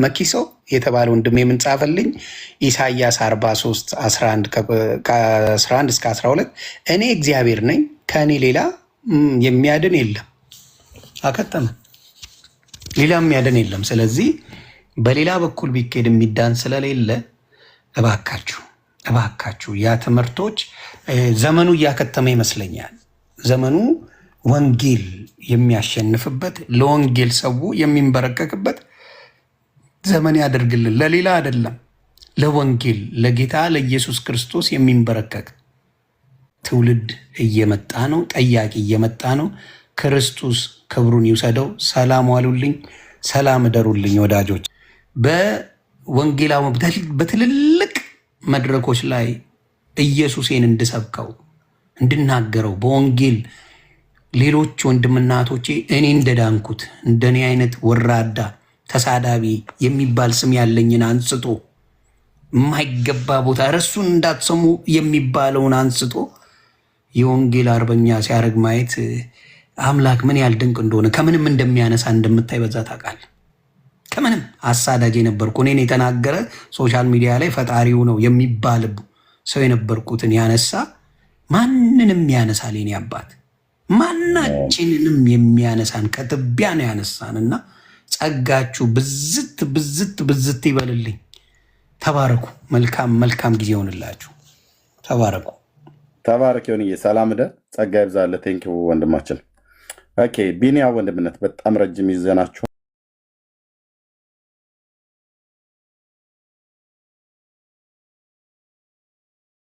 መኪሶ የተባለ ወንድም የምንጻፈልኝ ኢሳያስ 43 11 እስከ 12 እኔ እግዚአብሔር ነኝ ከእኔ ሌላ የሚያድን የለም። አከተመ። ሌላ የሚያድን የለም። ስለዚህ በሌላ በኩል ቢኬድ የሚዳን ስለሌለ እባካችሁ ያ ትምህርቶች ዘመኑ እያከተመ ይመስለኛል። ዘመኑ ወንጌል የሚያሸንፍበት ለወንጌል ሰው የሚንበረከክበት ዘመን ያደርግልን። ለሌላ አይደለም፣ ለወንጌል ለጌታ ለኢየሱስ ክርስቶስ የሚንበረከክ ትውልድ እየመጣ ነው። ጠያቂ እየመጣ ነው። ክርስቶስ ክብሩን ይውሰደው። ሰላም ዋሉልኝ፣ ሰላም እደሩልኝ ወዳጆች። በወንጌላዊ በትልልቅ መድረኮች ላይ ኢየሱሴን እንድናገረው በወንጌል ሌሎች ወንድምናቶቼ እኔ እንደዳንኩት እንደኔ አይነት ወራዳ ተሳዳቢ የሚባል ስም ያለኝን አንስቶ የማይገባ ቦታ ረሱን እንዳትሰሙ የሚባለውን አንስቶ የወንጌል አርበኛ ሲያደርግ ማየት አምላክ ምን ያህል ድንቅ እንደሆነ ከምንም እንደሚያነሳ እንደምታይ በዛ ታውቃለህ። ከምንም አሳዳጅ የነበርኩ እኔን የተናገረ ሶሻል ሚዲያ ላይ ፈጣሪው ነው የሚባል ሰው የነበርኩትን ያነሳ ማንንም ያነሳል። የኔ አባት ማናችንንም የሚያነሳን ከትቢያ ነው ያነሳን እና ጸጋችሁ ብዝት ይበልልኝ። ተባረኩ። መልካም ጊዜ ይሆንላችሁ። ተባረክ ይሁንዬ። ሰላም ደር ጸጋ ይብዛለ። ቴንኪው ወንድማችን። ኦኬ ቢኒያ ወንድምነት በጣም ረጅም ይዘናችሁ